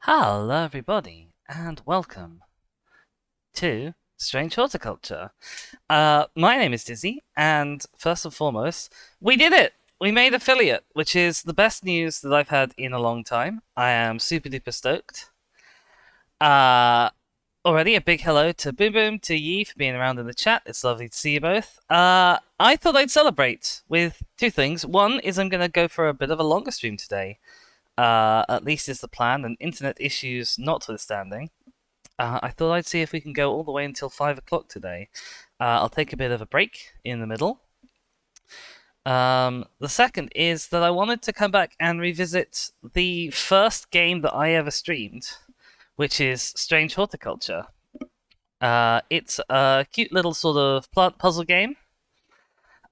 Hello, everybody, and welcome to Strange Horticulture. My name is Dizzy, and first and foremost, we did it! We made affiliate, which is the best news that I've had in a long time. I am super duper stoked. Uh, Already a big hello to Boom Boom, to Yi for being around in the chat. It's lovely to see you both. I thought I'd celebrate with two things. One is I'm going to go for a bit of a longer stream today. At least is the plan, and internet issues notwithstanding. I thought I'd see if we can go all the way until 5 o'clock today. I'll take a bit of a break in the middle. The second is that I wanted to come back and revisit the first game that I ever streamed, which is Strange Horticulture. It's a cute little sort of plant puzzle game.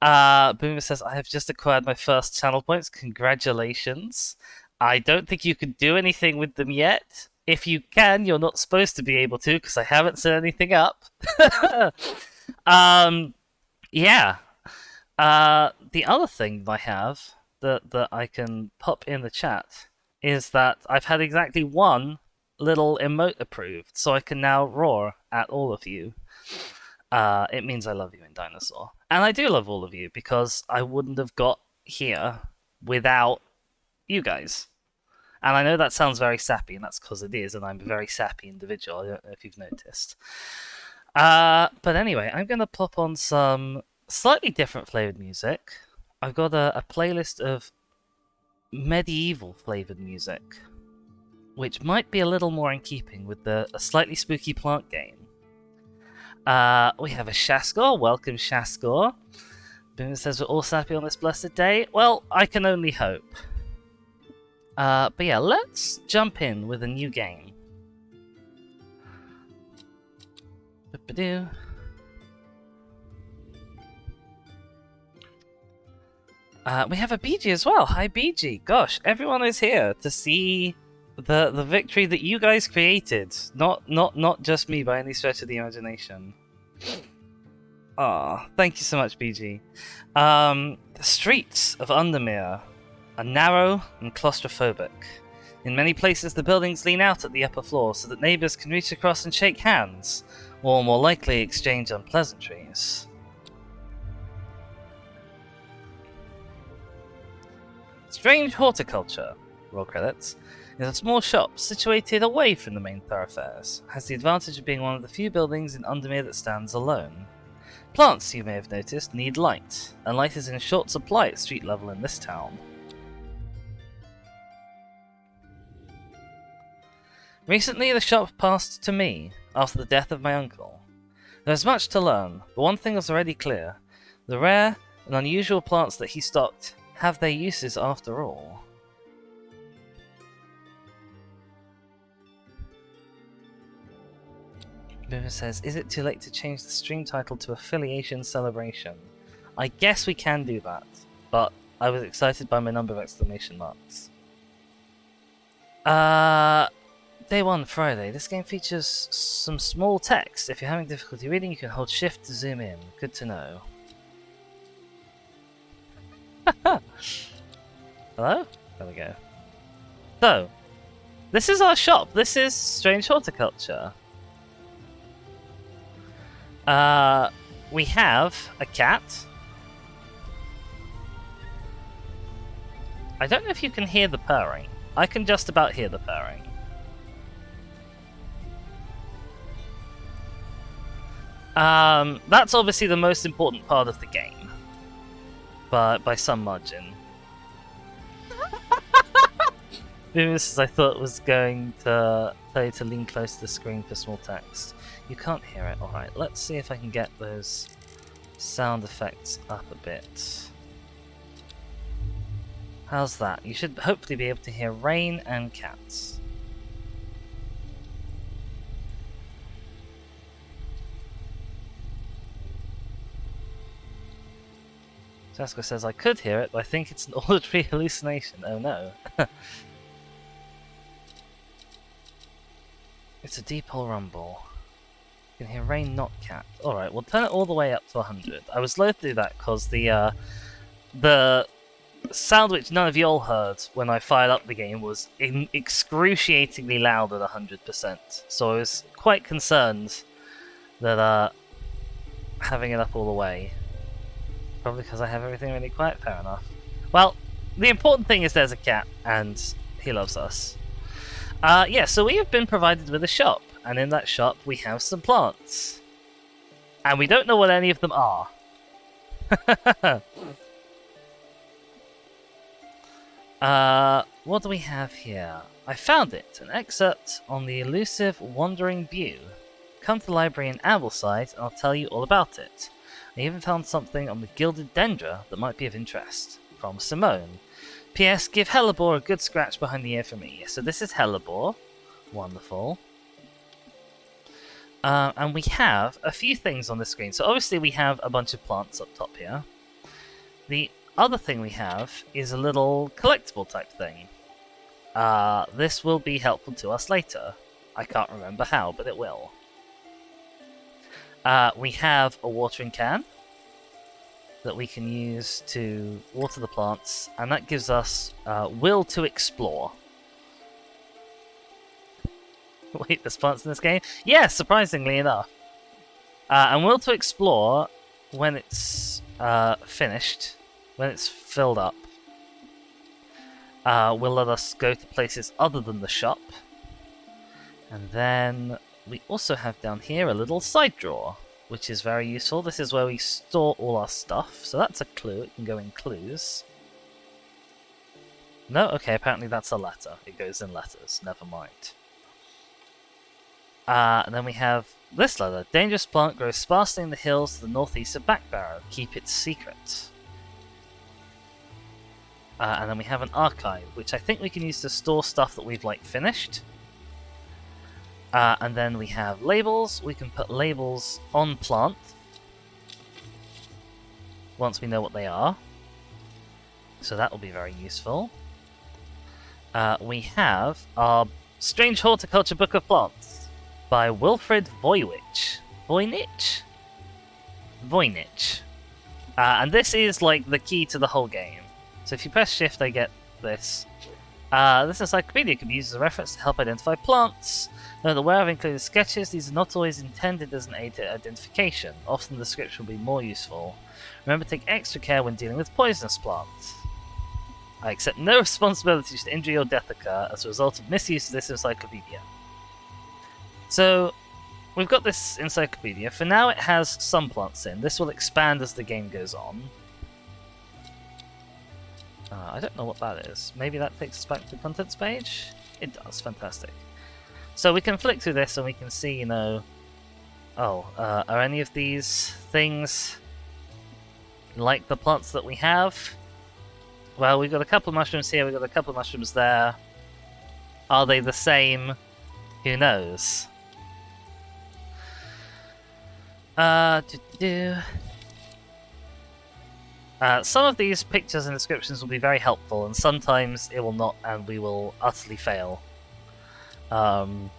Boomer says, I have just acquired my first channel points. Congratulations. I don't think you can do anything with them yet. If you can, you're not supposed to be able to because I haven't set anything up. Yeah. The other thing I have that I can pop in the chat is that I've had exactly one little emote approved, so I can now roar at all of you. It means I love you in Dinosaur. And I do love all of you because I wouldn't have got here without you guys. And I know that sounds very sappy, and that's because it is, and I'm a very sappy individual. I don't know if you've noticed. But anyway, I'm going to pop on some slightly different flavored music. I've got a playlist of medieval flavored music, which might be a little more in keeping with a slightly spooky plant game. We have a Shaskor. Welcome, Shaskor. Boomer says we're all sappy on this blessed day. Well, I can only hope. But yeah, let's jump in with a new game. Boop-a-doo. We have a BG as well. Hi, BG. Gosh, everyone is here to see the victory that you guys created. Not just me by any stretch of the imagination. Ah, thank you so much, BG. The streets of Undermere are narrow and claustrophobic. In many places, the buildings lean out at the upper floor so that neighbors can reach across and shake hands, or more likely exchange unpleasantries. Strange Horticulture, roll credits, is a small shop situated away from the main thoroughfares. It has the advantage of being one of the few buildings in Undermere that stands alone. Plants, you may have noticed, need light, and light is in short supply at street level in this town. Recently, the shop passed to me after the death of my uncle. There is much to learn, but one thing was already clear. The rare and unusual plants that he stocked have their uses after all. Boomer says, is it too late to change the stream title to Affiliation Celebration? I guess we can do that, but I was excited by my number of exclamation marks. Day 1, Friday. This game features some small text. If you're having difficulty reading, you can hold shift to zoom in. Good to know. Hello? There we go. So, this is our shop. This is Strange Horticulture. We have a cat. I don't know if you can hear the purring. I can just about hear the purring. That's obviously the most important part of the game, but by some margin. This I thought was going to tell you to lean close to the screen for small text. You can't hear it. Alright, let's see if I can get those sound effects up a bit. How's that? You should hopefully be able to hear rain and cats. Jessica says, I could hear it, but I think it's an auditory hallucination. Oh no. It's a deep hole rumble. You can hear rain, not cat. Alright, we'll turn it all the way up to 100. I was loath to do that because the sound which none of y'all heard when I fired up the game was excruciatingly loud at 100%. So I was quite concerned that having it up all the way. Probably because I have everything really quiet, fair enough. Well, the important thing is there's a cat, and he loves us. Yeah, so we have been provided with a shop, and in that shop we have some plants. And we don't know what any of them are. What do we have here? I found it, an excerpt on the elusive Wandering View. Come to the library in Ambleside and I'll tell you all about it. I even found something on the Gilded Dendra that might be of interest. From Simone. P.S. Give Hellebore a good scratch behind the ear for me. So this is Hellebore. Wonderful. And we have a few things on the screen. So obviously we have a bunch of plants up top here. The other thing we have is a little collectible type thing. This will be helpful to us later. I can't remember how, but it will. We have a watering can that we can use to water the plants, and that gives us will to explore. Wait, there's plants in this game? Yeah, surprisingly enough. And will to explore, when it's finished, when it's filled up, will let us go to places other than the shop. And then we also have down here a little side drawer, which is very useful. This is where we store all our stuff, so that's a clue. It can go in clues. No? Okay, apparently that's a letter. It goes in letters. Never mind. And then we have this letter. Dangerous plant grows sparsely in the hills to the northeast of Backbarrow. Keep it secret. And then we have an archive, which I think we can use to store stuff that we've finished. And then we have labels. We can put labels on plant once we know what they are. So that will be very useful. We have our Strange Horticulture Book of Plants by Wilfred Voynich. And this is the key to the whole game. So if you press shift, I get this. This encyclopedia can be used as a reference to help identify plants. Note that where I've included sketches, these are not always intended as an aid to identification. Often the description will be more useful. Remember to take extra care when dealing with poisonous plants. I accept no responsibility should injury or death occur as a result of misuse of this encyclopedia. So, we've got this encyclopedia. For now it has some plants in. This will expand as the game goes on. I don't know what that is. Maybe that takes us back to the contents page? It does, fantastic. So we can flick through this and we can see, are any of these things like the plants that we have? Well, we've got a couple of mushrooms here, we've got a couple of mushrooms there. Are they the same? Who knows? Some of these pictures and descriptions will be very helpful, and sometimes it will not, and we will utterly fail. Boomer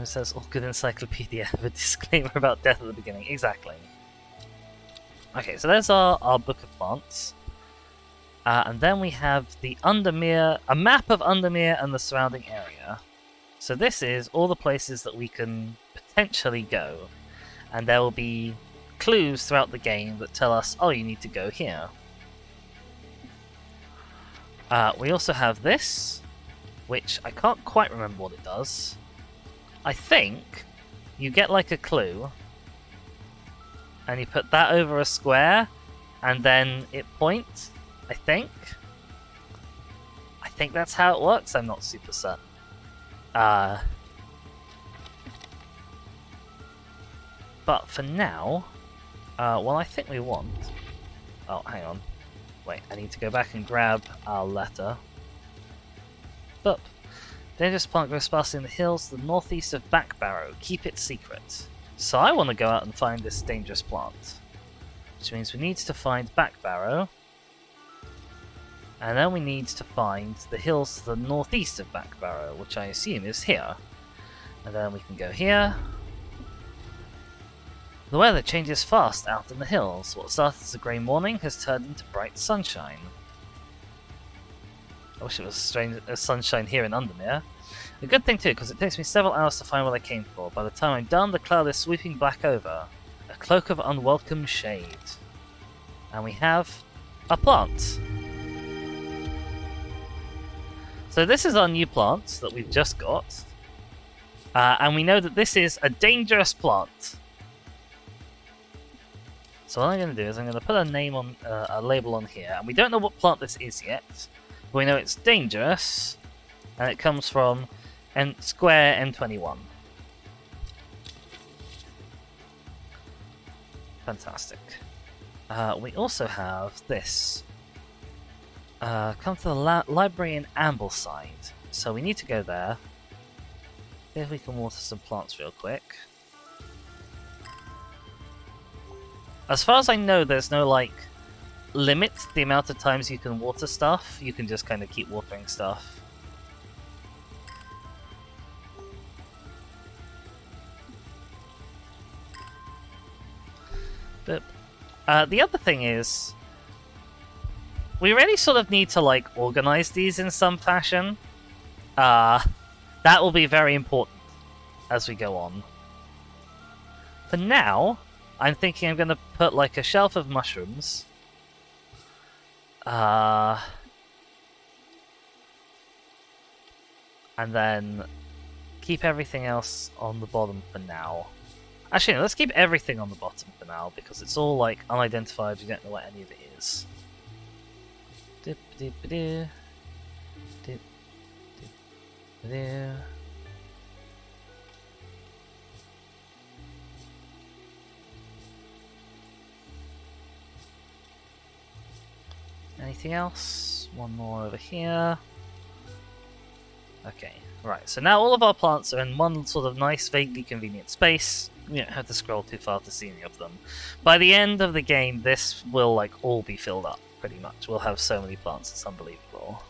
says, all good encyclopedia have a disclaimer about death at the beginning. Exactly. Okay, so there's our Book of Plants. And then we have the Undermere, a map of Undermere and the surrounding area. So this is all the places that we can potentially go. And there will be clues throughout the game that tell us, oh, you need to go here. We also have this, which I can't quite remember what it does. I think you get a clue, and you put that over a square, and then it points, I think. I think that's how it works, I'm not super certain. But for now, well, I think we want... Oh, hang on. Wait, I need to go back and grab our letter. But dangerous plant grows sparsely in the hills to the northeast of Backbarrow. Keep it secret. So I want to go out and find this dangerous plant. Which means we need to find Backbarrow. And then we need to find the hills to the northeast of Backbarrow, which I assume is here. And then we can go here. The weather changes fast out in the hills. What started as a grey morning has turned into bright sunshine. I wish it was strange sunshine here in Undermere. A good thing too, because it takes me several hours to find what I came for. By the time I'm done, the cloud is sweeping black over. A cloak of unwelcome shade. And we have a plant. So this is our new plant that we've just got. And we know that this is a dangerous plant. So what I'm going to do is I'm going to put a name on a label on here, and we don't know what plant this is yet, but we know it's dangerous, and it comes from Square M21. Fantastic. We also have this. Come to the library in Ambleside. So we need to go there. See if we can water some plants real quick. As far as I know, there's no, like, limit to the amount of times you can water stuff. You can just kind of keep watering stuff. But the other thing is, we really sort of need to, like, organize these in some fashion. That will be very important as we go on. For now, I'm thinking I'm going to put, like, a shelf of mushrooms. And then keep everything else on the bottom for now. Actually, no, let's keep everything on the bottom for now, because it's all, like, unidentified. We don't know what any of it is. Anything else? One more over here. Okay, right, so now all of our plants are in one sort of nice, vaguely convenient space. You don't have to scroll too far to see any of them. By the end of the game, this will, like, all be filled up, pretty much. We'll have so many plants, it's unbelievable.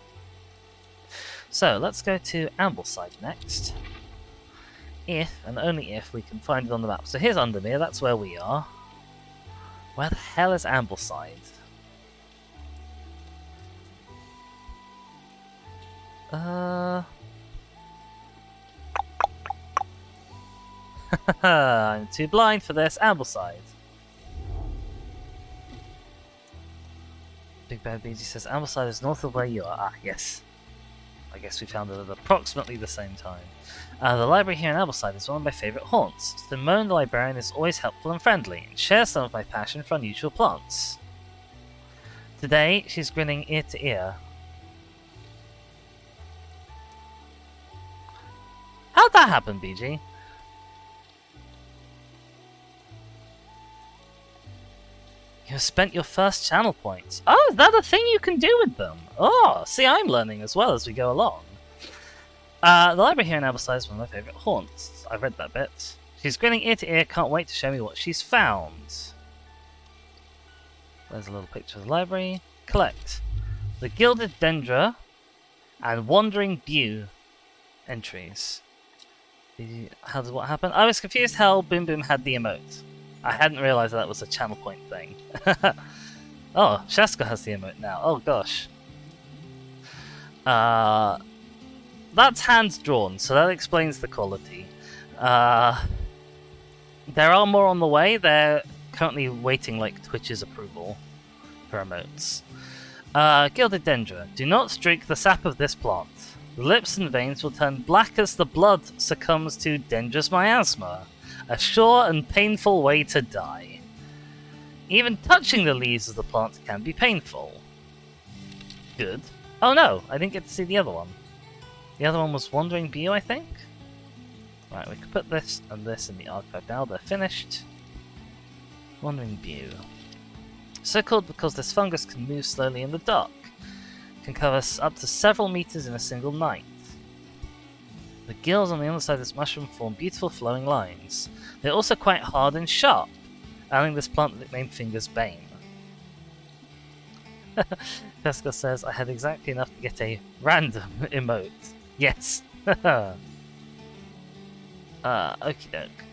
So, let's go to Ambleside next. If, and only if, we can find it on the map. So here's Undermere, that's where we are. Where the hell is Ambleside? I'm too blind for this. Ambleside. Big Bad BG says Ambleside is north of where you are. Ah, yes. I guess we found it at approximately the same time. The library here in Ambleside is one of my favourite haunts. Simone the librarian is always helpful and friendly, and shares some of my passion for unusual plants. Today, she's grinning ear to ear. How'd that happen, BG? You have spent your first channel points. Oh, is that a thing you can do with them? Oh, see, I'm learning as well as we go along. The library here in Ambleside is one of my favourite haunts. I read that bit. She's grinning ear to ear, can't wait to show me what she's found. There's a little picture of the library. Collect. The Gilded Dendra and Wandering Bew entries. How did what happen? I was confused how Boom Boom had the emote. I hadn't realised that was a channel point thing. Oh, Shaska has the emote now. Oh gosh. That's hand drawn, so that explains the quality. There are more on the way. They're currently waiting, like, Twitch's approval for emotes. Gilded Dendra. Do not drink the sap of this plant. The lips and veins will turn black as the blood succumbs to Dendra's miasma. A sure and painful way to die. Even touching the leaves of the plant can be painful. Good. Oh no, I didn't get to see the other one. The other one was Wandering Bew, I think? Right, we can put this and this in the archive now, they're finished. Wandering Bew. So called because this fungus can move slowly in the dark. Can cover up to several meters in a single night. The gills on the underside of this mushroom form beautiful flowing lines. They're also quite hard and sharp, allowing this plant the nickname Finger's Bane. Jessica says, I had exactly enough to get a random emote. Yes. Okie doke.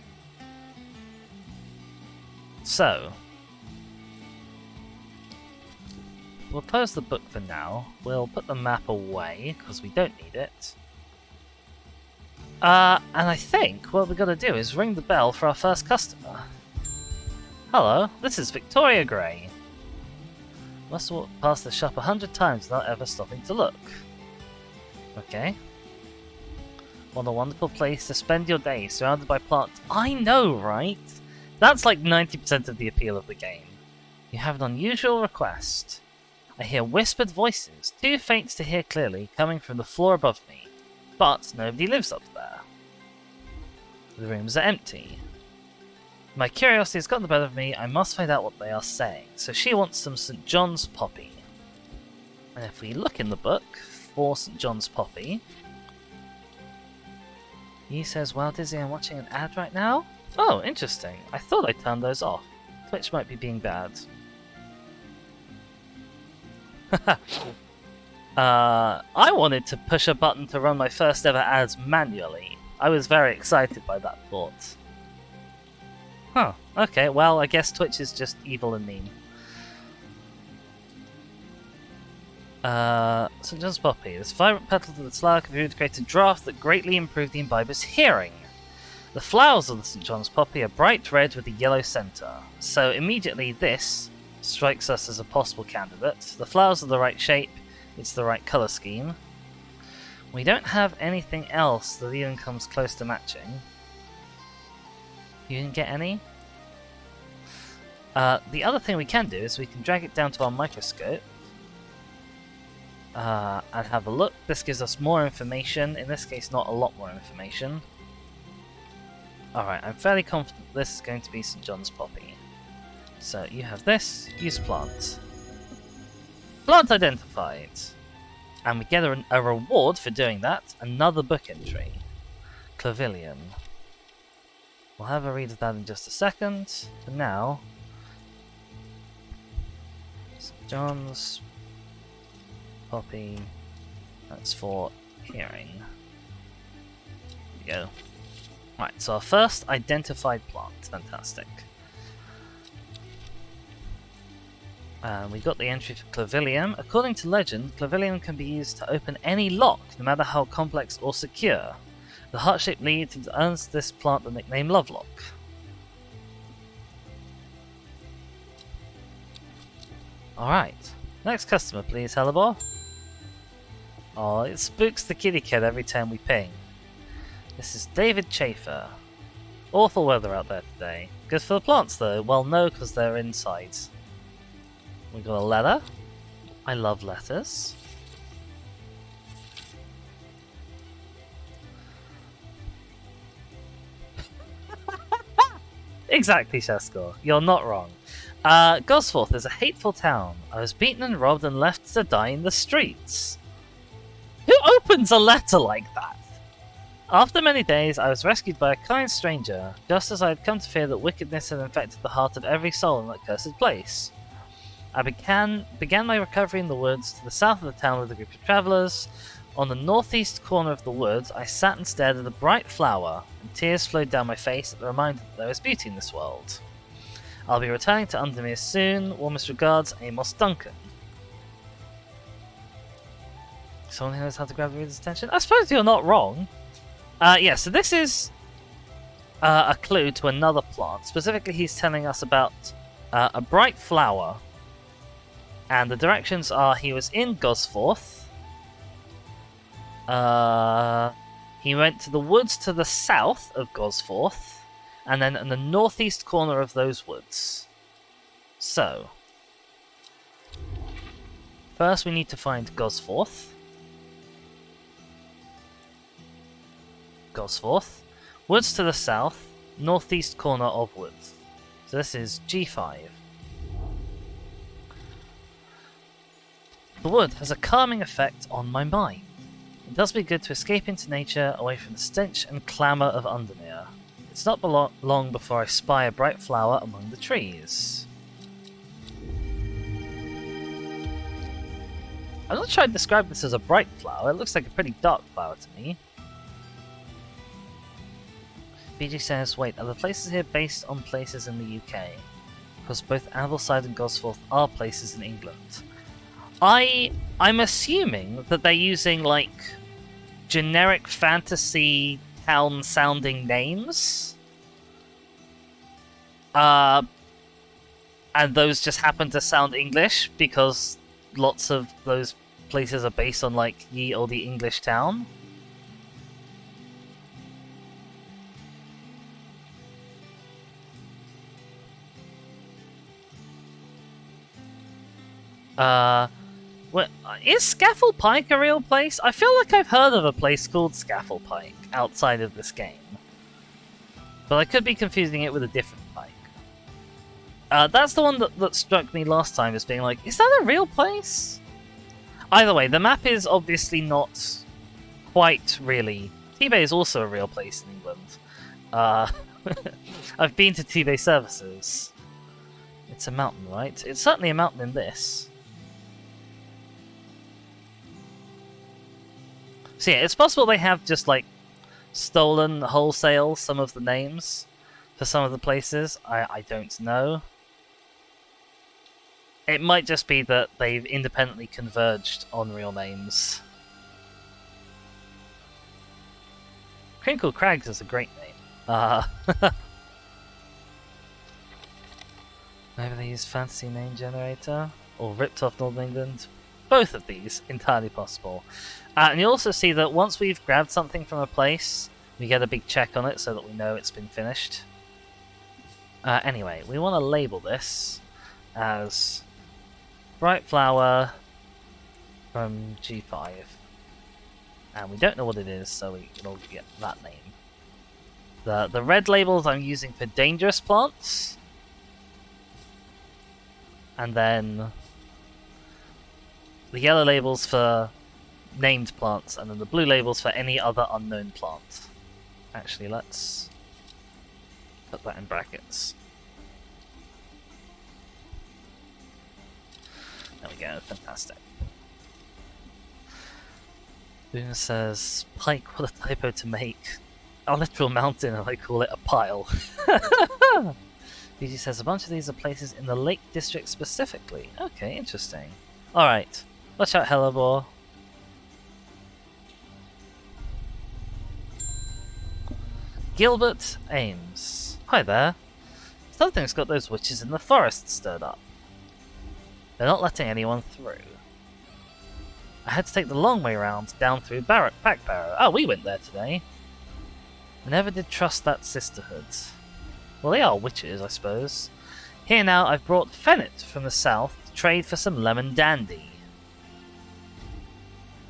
we'll close the book for now. We'll put the map away, because we don't need it. And I think what we're going to do is ring the bell for our first customer. Hello, this is Victoria Gray. Must walk past the shop 100 times without ever stopping to look. Okay. What a wonderful place to spend your day, surrounded by plants. I know, right? That's like 90% of the appeal of the game. You have an unusual request. I hear whispered voices, too faint to hear clearly, coming from the floor above me. But nobody lives up there. The rooms are empty. My curiosity has gotten the better of me. I must find out what they are saying. So she wants some St. John's poppy. And if we look in the book for St. John's poppy, he says, "Well, Dizzy, I'm watching an ad right now." Oh, interesting. I thought I turned those off. Twitch might be being bad. I wanted to push a button to run my first ever ads manually. I was very excited by that thought. Huh, okay, well, I guess Twitch is just evil and mean. St. John's poppy. This vibrant petal of the flower can create a draft that greatly improved the imbiber's hearing. The flowers of the St. John's poppy are bright red with a yellow centre, so immediately this strikes us as a possible candidate. The flowers are the right shape, it's the right colour scheme. We don't have anything else that even comes close to matching. You didn't get any? The other thing we can do is we can drag it down to our microscope and have a look. This gives us more information, in this case not a lot more information. Alright, I'm fairly confident this is going to be St. John's poppy. So you have this, use plant. Plant identified! And we get a reward for doing that, another book entry. Clavilium. We'll have a read of that in just a second. For now, St. John's poppy, that's for hearing. There we go. Right, so our first identified plant. Fantastic. We got the entry for Clavilium. According to legend, Clavilium can be used to open any lock, no matter how complex or secure. The heart-shaped leaf earns this plant the nickname Lovelock. Alright, next customer please, Hellebore. Oh, it spooks the kitty cat every time we ping. This is David Chafer. Awful weather out there today. Good for the plants though. Well, no, because they're inside. We got a letter. I love letters. Exactly, Sheskor. You're not wrong. Gosforth is a hateful town. I was beaten and robbed and left to die in the streets. Who opens a letter like that? After many days, I was rescued by a kind stranger, just as I had come to fear that wickedness had infected the heart of every soul in that cursed place. I began my recovery in the woods to the south of the town with a group of travellers. On the northeast corner of the woods, I sat and stared at a bright flower, and tears flowed down my face at the reminder that there was beauty in this world. I'll be returning to Undermere soon. Warmest regards, Amos Duncan. Someone who knows how to grab the reader's attention? I suppose you're not wrong. Yeah, so this is a clue to another plant. Specifically, he's telling us about a bright flower. And the directions are he was in Gosforth. He went to the woods to the south of Gosforth. And then in the northeast corner of those woods. So, first we need to find Gosforth. Gosforth. Woods to the south, northeast corner of woods. So this is G5. The wood has a calming effect on my mind. It does me good to escape into nature, away from the stench and clamour of Undermere. It's not long before I spy a bright flower among the trees. I'm not sure I'd describe this as a bright flower. It looks like a pretty dark flower to me. BG says, wait, are the places here based on places in the UK? Because both Ambleside and Gosforth are places in England. I'm assuming that they're using like generic fantasy town sounding names. And those just happen to sound English because lots of those places are based on like Ye Olde English Town. What, is Scaffold Pike a real place? I feel like I've heard of a place called Scaffold Pike outside of this game. But I could be confusing it with a different Pike. That's the one that struck me last time as being like, is that a real place? Either way, the map is obviously not quite really. T-Bay is also a real place in England. I've been to T-Bay services. It's a mountain, right? It's certainly a mountain in this. So yeah, it's possible they have just like stolen wholesale some of the names for some of the places. I don't know. It might just be that they've independently converged on real names. Crinkle Crags is a great name. Maybe they used Fantasy Name Generator or ripped off Northern England. Both of these entirely possible. And you also see that once we've grabbed something from a place, we get a big check on it so that we know it's been finished. Anyway, we want to label this as Bright Flower from G5. And we don't know what it is, so we will get that name. The red labels I'm using for dangerous plants. And then the yellow labels for named plants, and then the blue labels for any other unknown plant. Actually, let's put that in brackets. There we go, fantastic. Boone says, Pike, what a typo to make. A literal mountain, and I call it a pile. BG says, a bunch of these are places in the Lake District specifically. Okay, interesting. Alright, watch out, Hellebore. Gilbert Ames. Hi there. Something's got those witches in the forest stirred up. They're not letting anyone through. I had to take the long way round, down through Pack Barrow. Oh, we went there today. I never did trust that sisterhood. Well, they are witches, I suppose. Here now, I've brought Fennet from the south to trade for some lemon dandy.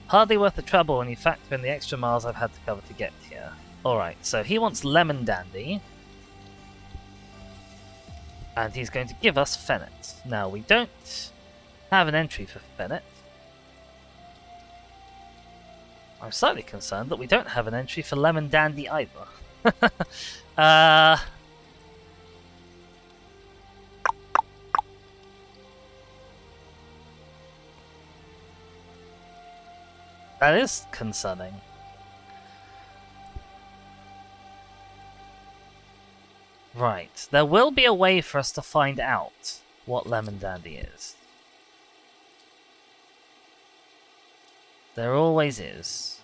Hardly worth the trouble when you factor in the extra miles I've had to cover to get here. Alright, so he wants lemon dandy. And he's going to give us Fennet. Now, we don't have an entry for Fennet. I'm slightly concerned that we don't have an entry for lemon dandy either. That is concerning. Right, there will be a way for us to find out what lemon dandy is. There always is.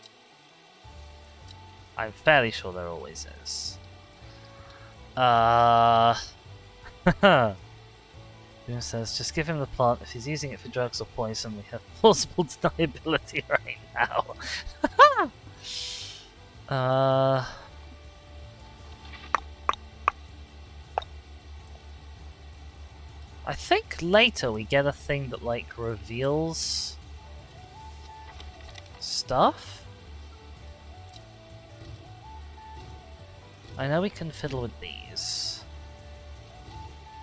I'm fairly sure there always is. Boone says, just give him the plant. If he's using it for drugs or poison, we have plausible deniability right now. I think later we get a thing that, like, reveals stuff? I know we can fiddle with these.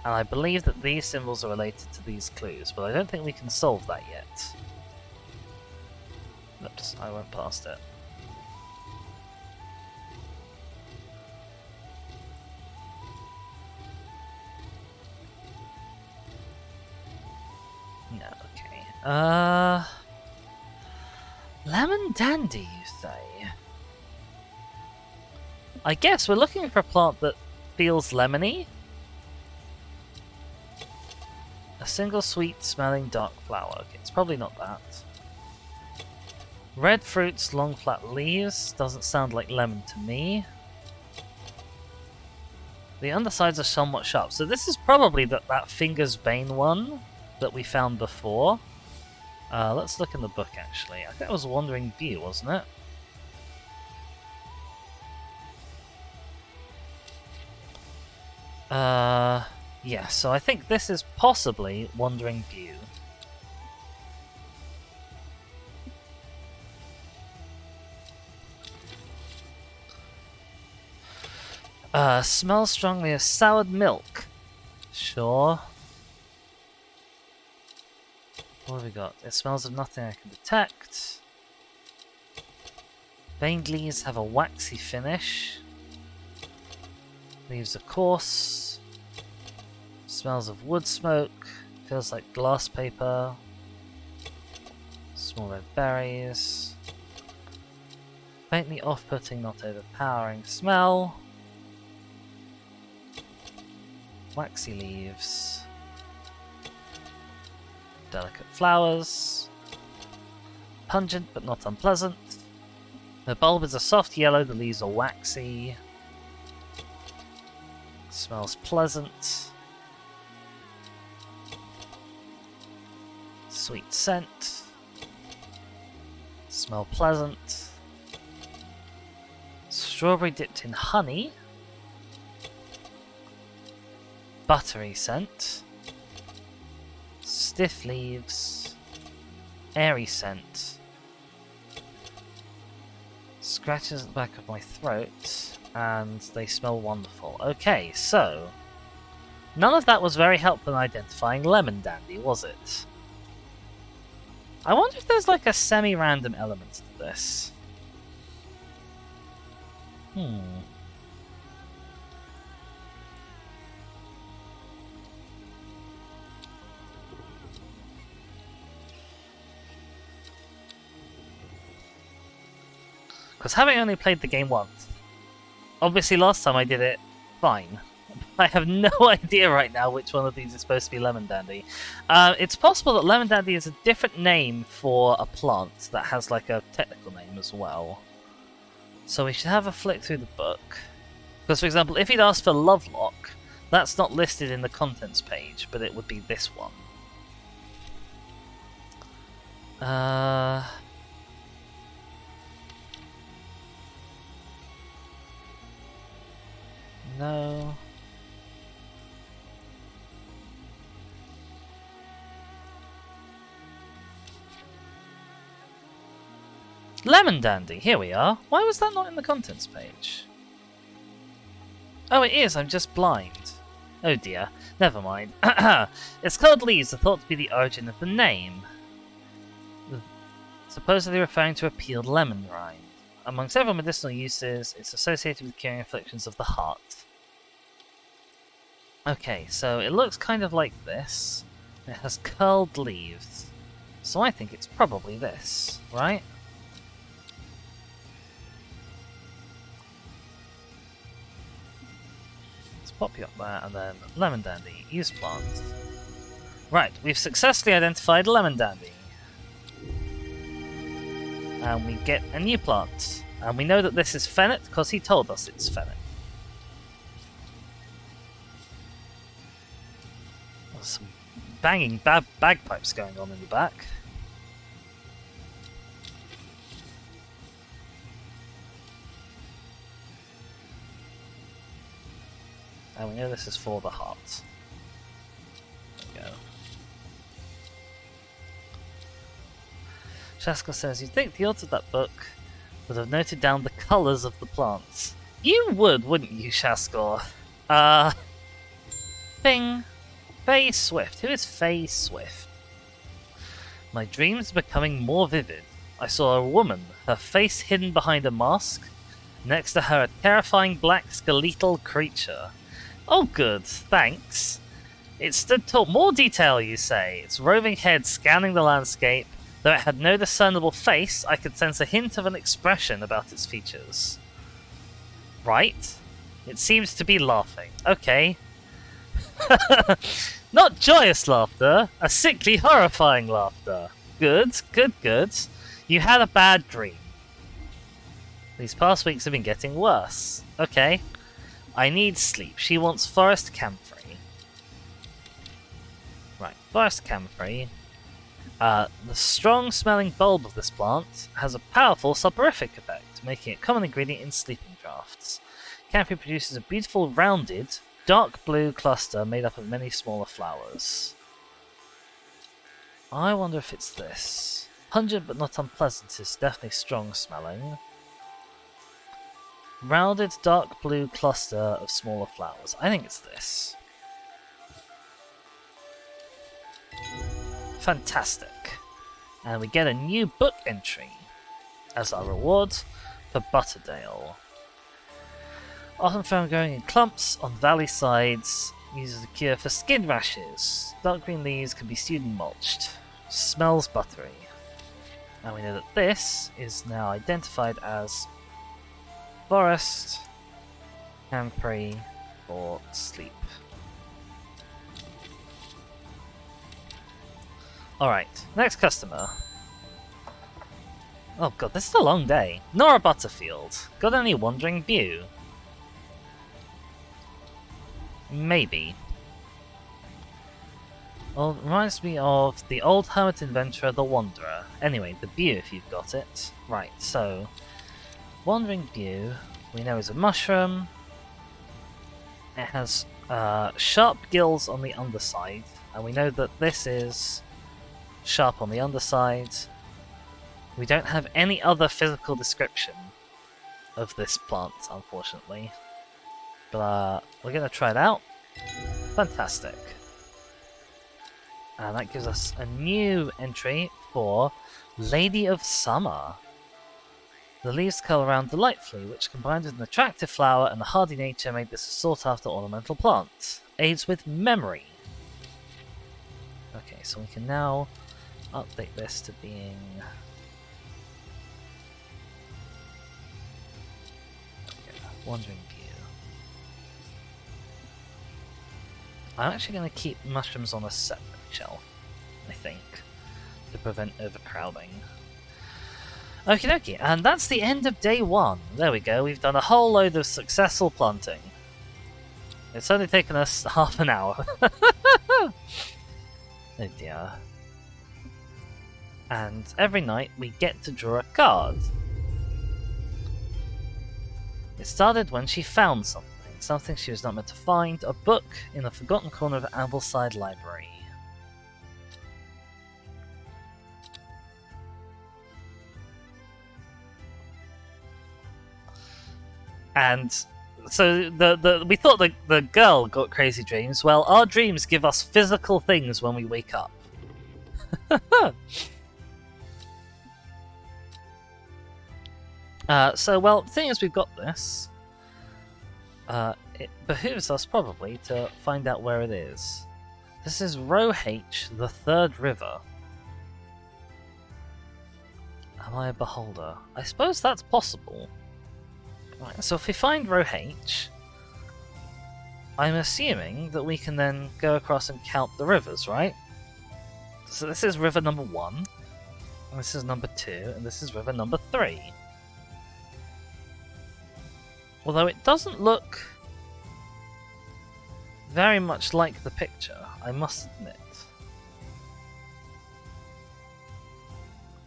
And I believe that these symbols are related to these clues, but I don't think we can solve that yet. Oops, I went past it. No, okay. Lemon dandy, you say? I guess we're looking for a plant that feels lemony. A single sweet smelling dark flower. Okay, it's probably not that. Red fruits, long flat leaves. Doesn't sound like lemon to me. The undersides are somewhat sharp. So this is probably that Finger's Bane one that we found before. Let's look in the book actually. I think that was Wandering View, wasn't it? Yeah, so I think this is possibly Wandering View. Smells strongly of soured milk. Sure. What have we got? It smells of nothing I can detect. Veined leaves have a waxy finish. Leaves are coarse. Smells of wood smoke. Feels like glass paper. Small red berries. Faintly off-putting, not overpowering smell. Waxy leaves. Delicate flowers. Pungent but not unpleasant. The bulb is a soft yellow, the leaves are waxy. Smells pleasant. Sweet scent. Smell pleasant. Strawberry dipped in honey. Buttery scent. Stiff leaves. Airy scent. Scratches at the back of my throat, and they smell wonderful. Okay, so none of that was very helpful in identifying Lemon Dandy, was it? I wonder if there's like a semi-random element to this. Because having only played the game once, obviously last time I did it fine. I have no idea right now which one of these is supposed to be Lemon Dandy. It's possible that Lemon Dandy is a different name for a plant that has like a technical name as well. So we should have a flick through the book. Because for example, if he'd asked for Lovelock, that's not listed in the contents page, but it would be this one. No. Lemon Dandy, here we are. Why was that not in the contents page? Oh, it is, I'm just blind. Oh dear, never mind. Its coloured leaves are thought to be the origin of the name, supposedly referring to a peeled lemon rind. Among several medicinal uses, it's associated with curing afflictions of the heart. Okay, so it looks kind of like this. It has curled leaves. So I think it's probably this, right? Let's pop you up there, and then Lemon Dandy, use plant. Right, we've successfully identified Lemon Dandy. And we get a new plant. And we know that this is Fennet because he told us it's Fennet. There's some banging bagpipes going on in the back. And we know this is for the heart. There we go. Shaskar says, you'd think the author of that book would have noted down the colours of the plants. You would, wouldn't you, Shaskar? Bing. Faye Swift. Who is Faye Swift? My dreams are becoming more vivid. I saw a woman, her face hidden behind a mask. Next to her, a terrifying black skeletal creature. Oh good, thanks. It stood tall. More detail, you say. Its roving head scanning the landscape. Though it had no discernible face, I could sense a hint of an expression about its features. Right? It seems to be laughing. Okay. Not joyous laughter, a sickly, horrifying laughter. Good, good, good. You had a bad dream. These past weeks have been getting worse. Okay. I need sleep. She wants forest camphor. Right, forest camphor. The strong-smelling bulb of this plant has a powerful soporific effect, making it a common ingredient in sleeping drafts. Camphor produces a beautiful, rounded, dark blue cluster made up of many smaller flowers. I wonder if it's this. Pungent but not unpleasant is definitely strong-smelling. Rounded, dark blue cluster of smaller flowers. I think it's this. Fantastic. And we get a new book entry as our reward for Butterdale. Often found growing in clumps on valley sides, uses a cure for skin rashes. Dark green leaves can be stewed and mulched. Smells buttery. And we know that this is now identified as forest camphor for sleep. Alright, next customer. Oh god, this is a long day. Nora Butterfield. Got any wandering view? Maybe. Well, reminds me of the old hermit adventurer, the Wanderer. Anyway, the view if you've got it. Right, so wandering view, we know is a mushroom. It has sharp gills on the underside, and we know that this is sharp on the underside. We don't have any other physical description of this plant, unfortunately. But we're going to try it out. Fantastic. And that gives us a new entry for Lady of Summer. The leaves curl around delightfully, which combined with an attractive flower and a hardy nature made this a sought-after ornamental plant. Aids with memory. Okay, so we can now update this to being... Wandering View. I'm actually going to keep mushrooms on a separate shelf, I think, to prevent overcrowding. Okie dokie, and that's the end of day one. There we go, we've done a whole load of successful planting. It's only taken us half an hour. Oh dear. And every night we get to draw a card. It started when she found something she was not meant to find, a book in a forgotten corner of Ambleside Library. And so we thought the girl got crazy dreams. Well, our dreams give us physical things when we wake up. So, well, the thing is, we've got this. It behooves us probably to find out where it is. This is Row H, the Third River. Am I a beholder? I suppose that's possible. Right, so if we find Row H, I'm assuming that we can then go across and count the rivers, right? So this is river number 1, and this is number 2, and this is river number 3. Although it doesn't look very much like the picture, I must admit.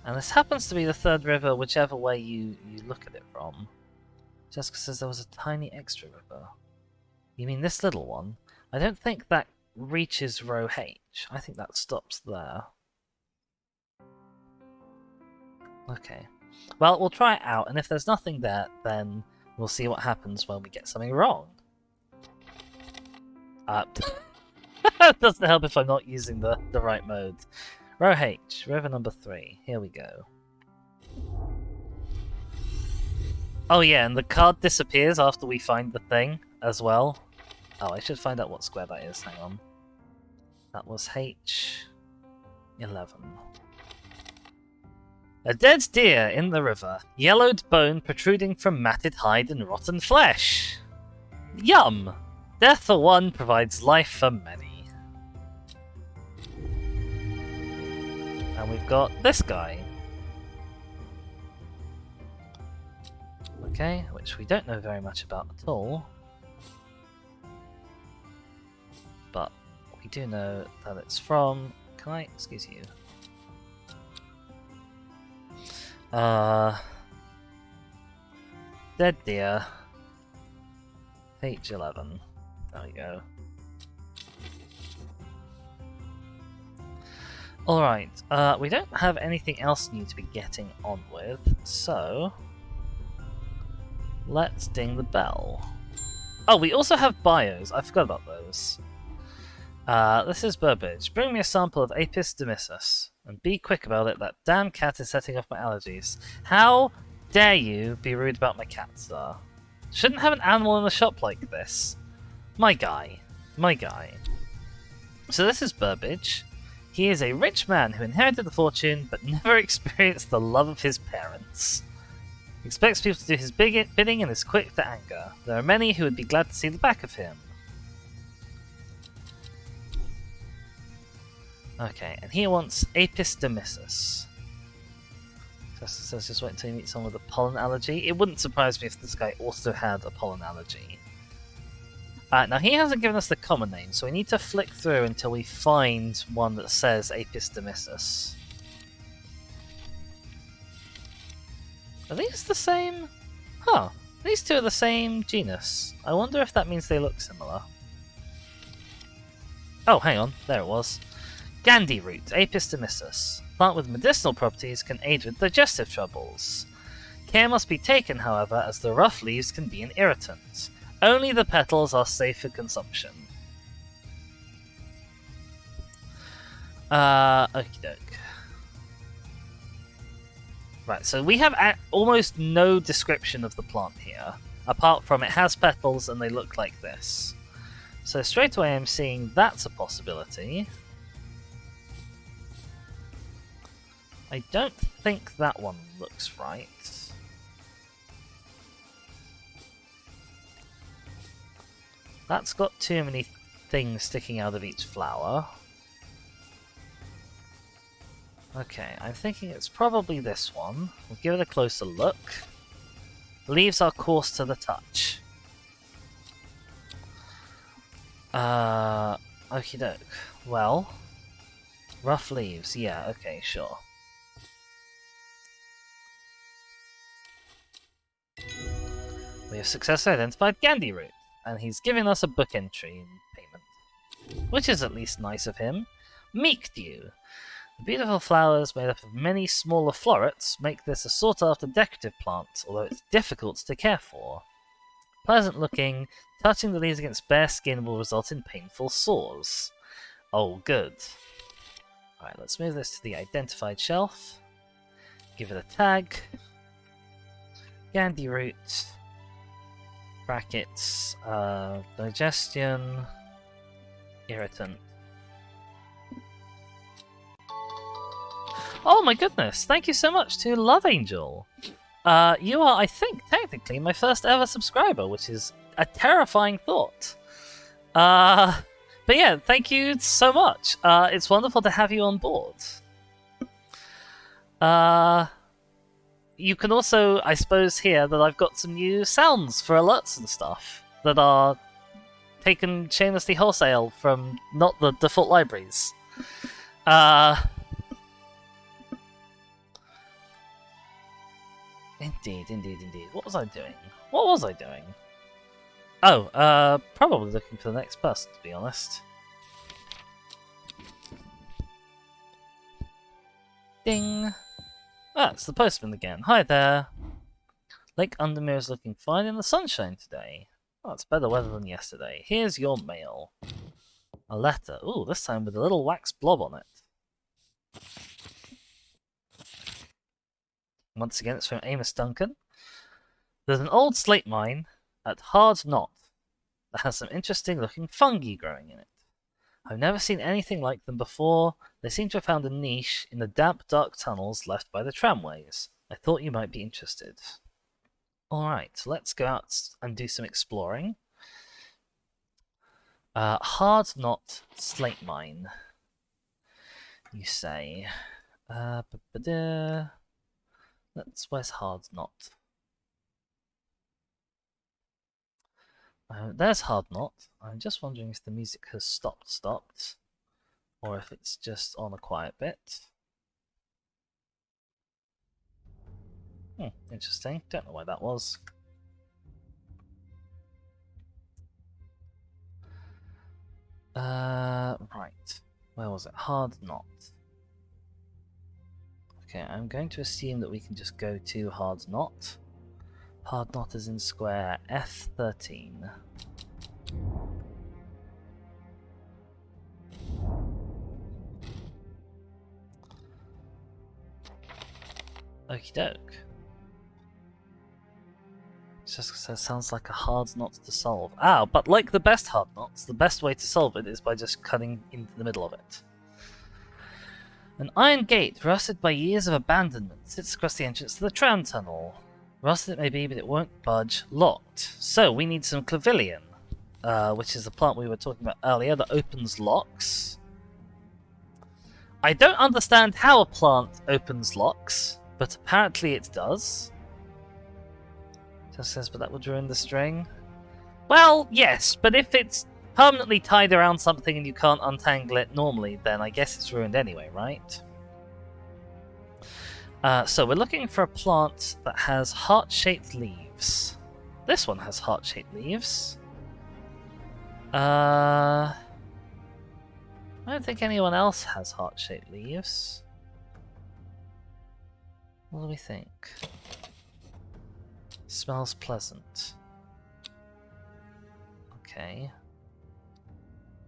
And this happens to be the third river, whichever way you look at it from. Jessica says there was a tiny extra river. You mean this little one? I don't think that reaches Row H. I think that stops there. Okay. Well, we'll try it out, and if there's nothing there, then we'll see what happens when we get something wrong. It doesn't help if I'm not using the right mode. Row H, river number 3. Here we go. Oh yeah, and the card disappears after we find the thing as well. Oh, I should find out what square that is. Hang on. That was H11. A dead deer in the river. Yellowed bone protruding from matted hide and rotten flesh. Yum! Death for one provides life for many. And we've got this guy. Okay, which we don't know very much about at all. But we do know that it's from... Can I... excuse you? Dead Deer. Page 11. There we go. Alright, we don't have anything else new to be getting on with, so... let's ding the bell. Oh, we also have bios. I forgot about those. This is Burbage. Bring me a sample of Apis demyssus. And be quick about it, that damn cat is setting off my allergies. How dare you be rude about my cat, sir? Shouldn't have an animal in the shop like this. My guy. My guy. So this is Burbage. He is a rich man who inherited a fortune, but never experienced the love of his parents. He expects people to do his bidding and is quick to anger. There are many who would be glad to see the back of him. Okay, and he wants Apis demyssus. So just wait until you meet someone with a pollen allergy. It wouldn't surprise me if this guy also had a pollen allergy. Now he hasn't given us the common name, so we need to flick through until we find one that says Apis demyssus. Are these the same? Huh, these two are the same genus. I wonder if that means they look similar. Oh, hang on, there it was. Gandhi root, Apis demyssus. Plant with medicinal properties, can aid with digestive troubles. Care must be taken, however, as the rough leaves can be an irritant. Only the petals are safe for consumption. Okie doke. Right, so we have almost no description of the plant here, apart from it has petals and they look like this. So straight away I'm seeing that's a possibility. I don't think that one looks right. That's got too many things sticking out of each flower. Okay, I'm thinking it's probably this one. We'll give it a closer look. Leaves are coarse to the touch. Okie doke. Well, rough leaves, yeah, okay, sure. We have successfully identified Gandhi root, and he's giving us a book entry in payment. Which is at least nice of him. Meek dew. The beautiful flowers made up of many smaller florets make this a sought-after decorative plant, although it's difficult to care for. Pleasant looking, touching the leaves against bare skin will result in painful sores. Oh, good. Alright, let's move this to the identified shelf. Give it a tag. Gandhi root. Brackets. Digestion. Irritant. Oh my goodness, thank you so much to Love Angel. You are, I think, technically my first ever subscriber, which is a terrifying thought. But yeah, thank you so much. It's wonderful to have you on board. You can also, I suppose, hear that I've got some new sounds for alerts and stuff that are taken shamelessly wholesale from not the default libraries. Indeed. What was I doing? Oh, probably looking for the next person, to be honest. Ding! Ah, it's the postman again. Hi there! Lake Undermere is looking fine in the sunshine today. Oh, it's better weather than yesterday. Here's your mail. A letter. Ooh, this time with a little wax blob on it. Once again, it's from Amos Duncan. There's an old slate mine at Hard Knot that has some interesting looking fungi growing in it. I've never seen anything like them before. They seem to have found a niche in the damp, dark tunnels left by the tramways. I thought you might be interested. Alright, let's go out and do some exploring. Hard Knot Slate Mine, you say. Where's hard knot? There's hard knot. I'm just wondering if the music has stopped, or if it's just on a quiet bit. Interesting. Don't know why that was. Right. Where was it? Hard knot. Okay, I'm going to assume that we can just go to hard knot. Hard knot is in square F13. Okie doke. Just sounds like a hard knot to solve. But like the best hard knots, the best way to solve it is by just cutting into the middle of it. An iron gate, rusted by years of abandonment, sits across the entrance to the tram tunnel. Rusted it may be, but it won't budge. Locked. So we need some clavilian, which is the plant we were talking about earlier that opens locks. I don't understand how a plant opens locks, but apparently it does. Just says, but that would ruin the string. Well, yes, but if it's permanently tied around something and you can't untangle it normally, then I guess it's ruined anyway, right? So we're looking for a plant that has heart-shaped leaves. This one has heart-shaped leaves. I don't think anyone else has heart-shaped leaves. What do we think? Smells pleasant. Okay.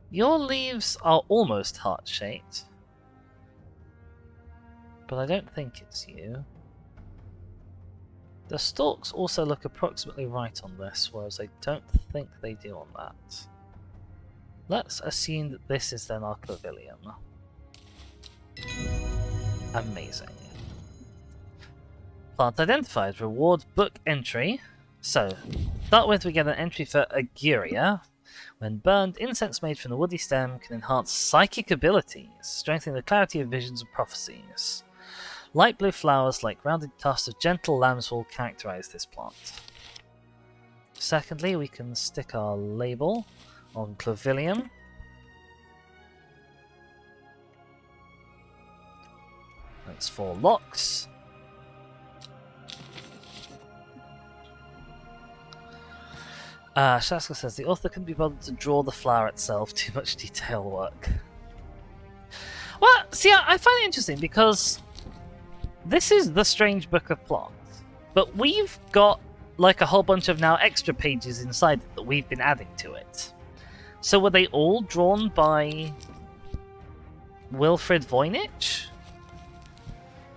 Your leaves are almost heart-shaped. But I don't think it's you. The stalks also look approximately right on this, whereas I don't think they do on that. Let's assume that this is then our clavilium. Amazing. Plant identified. Reward book entry. So, start with we get an entry for Aguria. When burned, incense made from the woody stem can enhance psychic abilities, strengthening the clarity of visions and prophecies. Light blue flowers like rounded tufts of gentle lambswool characterize this plant. Secondly, we can stick our label on clavilium. That's 4 locks. Shaska says the author couldn't be bothered to draw the flower itself, too much detail work. Well, see, I find it interesting because this is the Strange Book of Plants, but we've got like a whole bunch of now extra pages inside that we've been adding to it. So were they all drawn by Wilfred Voynich?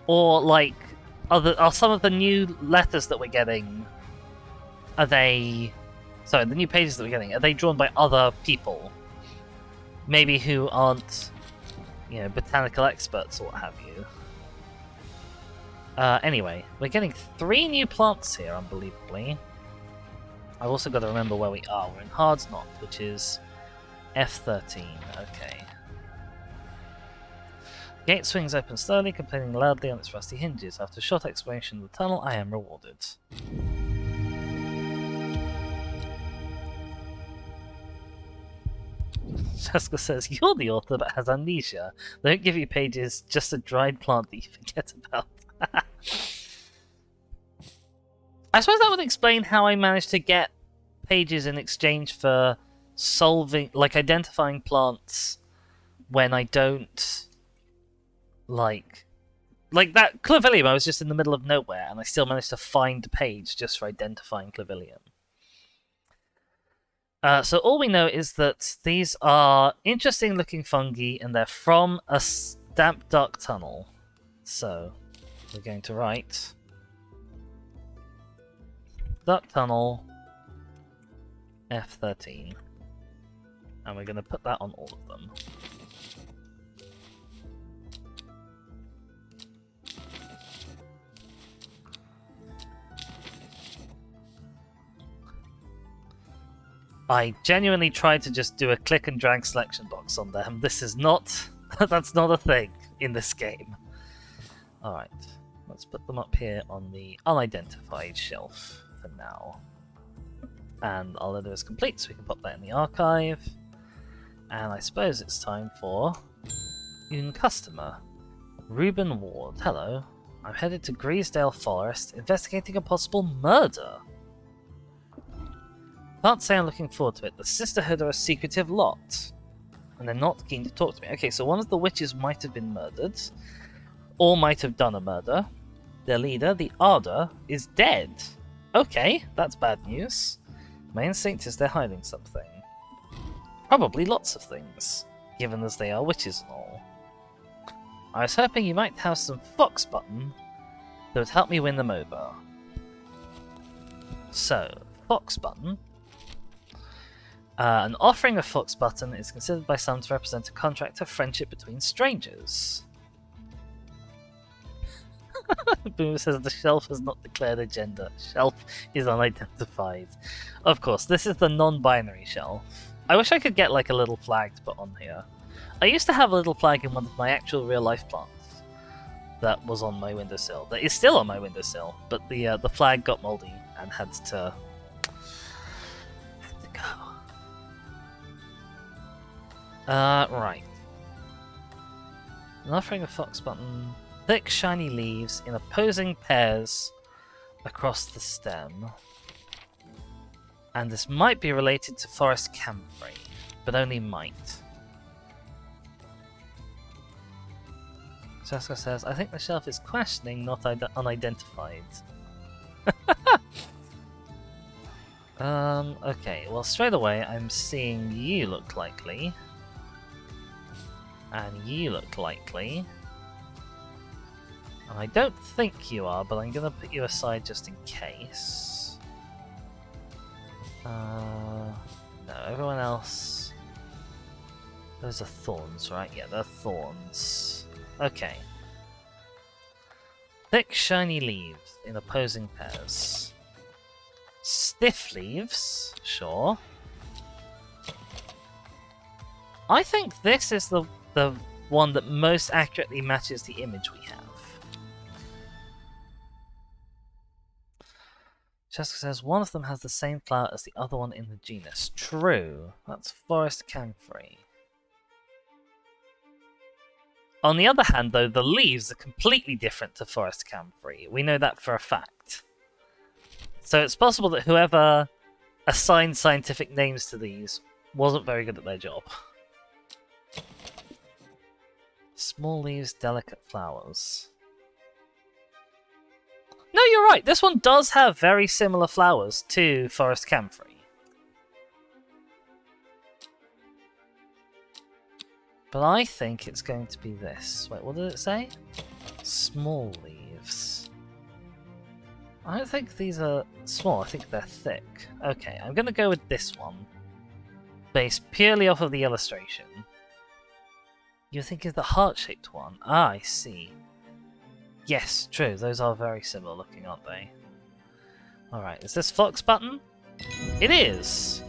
Or like, are some of the new letters that we're getting, the new pages that we're getting, are they drawn by other people? Maybe who aren't, botanical experts or what have you. Anyway, we're getting 3 new plants here, unbelievably. I've also got to remember where we are. We're in Hard Knot, which is F13. Okay. Gate swings open slowly, complaining loudly on its rusty hinges. After a short exploration of the tunnel, I am rewarded. Jessica says, you're the author but has amnesia. They don't give you pages, just a dried plant that you forget about. I suppose that would explain how I managed to get pages in exchange for identifying plants when I don't like that clavilium. I was just in the middle of nowhere and I still managed to find a page just for identifying clavilium. So all we know is that these are interesting looking fungi and they're from a damp dark tunnel. So we're going to write dark tunnel F13 and we're going to put that on all of them. I genuinely tried to just do a click and drag selection box on them. This is not... that's not a thing in this game. Alright, let's put them up here on the unidentified shelf for now. And our letter is complete, so we can pop that in the archive. And I suppose it's time for un customer. Reuben Ward. Hello. I'm headed to Greasdale Forest, investigating a possible murder. Can't say I'm looking forward to it. The Sisterhood are a secretive lot, and they're not keen to talk to me. Okay, so one of the witches might have been murdered, or might have done a murder. Their leader, the Ardor, is dead. Okay, that's bad news. My instinct is they're hiding something. Probably lots of things, given as they are witches and all. I was hoping you might have some fox button that would help me win them over. So, fox button. An offering of fox button is considered by some to represent a contract of friendship between strangers. Boom says the shelf has not declared a gender. Shelf is unidentified. Of course, this is the non-binary shelf. I wish I could get like a little flag to put on here. I used to have a little flag in one of my actual real-life plants that was on my windowsill. That is still on my windowsill, but the flag got moldy and had to go. Right. An offering of fox button. Thick, shiny leaves in opposing pairs across the stem. And this might be related to forest camphor, but only might. Jessica says, I think the shelf is questioning, not unidentified. Okay, well straight away I'm seeing you look likely. And you look likely. And I don't think you are, but I'm gonna put you aside just in case. No, everyone else... Those are thorns, right? Yeah, they're thorns. Okay. Thick, shiny leaves in opposing pairs. Stiff leaves, sure. I think this is the one that most accurately matches the image we have. Jessica says, one of them has the same flower as the other one in the genus. True. That's forest camphor. On the other hand, though, the leaves are completely different to forest camphor. We know that for a fact. So it's possible that whoever assigned scientific names to these wasn't very good at their job. Small leaves, delicate flowers. No, you're right. This one does have very similar flowers to forest camphor. But I think it's going to be this. Wait, what did it say? Small leaves. I don't think these are small. I think they're thick. Okay, I'm going to go with this one. Based purely off of the illustration. You're thinking of the heart-shaped one. Ah, I see. Yes, true. Those are very similar looking, aren't they? Alright, is this fox button? It is!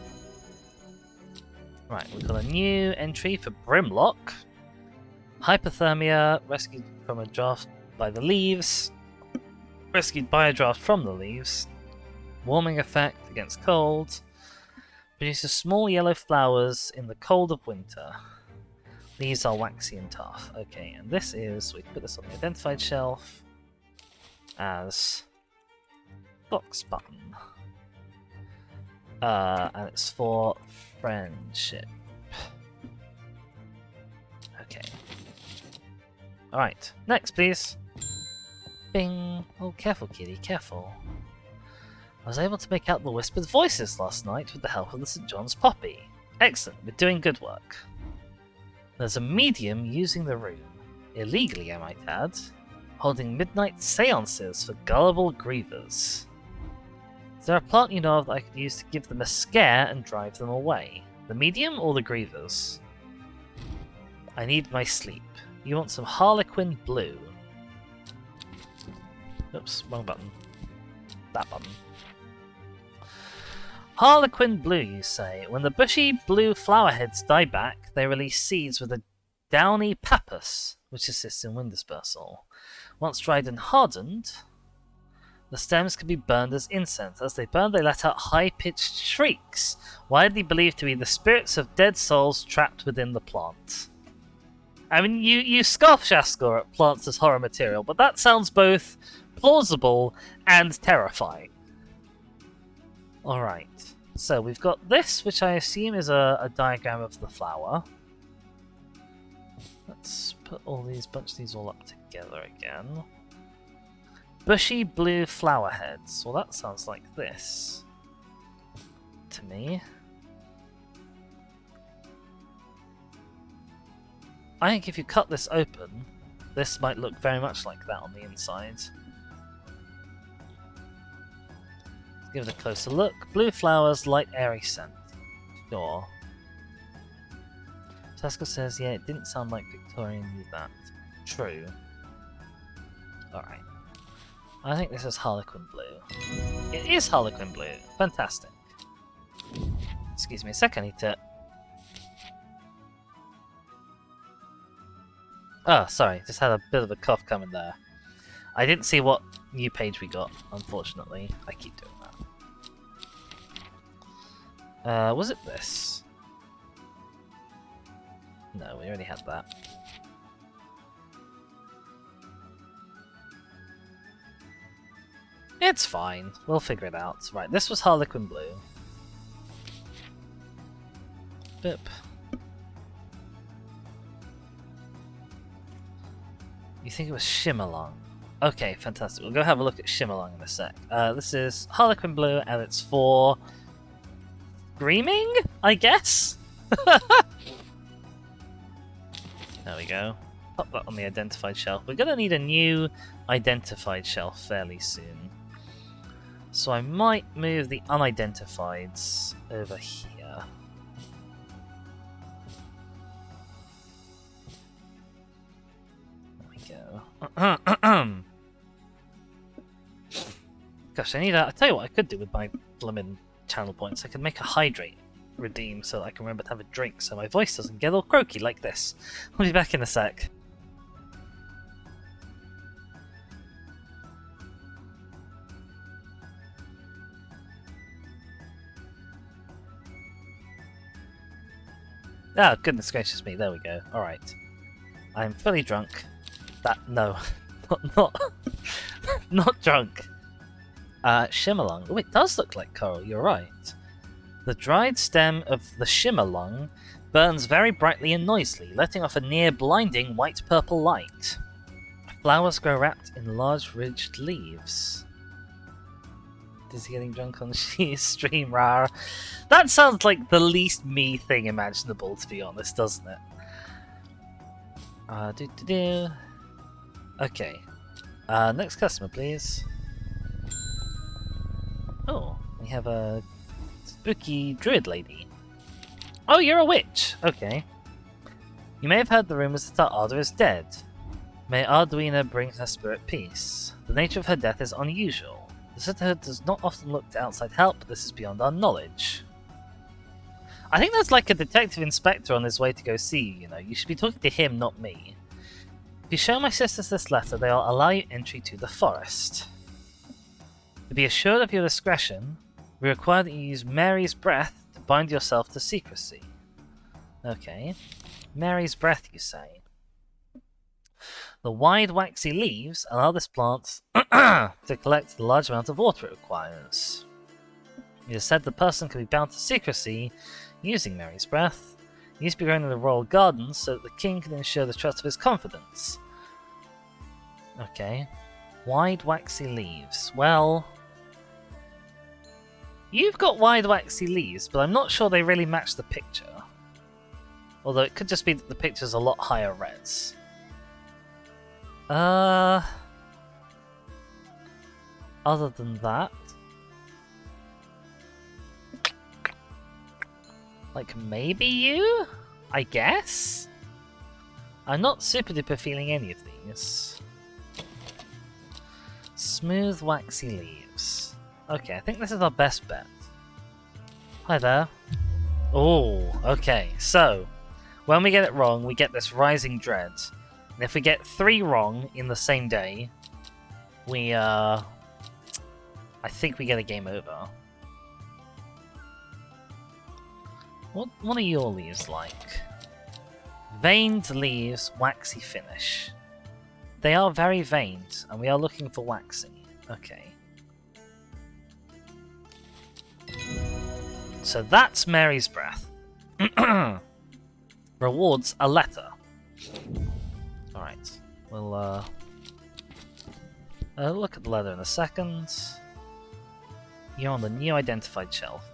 Right, we've got a new entry for Brimlock. Hypothermia, rescued from a draft by the leaves. Rescued by a draft from the leaves. Warming effect against cold. Produces small yellow flowers in the cold of winter. These are waxy and tough. Okay, and this is... we can put this on the identified shelf as fox button. And it's for friendship. Okay. Alright, next please. Bing! Oh, careful kitty, careful. I was able to make out the whispered voices last night with the help of the St. John's Poppy. Excellent, we're doing good work. There's a medium using the room, illegally I might add, holding midnight seances for gullible grievers. Is there a plant you know of that I could use to give them a scare and drive them away? The medium or the grievers? I need my sleep. You want some harlequin blue. Oops, wrong button. That button. Harlequin blue, you say. When the bushy blue flower heads die back, they release seeds with a downy pappus, which assists in wind dispersal. Once dried and hardened, the stems can be burned as incense. As they burn, they let out high-pitched shrieks, widely believed to be the spirits of dead souls trapped within the plant. I mean, you scoff, Shaskor, at plants as horror material, but that sounds both plausible and terrifying. Alright, so we've got this, which I assume is a diagram of the flower. Let's put bunch these all up together again. Bushy blue flower heads. Well, that sounds like this to me. I think if you cut this open, this might look very much like that on the inside. Give it a closer look. Blue flowers, light airy scent. Sure. Tasker says, yeah, it didn't sound like Victorian knew that. True. Alright. I think this is Harlequin blue. It is Harlequin blue. Fantastic. Excuse me a sec, I need to... Oh, sorry, just had a bit of a cough coming there. I didn't see what new page we got, unfortunately. I keep doing that. Was it this? No, we already had that. It's fine, we'll figure it out. Right, this was Harlequin blue. Bip. You think it was Shimmerlong? Okay, fantastic. We'll go have a look at Shimmerlong in a sec. This is Harlequin blue, and it's for... Screaming, I guess? There we go. Pop that on the identified shelf. We're gonna need a new identified shelf fairly soon. So I might move the unidentifieds over here. There we go. Gosh, I need a... I tell you what I could do with my blooming channel points. I could make a hydrate redeem so that I can remember to have a drink so my voice doesn't get all croaky like this. I'll be back in a sec. Ah, goodness gracious me, there we go. Alright. I'm fully drunk. No. Not drunk. Shimmerlong. Oh, it does look like coral, you're right. The dried stem of the Shimmerlong burns very brightly and noisily, letting off a near-blinding white-purple light. Flowers grow wrapped in large ridged leaves. Is he getting drunk on She's stream, rar? That sounds like the least me thing imaginable, to be honest, doesn't it? Okay. Next customer, please. Oh, we have a spooky druid lady. Oh, you're a witch! Okay. You may have heard the rumors that our Arda is dead. May Arduina bring her spirit peace. The nature of her death is unusual. The Sisterhood does not often look to outside help, but this is beyond our knowledge. I think that's like a detective inspector on his way to go see you, you know. You should be talking to him, not me. If you show my sisters this letter, they'll allow you entry to the forest. To be assured of your discretion, we require that you use Mary's breath to bind yourself to secrecy. Okay. Mary's breath, you say. The wide, waxy leaves allow this plant to collect the large amount of water it requires. It is said the person can be bound to secrecy using Mary's breath. It used to be grown in the royal gardens so that the king can ensure the trust of his confidence. Okay. Wide, waxy leaves. Well... You've got wide, waxy leaves, but I'm not sure they really match the picture. Although it could just be that the picture's a lot higher res. Other than that... Like, maybe you? I guess? I'm not super duper feeling any of these. Smooth, waxy leaves. Okay, I think this is our best bet. Hi there. Oh, okay. So, when we get it wrong, we get this rising dread. And if we get 3 wrong in the same day, we, I think we get a game over. What are your leaves like? Veined leaves, waxy finish. They are very veined, and we are looking for waxy. Okay. So that's Mary's breath. Rewards a letter. Alright, we'll look at the letter in a second. You're on the new identified shelf.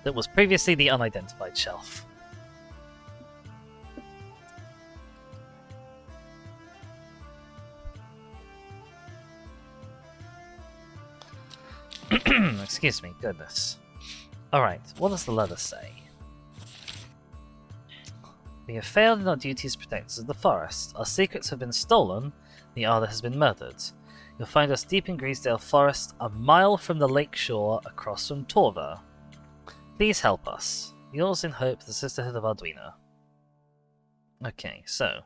That was previously the unidentified shelf. Excuse me, goodness. Alright, what does the letter say? We have failed in our duties as protectors of the forest. Our secrets have been stolen. The Arda has been murdered. You'll find us deep in Greasedale Forest, a mile from the lake shore, across from Torva. Please help us. Yours in hope, the Sisterhood of Arduino. Okay, so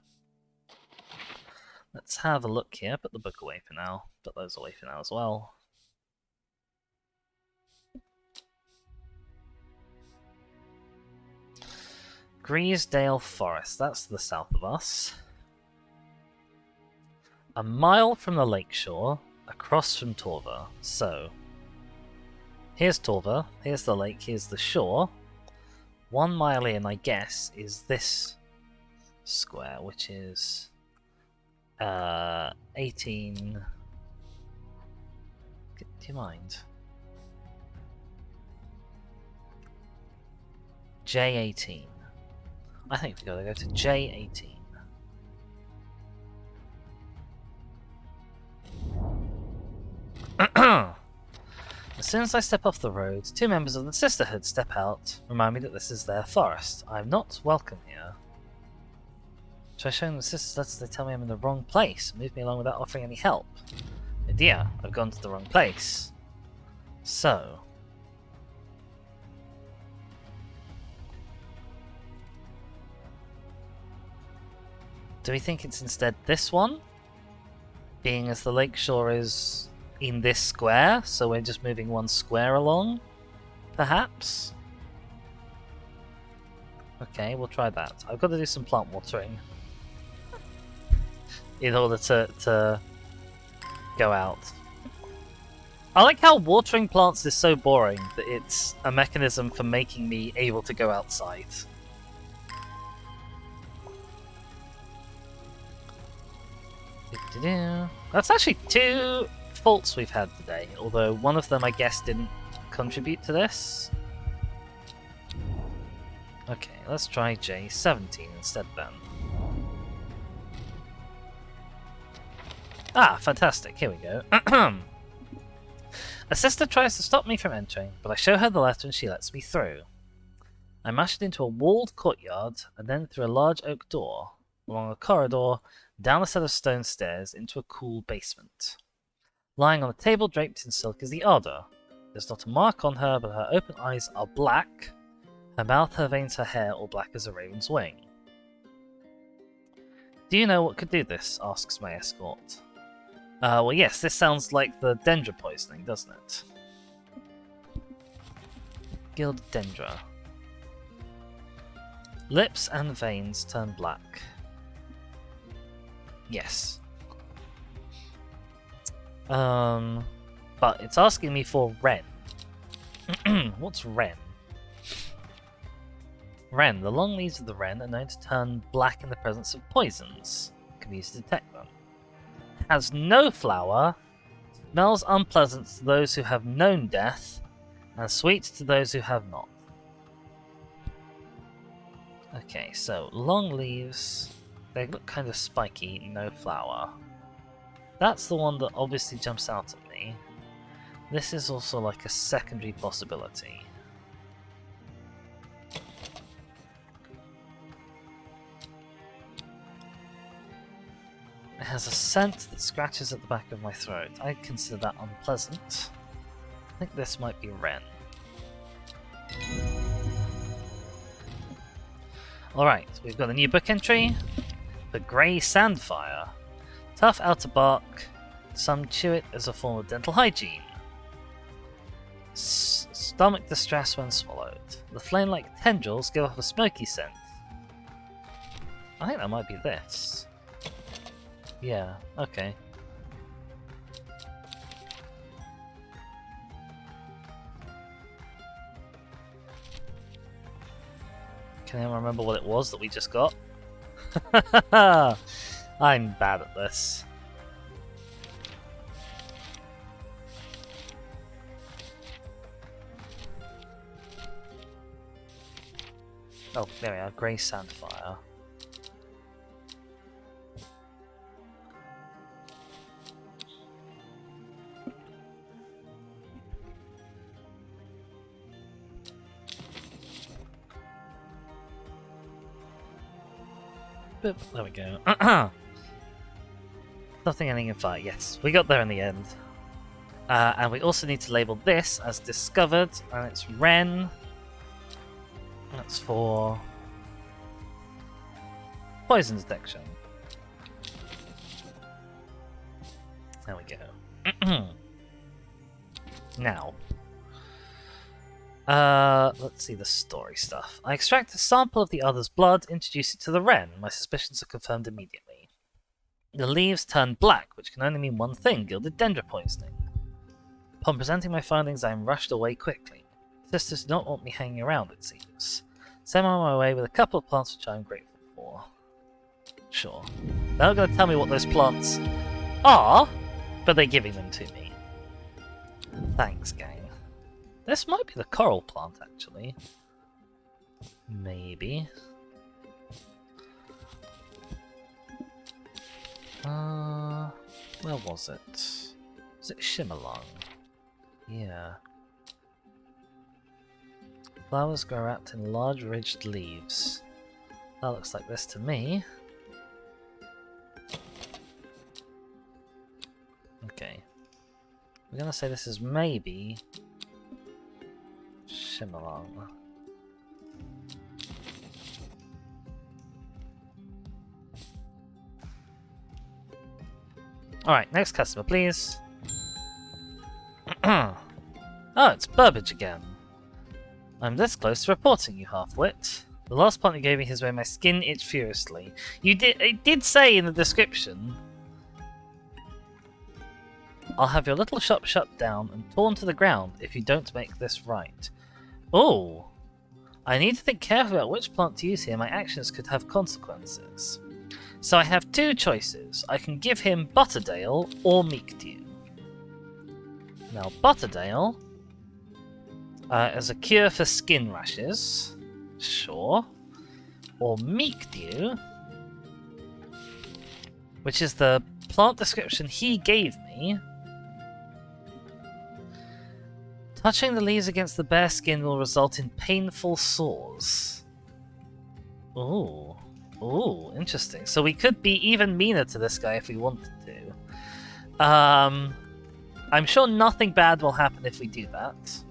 let's have a look here. Put the book away for now. Put those away for now as well. Greasedale Forest, that's to the south of us. A mile from the lake shore, across from Torva. So, here's Torva, here's the lake, here's the shore. 1 mile in, I guess, is this square, which is 18. Do you mind? J18. I think we gotta go to J18. As soon as I step off the road, 2 members of the Sisterhood step out, remind me that this is their forest. I am not welcome here. Try showing the Sisters letters, they tell me I'm in the wrong place, and move me along without offering any help. Oh dear, I've gone to the wrong place. So, do we think it's instead this one? Being as the lakeshore is in this square, so we're just moving 1 square along? Perhaps? Okay, we'll try that. I've got to do some plant watering in order to go out. I like how watering plants is so boring that it's a mechanism for making me able to go outside. That's actually 2 faults we've had today, although one of them I guess didn't contribute to this. Okay, let's try J17 instead then. Ah, fantastic, here we go. A sister tries to stop me from entering, but I show her the letter and she lets me through. I'm ushered into a walled courtyard, and then through a large oak door, along a corridor, down a set of stone stairs into a cool basement. Lying on a table draped in silk is the Arda. There's not a mark on her, but her open eyes are black. Her mouth, her veins, her hair, all black as a raven's wing. Do you know what could do this? Asks my escort. Well yes, this sounds like the Dendra poisoning, doesn't it? Guild Dendra. Lips and veins turn black. Yes. But it's asking me for Ren. What's Ren? Ren. The long leaves of the Ren are known to turn black in the presence of poisons. Can be used to detect them. Has no flower. Smells unpleasant to those who have known death, and sweet to those who have not. Okay, so long leaves. They look kind of spiky, no flower. That's the one that obviously jumps out at me. This is also like a secondary possibility. It has a scent that scratches at the back of my throat. I consider that unpleasant. I think this might be Ren. Alright, we've got a new book entry. The grey sandfire. Tough outer bark. Some chew it as a form of dental hygiene. Stomach distress when swallowed. The flame-like tendrils give off a smoky scent. I think that might be this. Yeah, okay. Can anyone remember what it was that we just got? I'm bad at this. Oh, there we are. Grey sandfire. There we go. Nothing ending in fire. Yes, we got there in the end. And we also need to label this as discovered, and it's Wren. That's for poison detection. There we go. Now, let's see the story stuff. I extract a sample of the other's blood, introduce it to the wren. My suspicions are confirmed immediately. The leaves turn black, which can only mean one thing: gilded dendra poisoning. Upon presenting my findings, I am rushed away quickly. Sisters do not want me hanging around, it seems. Send on my way with a couple of plants which I am grateful for. Sure. They're not going to tell me what those plants are, but they're giving them to me. Thanks, gang. This might be the coral plant, actually. Maybe. Where was it? Was it Shimmerlong? Yeah. Flowers grow wrapped in large ridged leaves. That looks like this to me. Okay. We're gonna say this is maybe Shimmerlong. Alright, next customer, please. Oh, it's Burbage again. I'm this close to reporting you, half-wit. The last plant you gave me has made my skin itch furiously. It did say in the description, I'll have your little shop shut down and torn to the ground if you don't make this right. Oh, I need to think carefully about which plant to use here. My actions could have consequences. So I have two choices. I can give him Butterdale or Meekdew. Now, Butterdale is a cure for skin rashes. Sure. Or Meekdew, which is the plant description he gave me. Touching the leaves against the bare skin will result in painful sores. Ooh. Ooh, interesting. So we could be even meaner to this guy if we wanted to. I'm sure nothing bad will happen if we do that.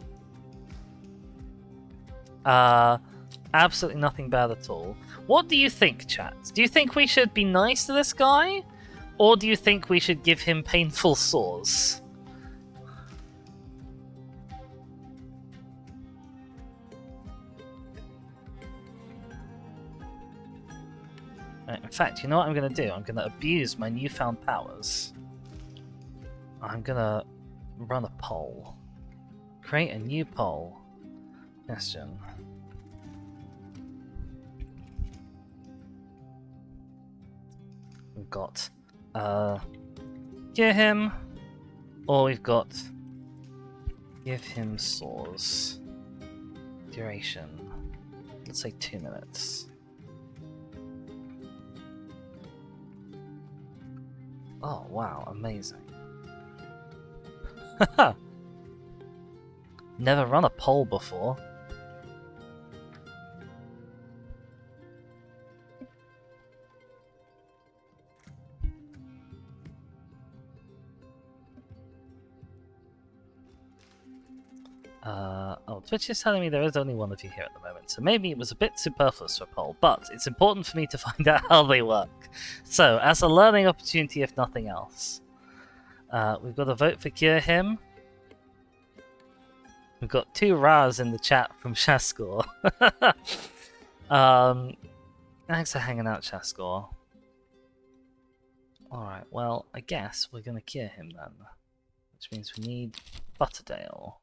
Absolutely nothing bad at all. What do you think, chat? Do you think we should be nice to this guy? Or do you think we should give him painful sores? In fact, you know what I'm going to do? I'm going to abuse my newfound powers. I'm going to run a poll. Create a new poll. Question. We've got cure him, or we've got give him sores. Duration. Let's say 2 minutes. Oh wow, amazing. Haha! Never run a poll before. Oh, Twitch is telling me there is only one of you here at the moment, so maybe it was a bit superfluous for a poll, but it's important for me to find out how they work. So, as a learning opportunity, if nothing else, we've got a vote for Cure Him. We've got 2 Ras in the chat from Shaskor. Thanks for hanging out, Shaskor. Alright, well, I guess we're going to cure him then. Which means we need Butterdale.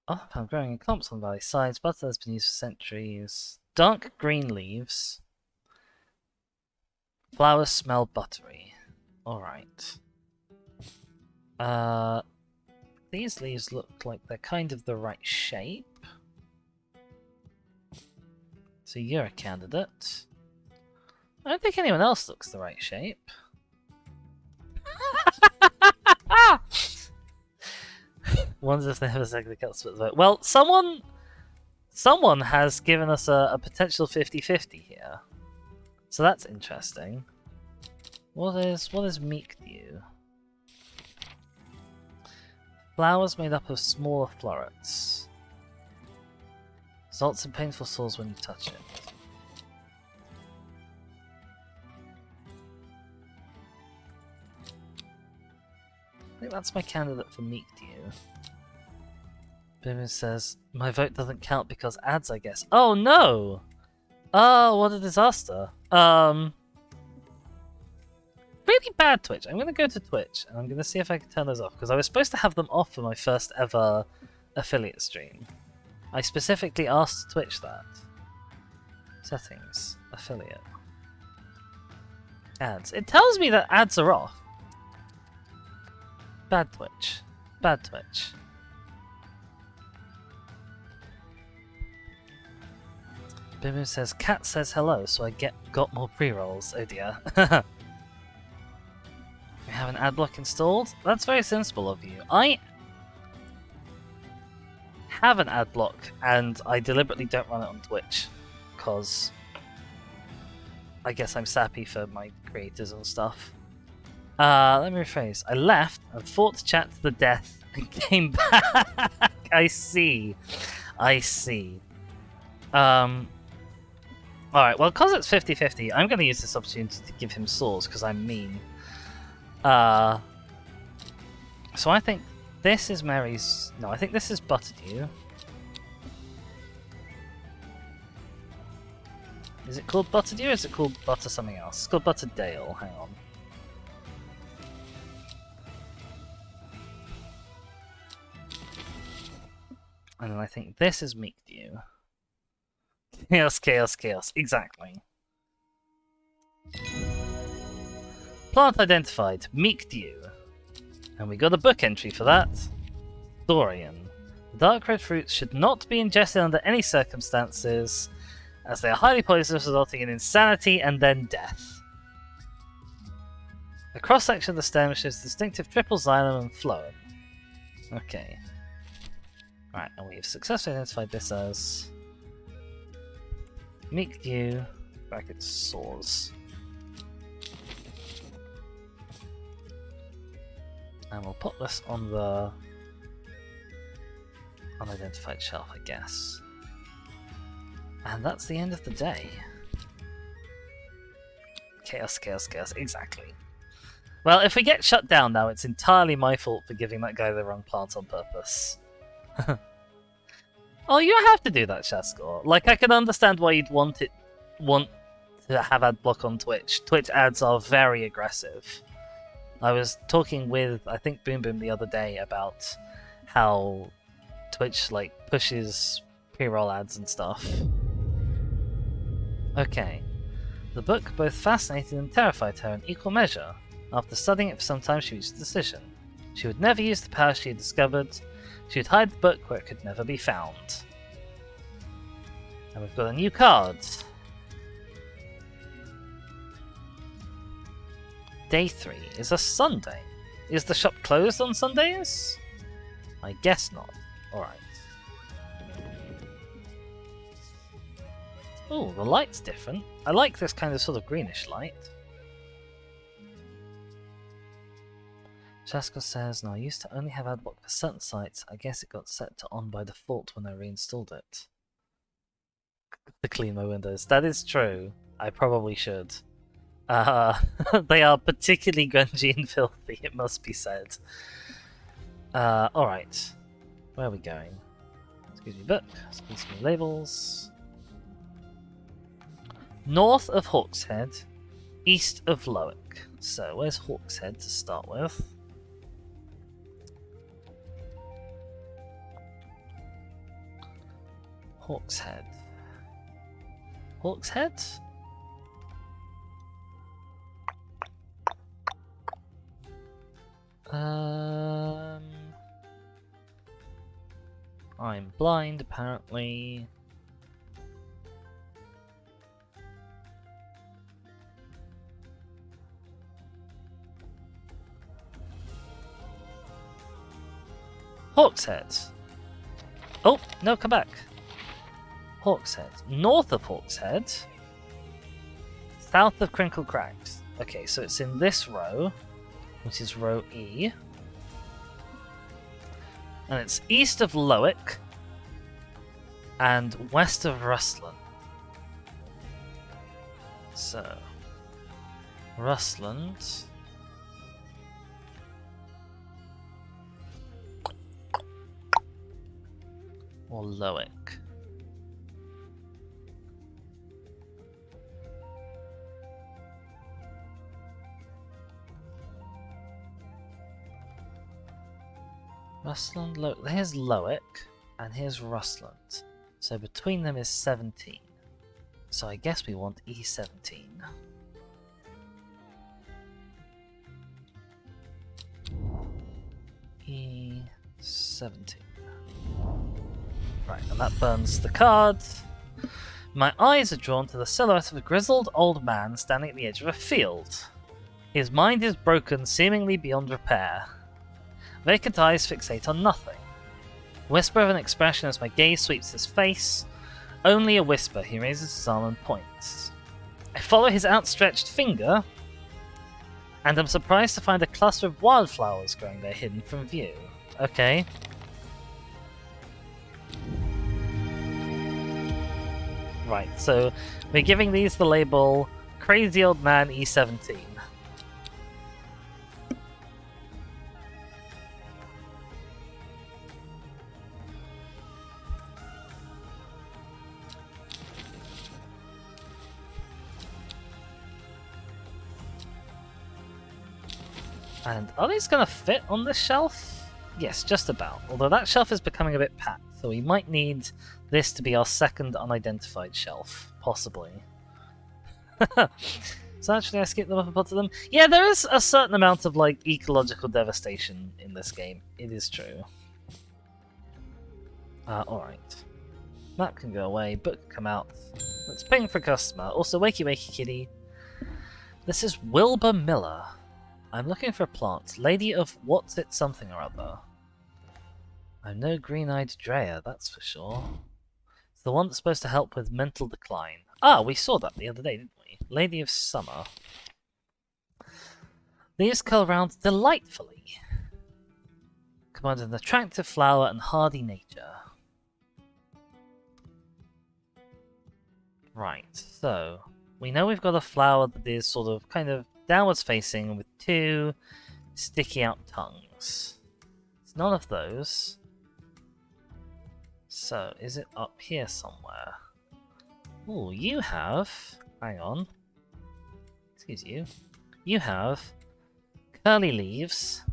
Oh, I'm growing in clumps on the valley sides. Butter has been used for centuries. Dark green leaves. Flowers smell buttery. Alright. These leaves look like they're kind of the right shape. So you're a candidate. I don't think anyone else looks the right shape. Wonder if they have a second account split the vote. Well, someone has given us a potential 50-50 here. So that's interesting. What is meek dew? Flowers made up of smaller florets. Results in painful sores when you touch it. I think that's my candidate for meek dew. Boomer says, my vote doesn't count because ads, I guess. Oh no! Oh, what a disaster. Really bad Twitch. I'm gonna go to Twitch and I'm gonna see if I can turn those off because I was supposed to have them off for my first ever affiliate stream. I specifically asked Twitch that. Settings, affiliate. Ads. It tells me that ads are off. Bad Twitch. Bad Twitch. Bimu says, Cat says hello, so I got more pre-rolls. Oh dear. We have an ad block installed? That's very sensible of you. I have an ad block, and I deliberately don't run it on Twitch, because I guess I'm sappy for my creators and stuff. Let me rephrase. I left and fought chat to the death and came back. I see. I see. Alright, well, because it's 50-50, I'm going to use this opportunity to give him swords, because I'm mean. So I think this is Mary's... No, I think this is Butterdew. Is it called Butterdew or is it called Butter something else? It's called Butterdale, hang on. And then I think this is Meekdew. Chaos, chaos, chaos. Exactly. Plant identified. Meekdew. And we got a book entry for that. Dorian. The dark red fruits should not be ingested under any circumstances, as they are highly poisonous, resulting in insanity and then death. The cross-section of the stem shows distinctive triple xylem and phloem. Okay. Right, and we have successfully identified this as Meekdew, brackets sores. And we'll put this on the unidentified shelf, I guess. And that's the end of the day. Chaos, chaos, chaos, exactly. Well, if we get shut down now, it's entirely my fault for giving that guy the wrong plant on purpose. Oh, you have to do that, Shaskor. Like, I can understand why you'd want to have ad block on Twitch. Twitch ads are very aggressive. I was talking with, I think, Boom Boom the other day about how Twitch, like, pushes pre-roll ads and stuff. Okay. The book both fascinated and terrified her in equal measure. After studying it for some time, she reached a decision. She would never use the power she had discovered. She would hide the book where it could never be found. And we've got a new card. Day 3 is a Sunday. Is the shop closed on Sundays? I guess not. Alright. Oh, the light's different. I like this kind of sort of greenish light. Jasko says, no, I used to only have adblock for certain sites. I guess it got set to on by default when I reinstalled it. To clean my windows. That is true. I probably should. They are particularly grungy and filthy, it must be said. Alright. Where are we going? Excuse me, book. Excuse me, labels. North of Hawkshead, east of Lowick. So, where's Hawkshead to start with? Hawkshead. Hawkshead? I'm blind, apparently. Hawkshead. Oh, no, come back. Hawkshead. North of Hawkshead. South of Crinkle Cracks. Okay, so it's in this row, which is row E. And it's east of Lowick and west of Rustland. So, Rustland. Or Lowick. Rustland, here's Lowick, and here's Rustland. So between them is 17. So I guess we want E17. E17. Right, and that burns the card. My eyes are drawn to the silhouette of a grizzled old man standing at the edge of a field. His mind is broken, seemingly beyond repair. Vacant eyes fixate on nothing. Whisper of an expression as my gaze sweeps his face. Only a whisper, he raises his arm and points. I follow his outstretched finger, and am surprised to find a cluster of wildflowers growing there hidden from view. Okay. Right, so we're giving these the label Crazy Old Man E17. And are these going to fit on this shelf? Yes, just about. Although that shelf is becoming a bit packed, so we might need this to be our second unidentified shelf, possibly. So actually I skipped them up and put them. Yeah, there is a certain amount of like ecological devastation in this game. It is true. Alright. That can go away, book can come out. Let's ping for customer. Also, wakey wakey kitty. This is Wilbur Miller. I'm looking for a plant. Lady of what's it something or other. I'm no green-eyed Drea, that's for sure. It's the one that's supposed to help with mental decline. Ah, we saw that the other day, didn't we? Lady of Summer. Leaves curl round delightfully. Command an attractive flower and hardy nature. Right, so we know we've got a flower that is sort of kind of downwards facing with two sticky out tongues. It's none of those. So, is it up here somewhere? Oh, you have... Hang on. Excuse you. You have curly leaves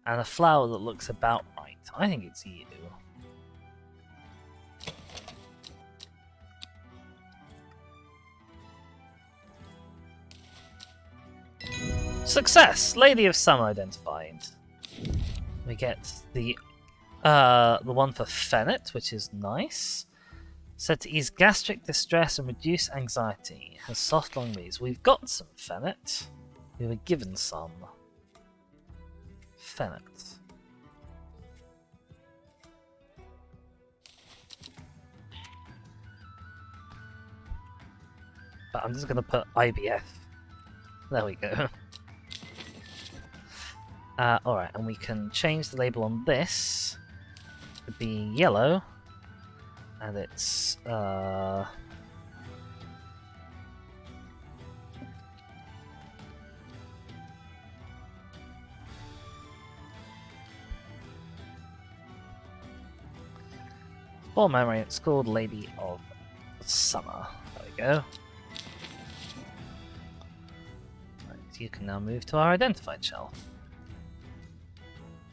and a flower that looks about right. I think it's you. Success! Lady of Summer identified. We get the one for Fennet, which is nice. Said to ease gastric distress and reduce anxiety. Has soft long leaves. We've got some Fennet. We were given some Fennet. But I'm just going to put IBF. There we go. Alright, and we can change the label on this to be yellow, and it's for memory, it's called Lady of Summer. There we go. Right, you can now move to our identified shelf.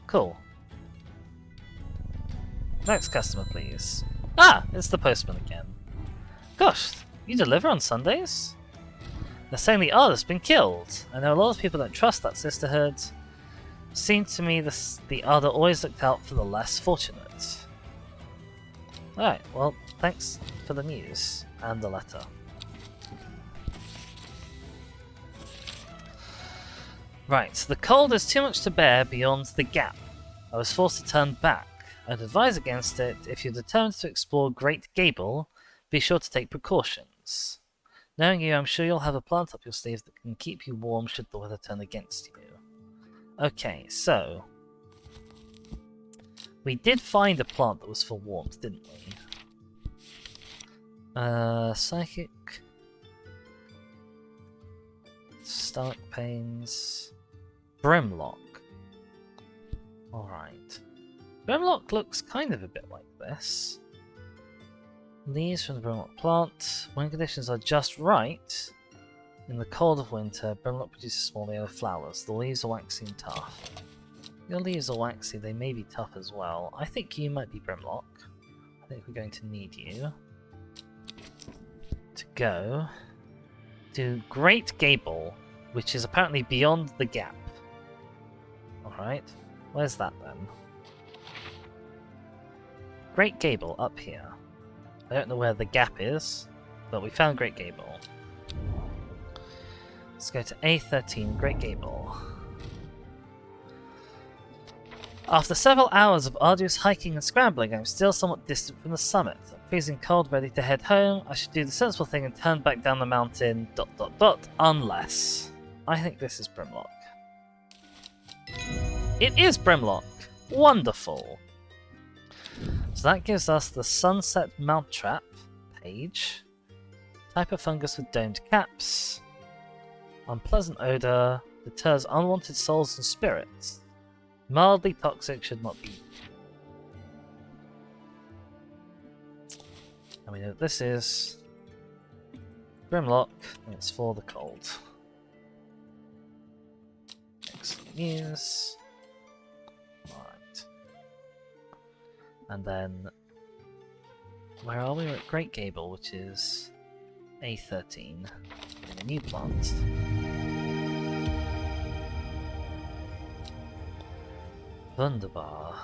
Cool. Next customer, please. Ah, it's the postman again. Gosh, you deliver on Sundays? They're saying the artist's been killed. I know a lot of people don't trust that sisterhood. Seems to me the other always looked out for the less fortunate. Alright, well, thanks for the news and the letter. Right, the cold is too much to bear beyond the gap. I was forced to turn back. I'd advise against it. If you're determined to explore Great Gable, be sure to take precautions. Knowing you, I'm sure you'll have a plant up your sleeve that can keep you warm should the weather turn against you. Okay, so we did find a plant that was for warmth, didn't we? Psychic, stomach pains, Brimlock. Alright. Brimlock looks kind of a bit like this. Leaves from the Brimlock plant. When conditions are just right, in the cold of winter, Brimlock produces small yellow flowers. The leaves are waxy and tough. Your leaves are waxy, they may be tough as well. I think you might be Brimlock. I think we're going to need you to go to Great Gable, which is apparently beyond the gap. Alright, where's that then? Great Gable, up here. I don't know where the gap is, but we found Great Gable. Let's go to A13, Great Gable. After several hours of arduous hiking and scrambling, I'm still somewhat distant from the summit. I'm freezing cold, ready to head home. I should do the sensible thing and turn back down the mountain, ... unless... I think this is Brimlock. It is Brimlock! Wonderful! So that gives us the Sunset Mounttrap page. Type of fungus with domed caps. Unpleasant odor. Deters unwanted souls and spirits. Mildly toxic, should not be. And we know that this is Brimlock, and it's for the cold. Excellent news. Alright. And then, where are we? We're at Great Gable, which is A13. Getting a new plant. Wunderbar.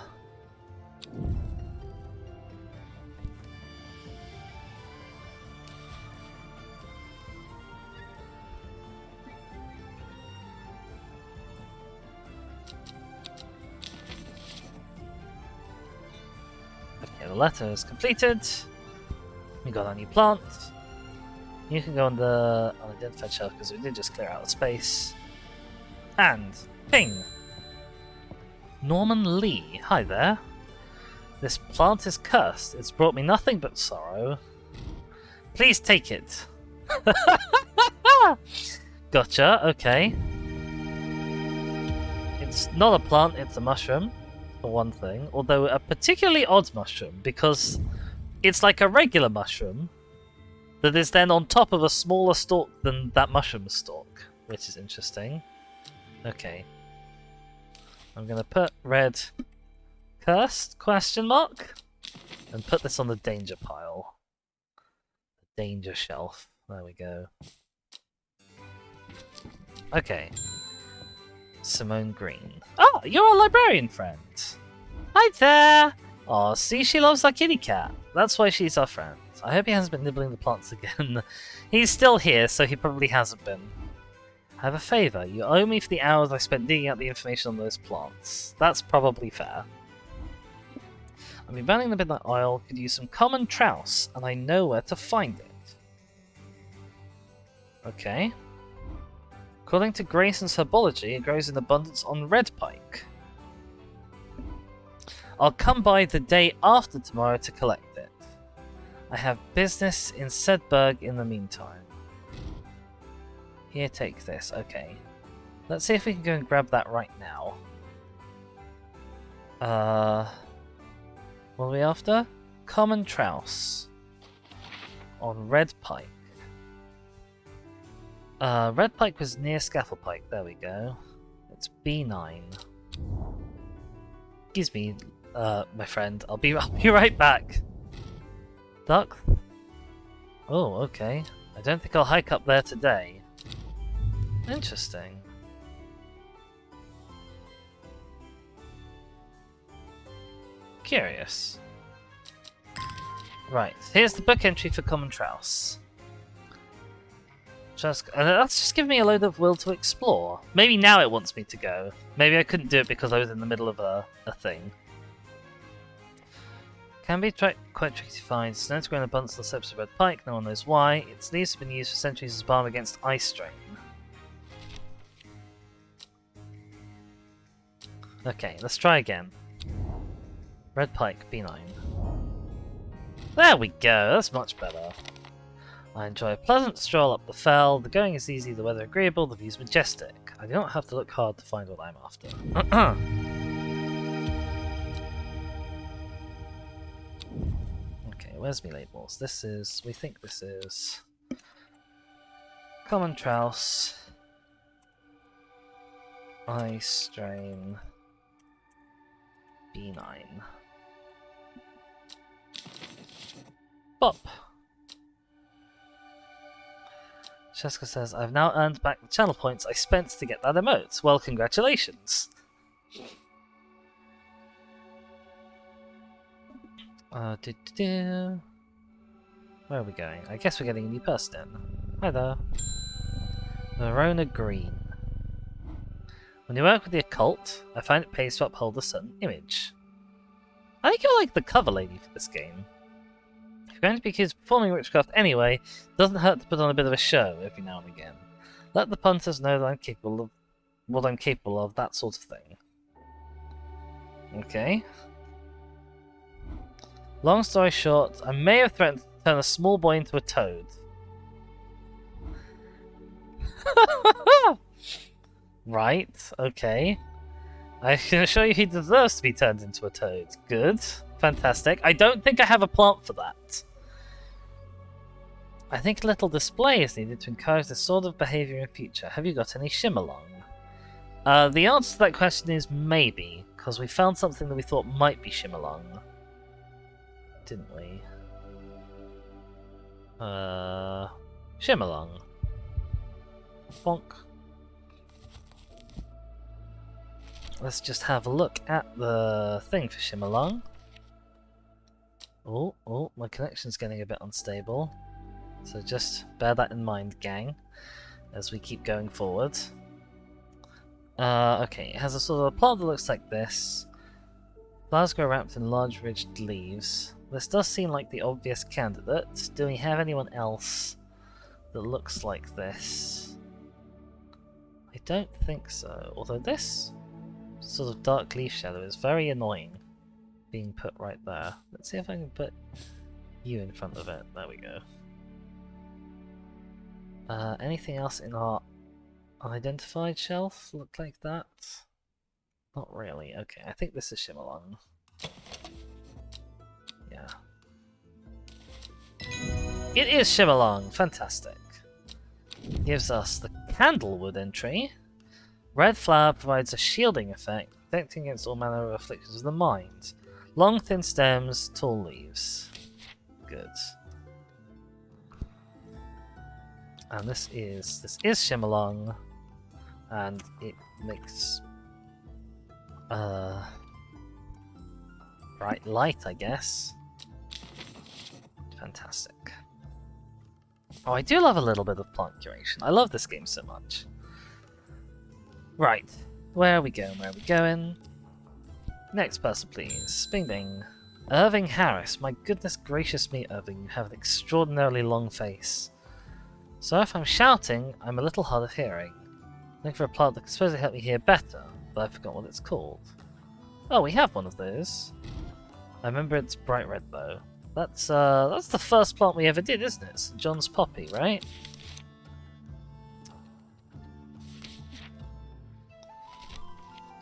Okay, the letter is completed. We got our new plant. You can go on the unidentified shelf because we did just clear out the space. And ping! Norman Lee, hi there. This plant is cursed. It's brought me nothing but sorrow. Please take it. Gotcha, okay. It's not a plant, it's a mushroom, for one thing. Although a particularly odd mushroom, because it's like a regular mushroom that is then on top of a smaller stalk than that mushroom stalk, which is interesting. Okay. I'm gonna put red cursed question mark and put this on the danger pile. The danger shelf. There we go. Okay. Simone Green. Oh, you're a librarian friend. Hi there! Oh, see, she loves our kitty cat. That's why she's our friend. I hope he hasn't been nibbling the plants again. He's still here, so he probably hasn't been. I have a favour. You owe me for the hours I spent digging out the information on those plants. That's probably fair. I've been burning the midnight oil, could use some common trouse, and I know where to find it. Okay. According to Grayson's herbology, it grows in abundance on red pike. I'll come by the day after tomorrow to collect it. I have business in Sedberg in the meantime. Here, take this. Okay. Let's see if we can go and grab that right now. What are we after? Common Trouse. On red pike. Red pike was near scaffold pike. There we go. It's B9. Excuse me, my friend. I'll be right back. Duck? Oh, okay. I don't think I'll hike up there today. Interesting. Curious. Right, here's the book entry for Common Trouse. That's just giving me a load of will to explore. Maybe now it wants me to go. Maybe I couldn't do it because I was in the middle of a thing. Can be quite tricky to find. It's known to grow in abundance on the slopes of red pike. No one knows why. Its leaves have been used for centuries as balm against eye strain. Okay, let's try again. Red pike, B9. There we go, that's much better. I enjoy a pleasant stroll up the fell. The going is easy, the weather agreeable, the view's majestic. I do not have to look hard to find what I'm after. Okay, where's me labels? This is... we think this is... Common Trouse. Eye strain. B9. Bop! Cheska says, I've now earned back the channel points I spent to get that emote. Well, congratulations! Where are we going? I guess we're getting a new person in. Hi there. Verona Green. When you work with the occult, I find it pays to uphold a certain image. I think you're like the cover lady for this game. If you're going to be accused of performing witchcraft anyway, it doesn't hurt to put on a bit of a show every now and again. Let the punters know that I'm capable of what I'm capable of, that sort of thing. Okay. Long story short, I may have threatened to turn a small boy into a toad. Right, okay. I can assure you he deserves to be turned into a toad. Good. Fantastic. I don't think I have a plant for that. I think a little display is needed to encourage this sort of behaviour in future. Have you got any shimmerlong? The answer to that question is maybe, because we found something that we thought might be shimmerlong. Didn't we? Shimmerlong. Bonk. Let's just have a look at the thing for shimmerlong. Oh, my connection's getting a bit unstable. So just bear that in mind, gang, as we keep going forward. Okay, it has a sort of a plant that looks like this. Flowers grow wrapped in large ridged leaves. This does seem like the obvious candidate. Do we have anyone else that looks like this? I don't think so, although this sort of dark leaf shadow is very annoying being put right there. Let's see if I can put you in front of it. There we go. Anything else in our unidentified shelf look like that? Not really. Okay, I think this is shimmerlong. Yeah. It is shimmerlong! Fantastic. Gives us the candlewood entry. Red flower provides a shielding effect, protecting against all manner of afflictions of the mind. Long thin stems, tall leaves. Good. And this is shimmerlong, and it makes bright light, I guess. Fantastic. Oh, I do love a little bit of plant curation. I love this game so much. Right, where are we going? Where are we going? Next person, please. Bing bing. Irving Harris. My goodness gracious me, Irving, you have an extraordinarily long face. So if I'm shouting, I'm a little hard of hearing. Looking for a plant that could supposedly help me hear better, but I forgot what it's called. Oh, we have one of those. I remember it's bright red though. That's the first plant we ever did, isn't it? St. John's Poppy, right?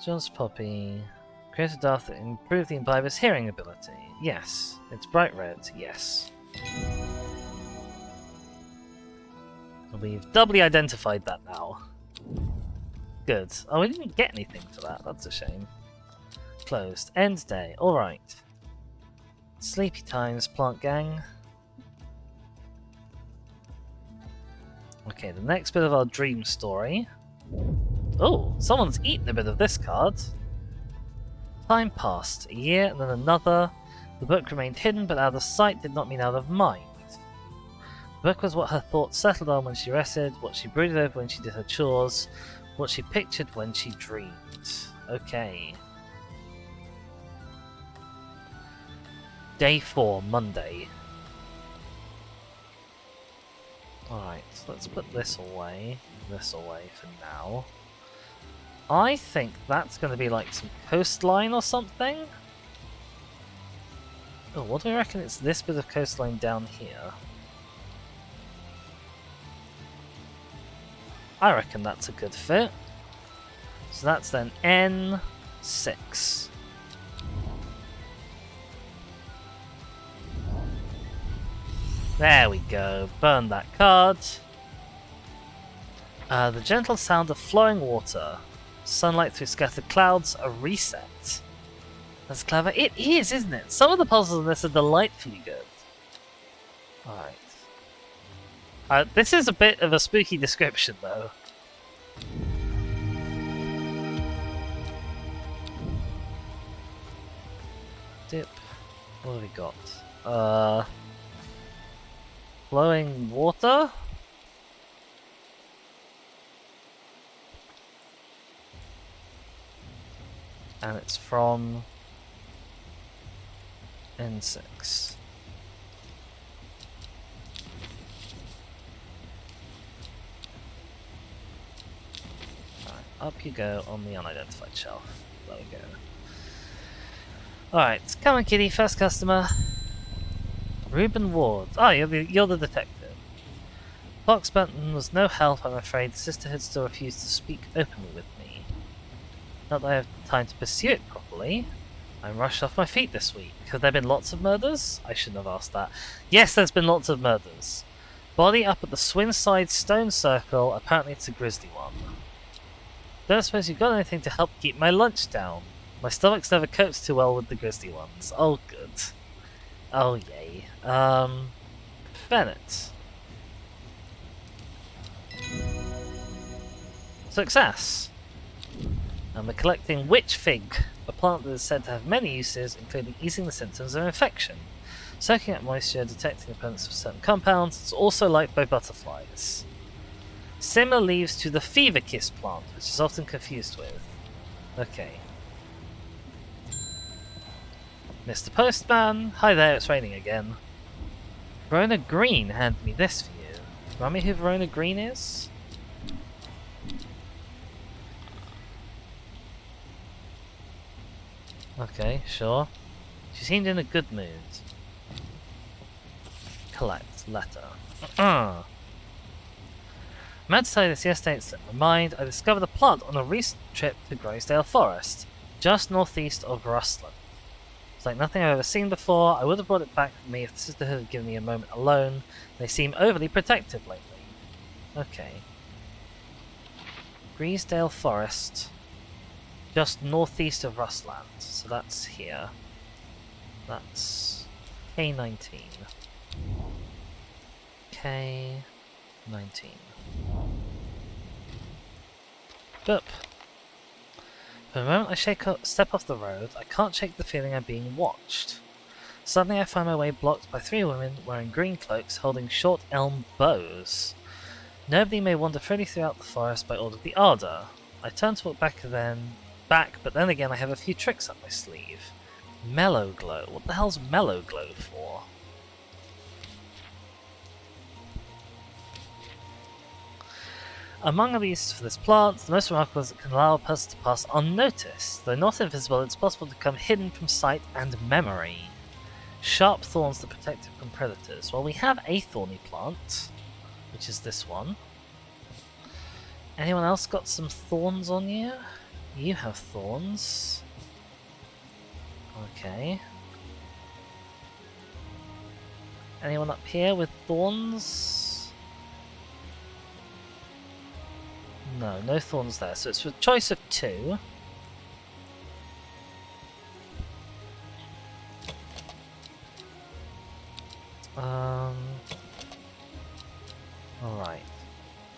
John's Poppy. Created after improve the imbiber's hearing ability. Yes. It's bright red, yes. We've doubly identified that now. Good. Oh, we didn't get anything for that. That's a shame. Closed. End day. Alright. Sleepy times, plant gang. Okay, the next bit of our dream story. Oh, someone's eaten a bit of this card. Time passed. A year and then another. The book remained hidden, but out of sight did not mean out of mind. The book was what her thoughts settled on when she rested, what she brooded over when she did her chores, what she pictured when she dreamed. Okay. Day 4, Monday. Alright, let's put this away for now. I think that's going to be like some coastline or something. Oh, what do I reckon it's this bit of coastline down here? I reckon that's a good fit. So that's then N6. There we go, burn that card. The gentle sound of flowing water. Sunlight through scattered clouds, a reset. That's clever. It is, isn't it? Some of the puzzles in this are delightfully good. Alright. This is a bit of a spooky description, though. Dip. What have we got? Flowing water? And it's from N6. Alright, up you go on the unidentified shelf. There we go. Alright, come on kitty, first customer. Reuben Ward. Oh, you're the detective. Fox Benton was no help, I'm afraid. The Sisterhood still refused to speak openly with me. Not that I have time to pursue it properly. I'm rushed off my feet this week. Have there been lots of murders? I shouldn't have asked that. Yes, there's been lots of murders. Body up at the Swinside Stone Circle. Apparently it's a grisly one. Don't suppose you've got anything to help keep my lunch down. My stomach's never copes too well with the grisly ones. Oh, good. Oh, yay. Bennett. Success. And we're collecting Witch Fig, a plant that is said to have many uses, including easing the symptoms of infection, soaking up moisture, detecting the presence of certain compounds. It's also liked by butterflies. Similar leaves to the Fever Kiss plant, which is often confused with. Okay. Mr. Postman, hi there, it's raining again. Verona Green handed me this for you. Remind me who Verona Green is? Okay, sure. She seemed in a good mood. Collect letter. I meant to tell you this yesterday, it slipped my mind. I discovered a plant on a recent trip to Groysdale Forest, just northeast of Rustland. It's like nothing I've ever seen before. I would have brought it back with me if the Sisterhood had given me a moment alone. They seem overly protective lately. Okay. Groysdale Forest, just northeast of Rustland. So that's here. That's K19. K19. Boop. For the moment I step off the road, I can't shake the feeling I'm being watched. Suddenly I find my way blocked by 3 women wearing green cloaks holding short elm bows. Nobody may wander freely throughout the forest by order of the Ardour. I turn to walk back, but then again I have a few tricks up my sleeve. Mellow Glow. What the hell's Mellow Glow for? Among the uses for this plant, the most remarkable is it can allow a person to pass unnoticed. Though not invisible, it's possible to become hidden from sight and memory. Sharp thorns that protect it from predators. Well, we have a thorny plant, which is this one. Anyone else got some thorns on you? You have thorns. Okay. Anyone up here with thorns? No, no thorns there. So it's a choice of 2. Alright.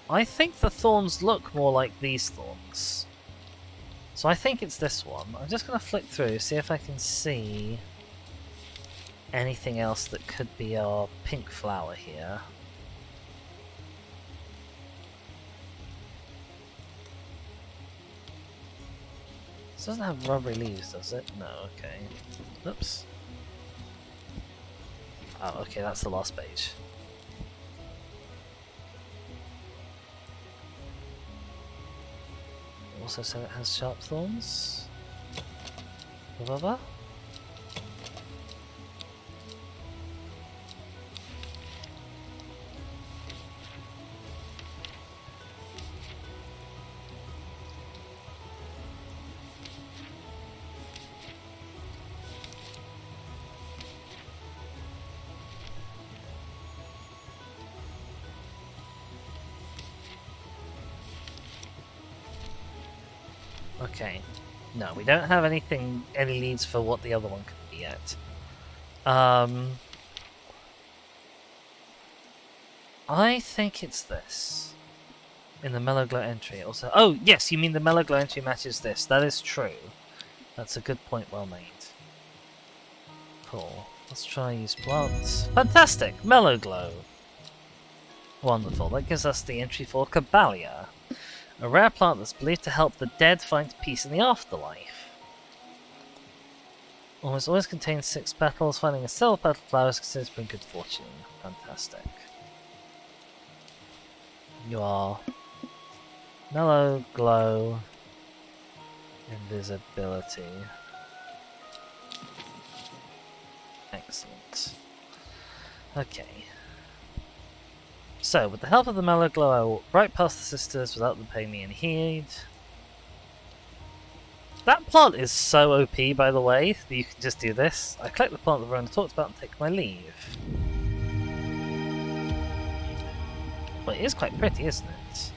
I think the thorns look more like these thorns. So I think it's this one. I'm just going to flick through, see if I can see anything else that could be our pink flower here. This doesn't have rubbery leaves, does it? No, okay. Oops. Oh, okay, that's the last page. Also said it has sharp thorns. Blah, blah, blah. Okay. No, we don't have any leads for what the other one could be yet. I think it's this. In the Mellow Glow entry. Also, oh, yes, you mean the Mellow Glow entry matches this. That is true. That's a good point, well made. Cool. Let's try use plants. Fantastic! Mellow Glow. Wonderful. That gives us the entry for Caballia. A rare plant that's believed to help the dead find peace in the afterlife. Almost always contains 6 petals. Finding a silver petal flower is considered to bring good fortune. Fantastic. You are Mellow Glow Invisibility. Excellent. Okay. So, with the help of the Mellow Glow, I walk right past the sisters without them paying me any heed. That plant is so OP, by the way, that you can just do this. I collect the plant that Verona talked about and take my leave. Well, it is quite pretty, isn't it?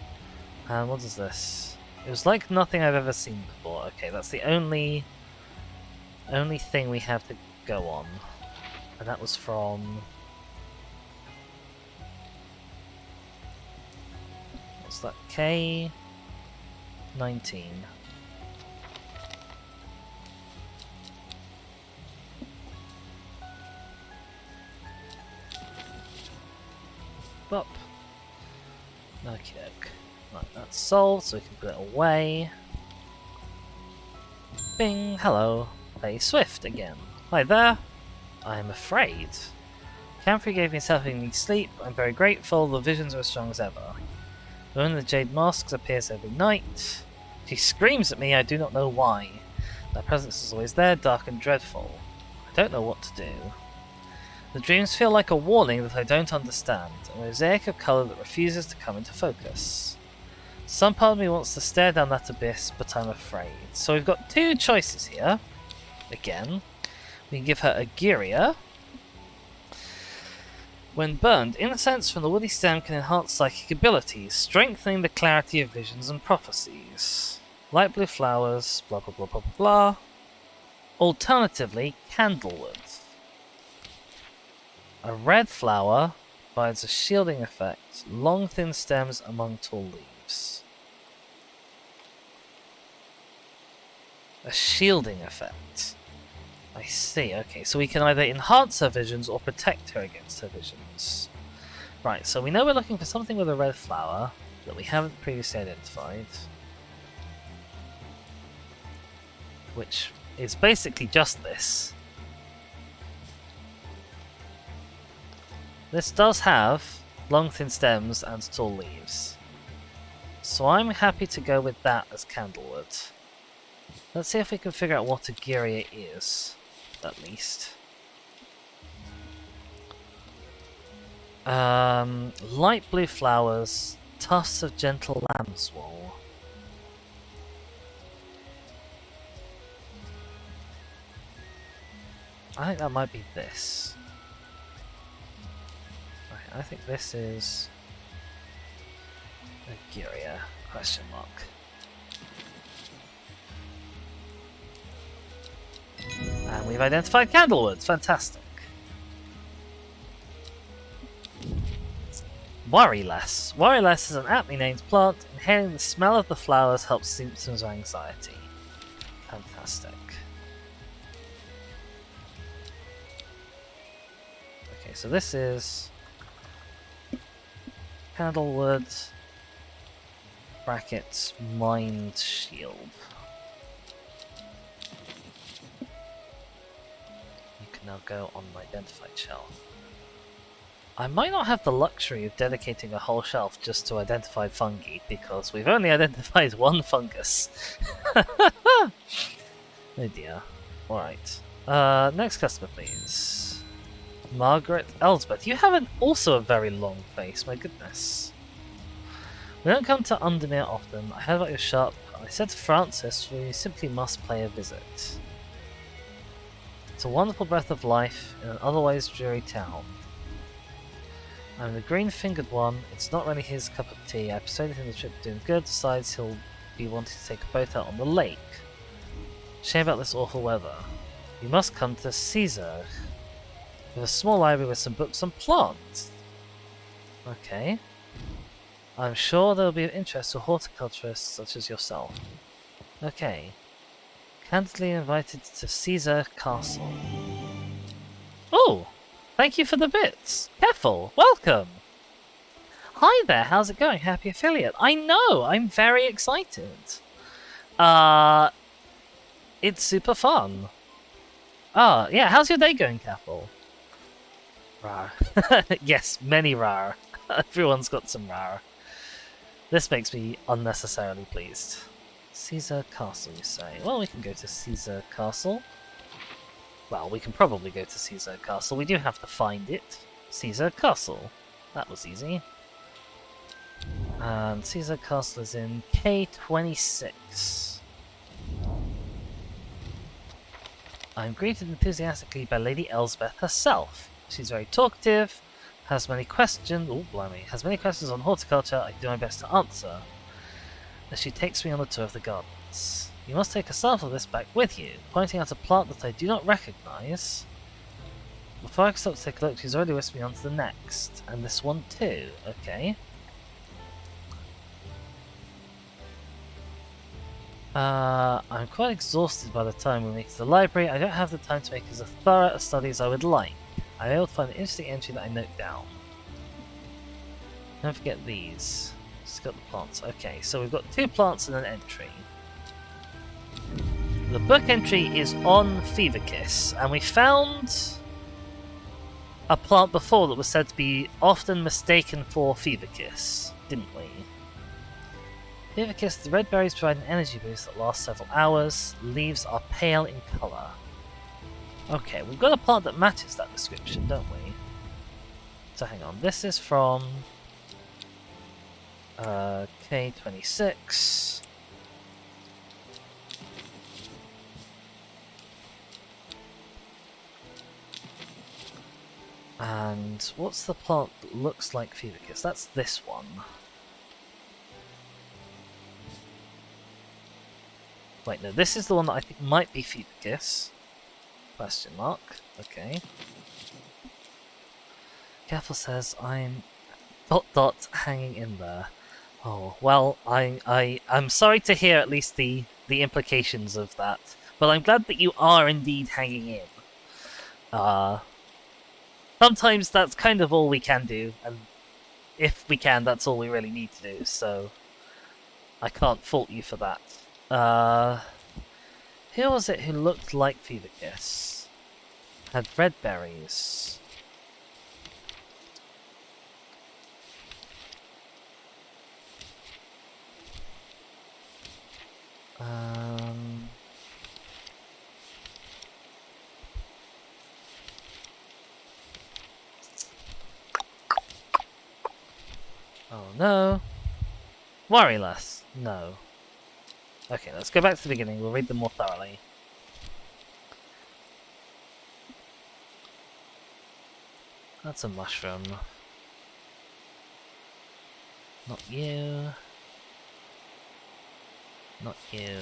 And what is this? It was like nothing I've ever seen before. Okay, that's the only thing we have to go on. And that was from... what's that? K19. Bop. Okie doke. Right, that's solved, so we can put it away. Bing, hello. Play Swift again. Hi there. I'm afraid. Camphor gave me self-healing sleep. I'm very grateful. The visions are as strong as ever. The woman in the jade masks appears every night. She screams at me, I do not know why. Their presence is always there, dark and dreadful. I don't know what to do. The dreams feel like a warning that I don't understand, a mosaic of colour that refuses to come into focus. Some part of me wants to stare down that abyss, but I'm afraid. So we've got 2 choices here. Again. We can give her a Giria. When burned, incense from the woody stem can enhance psychic abilities, strengthening the clarity of visions and prophecies. Light blue flowers, blah blah blah blah blah blah. Alternatively, candlewood. A red flower provides a shielding effect, long thin stems among tall leaves. A shielding effect. I see, okay, so we can either enhance her visions or protect her against her visions. Right, so we know we're looking for something with a red flower that we haven't previously identified. Which is basically just this. This does have long thin stems and tall leaves. So I'm happy to go with that as candlewood. Let's see if we can figure out what a Giria is, at least. Light blue flowers, tufts of gentle lambswool. I think that might be this. Okay, I think this is a Giria, question mark. And we've identified candlewood, fantastic. Worry less. Worry less is an aptly named plant. Inhaling the smell of the flowers helps symptoms of anxiety. Fantastic. Okay, so this is candlewood brackets mind shield. You can now go on an identified shelf. I might not have the luxury of dedicating a whole shelf just to identified fungi, because we've only identified one fungus. Oh dear. Alright. Next customer, please. Margaret Elsbeth. You have also a very long face, my goodness. We don't come to Undermere often. I heard about your shop. I said to Francis, we simply must pay a visit. It's a wonderful breath of life in an otherwise dreary town. I'm the green-fingered one. It's not really his cup of tea. I persuaded him the trip doing good. Besides, he'll be wanting to take a boat out on the lake. Shame about this awful weather. You must come to Caesar. With a small library with some books on plants. Okay. I'm sure they'll be of interest to horticulturists such as yourself. Okay. Candidly invited to Caesar Castle. Oh! Thank you for the bits. Careful. Welcome. Hi there. How's it going? Happy affiliate. I know. I'm very excited. It's super fun. Yeah. How's your day going, Careful? Rar. Yes, many rar. Everyone's got some rar. This makes me unnecessarily pleased. Caesar Castle, you say? Well, we can go to Caesar Castle. Well, we can probably go to Caesar Castle. We do have to find it. Caesar Castle. That was easy. And Caesar Castle is in K26. I'm greeted enthusiastically by Lady Elsbeth herself. She's very talkative, has many questions. Oh, blimey! Has many questions on horticulture. I do my best to answer. As she takes me on a tour of the gardens. You must take a sample of this back with you, pointing out a plant that I do not recognise. Before I can stop to take a look, she's already whisked me on to the next. And this one too. Okay. I'm quite exhausted by the time we make it to the library. I don't have the time to make as thorough a study as I would like. I'm able to find an interesting entry that I note down. Don't forget these. Just got the plants. Okay, so we've got 2 plants and an entry. The book entry is on Fever Kiss, and we found a plant before that was said to be often mistaken for Fever Kiss, didn't we? Fever Kiss, the red berries provide an energy boost that lasts several hours. Leaves are pale in colour. Okay, we've got a plant that matches that description, don't we? So hang on, this is from K26. And what's the plant that looks like Fever Kiss? That's this one. Wait, no, this is the one that I think might be Fever Kiss. Question mark. Okay. Careful says I'm ... hanging in there. Oh, well, I'm sorry to hear at least the implications of that, but I'm glad that you are indeed hanging in. Sometimes that's kind of all we can do, and if we can, that's all we really need to do, so I can't fault you for that. Who was it who looked like Fever Kiss? Had red berries. Um... Oh no. Worry less. No. Okay, let's go back to the beginning. We'll read them more thoroughly. That's a mushroom. Not you. Not you.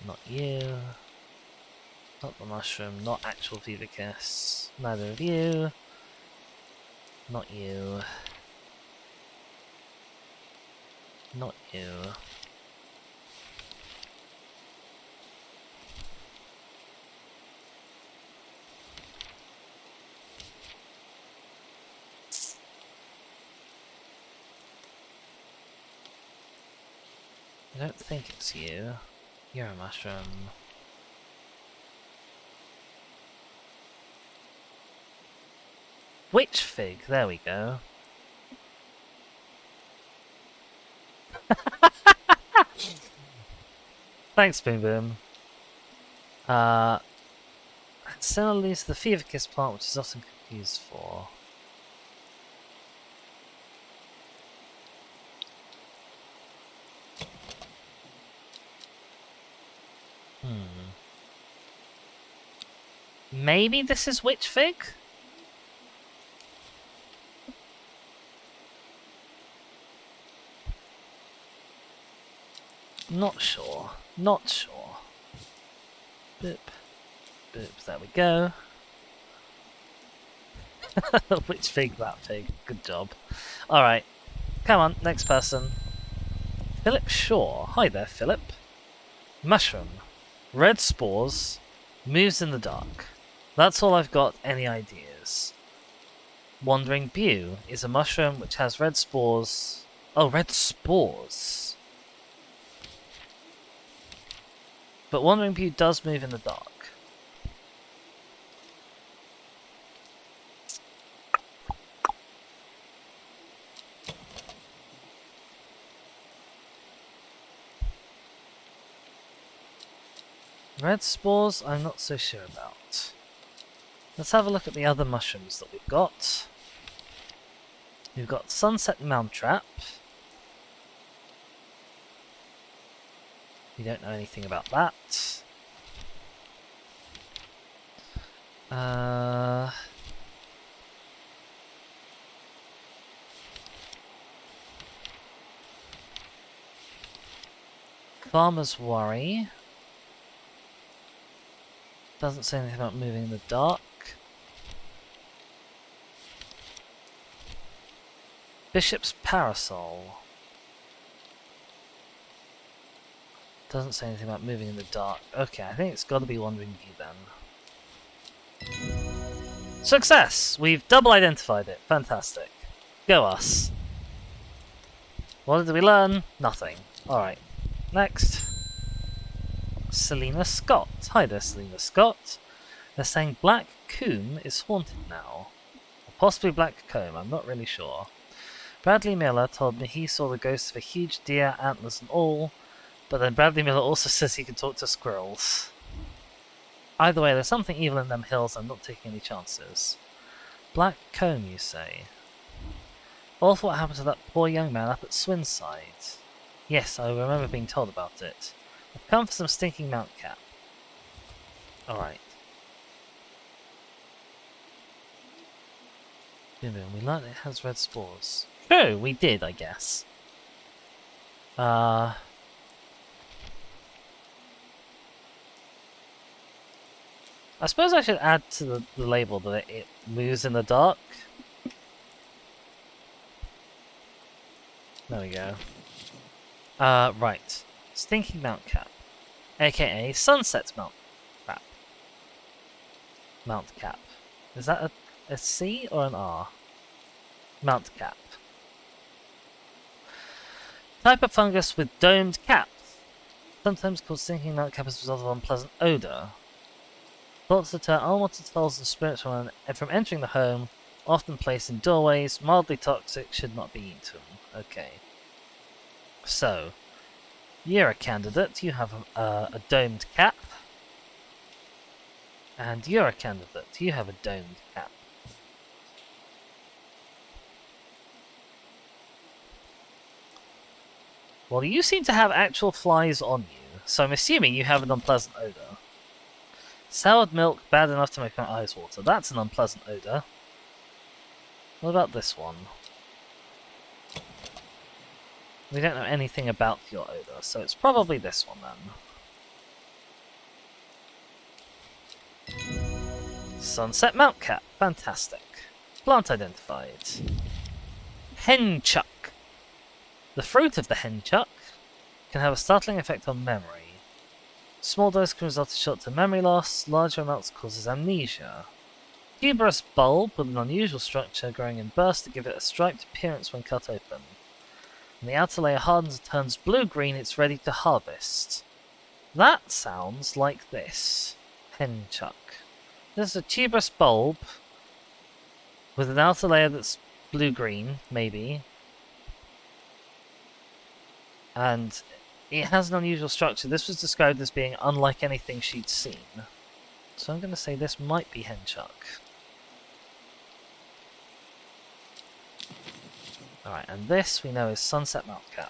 Not you. Not the mushroom. Not actual Vivicus. Neither of you. Not you. Not you. I don't think it's you. You're a mushroom. Witch fig, there we go. Thanks, Boom Boom. Similarly to the Fevicus plant, which is often confused for. Maybe this is witch fig? Not sure. Not sure. Boop. Boop. There we go. Which fig, that fig. Good job. Alright. Come on, next person. Philip Shaw. Hi there, Philip. Mushroom. Red spores. Moves in the dark. That's all I've got. Any ideas? Wandering Bew is a mushroom which has red spores. Oh, red spores. But Wandering Bew does move in the dark. Red spores, I'm not so sure about. Let's have a look at the other mushrooms that we've got. We've got Sunset Mounttrap. We don't know anything about that. Farmer's Worry. Doesn't say anything about moving in the dark. Bishop's Parasol. Doesn't say anything about moving in the dark. Okay, I think it's got to be Wandering Bew then. Success! We've double identified it. Fantastic. Go us. What did we learn? Nothing. Alright. Next. Selena Scott. Hi there, Selena Scott. They're saying Black Coombe is haunted now. Or possibly Black Comb, I'm not really sure. Bradley Miller told me he saw the ghost of a huge deer, antlers and all, but then Bradley Miller also says he can talk to squirrels. Either way, there's something evil in them hills. I'm not taking any chances. Black Comb, you say? Awful what happened to that poor young man up at Swinside. Yes, I remember being told about it. I've come for some stinking Mount Cap. Alright. We learned it has red spores. True, we did, I guess. I suppose I should add to the label that it moves in the dark. There we go. Right. Stinking Mount Cap. AKA Sunset Mount Cap. Mount Cap. Is that a C or an R? Mount Cap. Type of fungus with domed caps. Sometimes called stinking Mount Cap as a result of unpleasant odour. Thought to deter unwanted souls and spirits from entering the home, often placed in doorways, mildly toxic, should not be eaten. Okay. So, you're a candidate. You have a domed cap. And you're a candidate. You have a domed cap. Well, you seem to have actual flies on you, so I'm assuming you have an unpleasant odor. Soured milk, bad enough to make my eyes water. That's an unpleasant odor. What about this one? We don't know anything about your odor, so it's probably this one then. Sunset Mountcap. Fantastic. Plant identified. Henchuck. The fruit of the henchuck can have a startling effect on memory. Small dose can result in short-term memory loss, larger amounts causes amnesia. Tuberous bulb with an unusual structure growing in bursts that give it a striped appearance when cut open. When the outer layer hardens and turns blue-green, it's ready to harvest. That sounds like this. Henchuck. This is a tuberous bulb with an outer layer that's blue-green, maybe. And it has an unusual structure. This was described as being unlike anything she'd seen. So I'm going to say this might be henchuck. Alright, and this we know is Sunset Mountcap.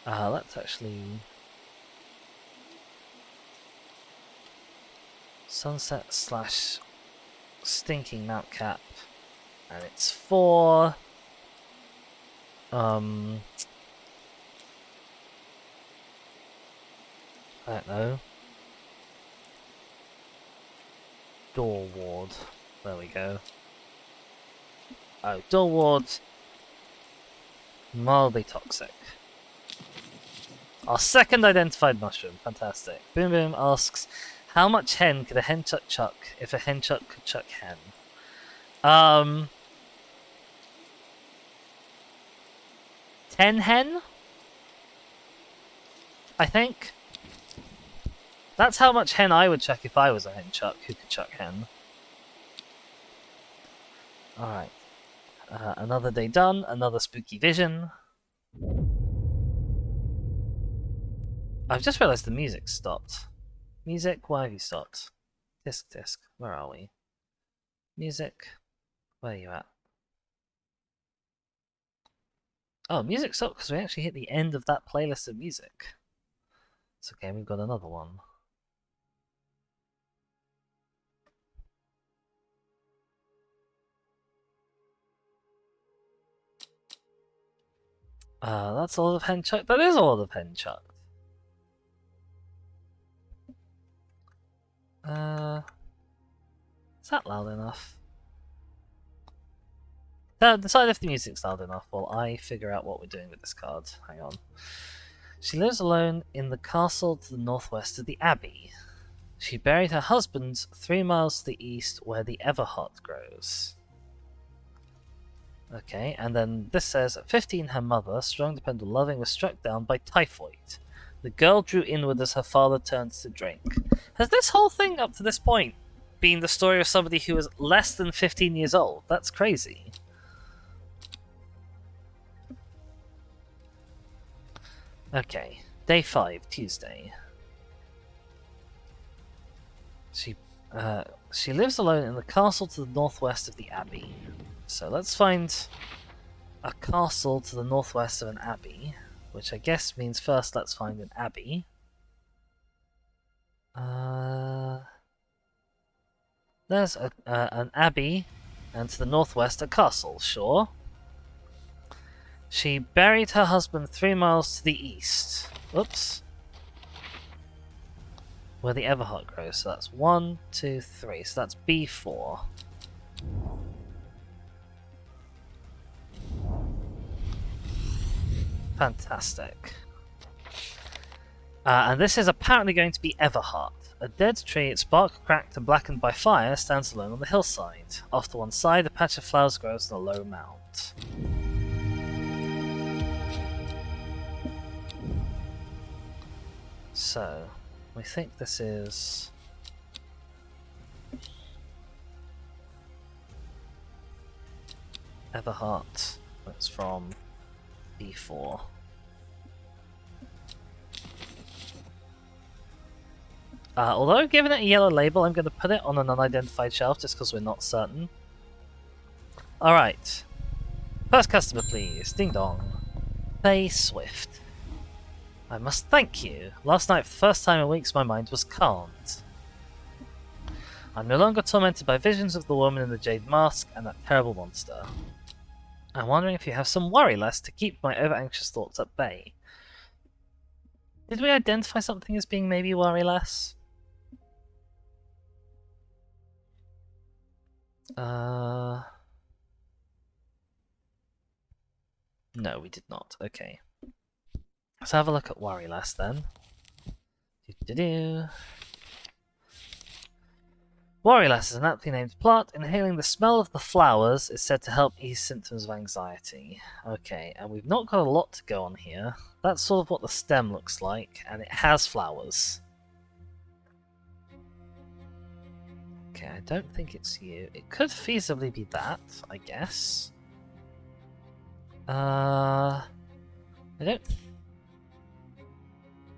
Let's actually... Sunset slash Stinking Mountcap. And it's for... I don't know. Door ward. There we go. Oh, door ward. Mildly toxic. Our second identified mushroom. Fantastic. Boom Boom asks, how much hen could a henchuck chuck if a henchuck could chuck hen? 10 hen? I think. That's how much hen I would chuck if I was a henchuck who could chuck hen. Alright. Another day done, another spooky vision. I've just realised the music stopped. Music, why have you stopped? Disc, where are we? Music, where are you at? Oh, music stopped because we actually hit the end of that playlist of music. It's okay, we've got another one. That's a lot of henchuck. That is a lot of henchuck. Is that loud enough? Decide if the music's loud enough while I figure out what we're doing with this card. Hang on. She lives alone in the castle to the northwest of the abbey. She buried her husband 3 miles to the east where the everheart grows. Okay, and then this says, at 15 her mother, strong, dependable, loving, was struck down by typhoid. The girl drew inward as her father turned to drink. Has this whole thing up to this point been the story of somebody who was less than 15 years old? That's crazy. Okay, day 5, Tuesday. She lives alone in the castle to the northwest of the abbey. So let's find a castle to the northwest of an abbey, which I guess means first let's find an abbey. There's an abbey, and to the northwest a castle, sure. She buried her husband 3 miles to the east. Oops. Where the everheart grows. So that's 1, 2, 3. So that's B4. Fantastic. And this is apparently going to be Everheart. A dead tree, its bark cracked and blackened by fire, stands alone on the hillside. Off to one side, a patch of flowers grows on a low mount. So, we think this is... Everheart. That's from B4. Although given it a yellow label, I'm going to put it on an unidentified shelf just because we're not certain. Alright. First customer, please. Ding dong. Faye Swift. I must thank you. Last night, for the first time in weeks, my mind was calmed. I'm no longer tormented by visions of the woman in the jade mask and that terrible monster. I'm wondering if you have some worry less to keep my over-anxious thoughts at bay. Did we identify something as being maybe worry less? No, we did not. Okay. Let's have a look at worry less then. Worry less is an aptly named plant. Inhaling the smell of the flowers is said to help ease symptoms of anxiety. Okay, and we've not got a lot to go on here. That's sort of what the stem looks like, and it has flowers. Okay, I don't think it's you. It could feasibly be that, I guess. I don't...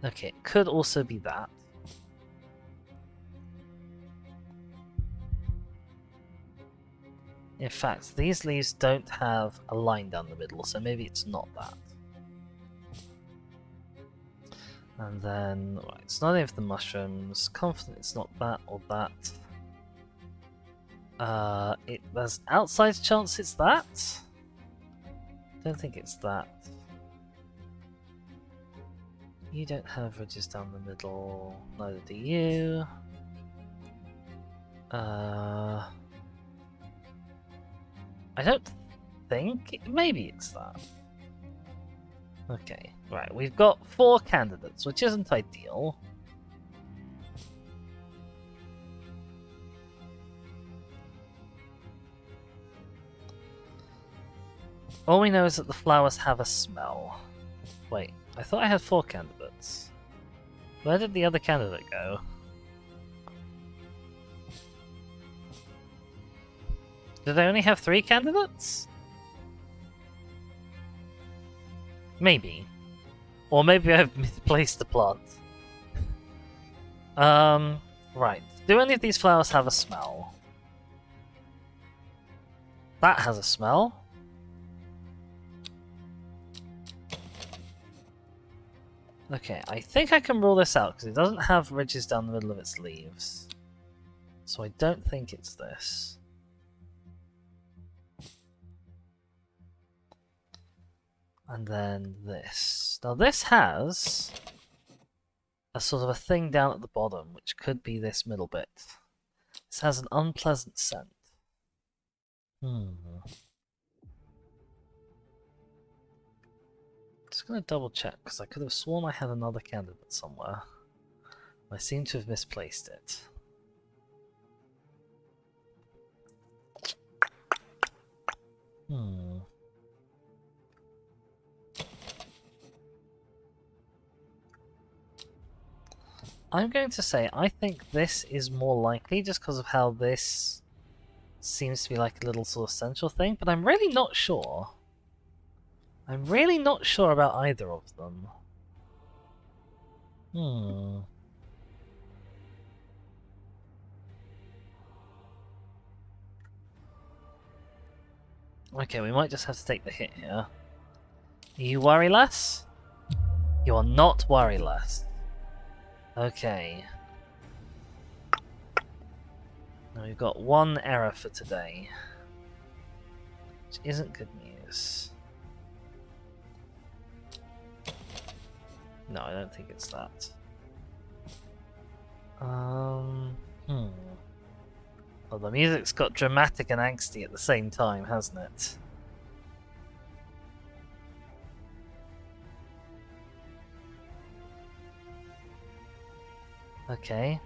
Okay, it could also be that. In fact, these leaves don't have a line down the middle, so maybe it's not that. And then, right, it's not any of the mushrooms. Confident it's not that or that. There's outside chance it's that? Don't think it's that. You don't have ridges down the middle, neither do you. I don't think... Maybe it's that. Okay, right, we've got 4 candidates, which isn't ideal. All we know is that the flowers have a smell. Wait, I thought I had 4 candidates. Where did the other candidate go? Did I only have 3 candidates? Maybe. Or maybe I've misplaced the plant. Right. Do any of these flowers have a smell? That has a smell. Okay, I think I can rule this out because it doesn't have ridges down the middle of its leaves. So I don't think it's this. And then this. Now this has a sort of a thing down at the bottom, which could be this middle bit. This has an unpleasant scent. Just gonna double check, because I could have sworn I had another candidate somewhere. I seem to have misplaced it. I'm going to say I think this is more likely just because of how this seems to be like a little sort of central thing, but I'm really not sure. I'm really not sure about either of them. Okay, we might just have to take the hit here. You worry less? You are not worry less. Okay. Now we've got 1 error for today, which isn't good news. No, I don't think it's that. Well, the music's got dramatic and angsty at the same time, hasn't it? Okay.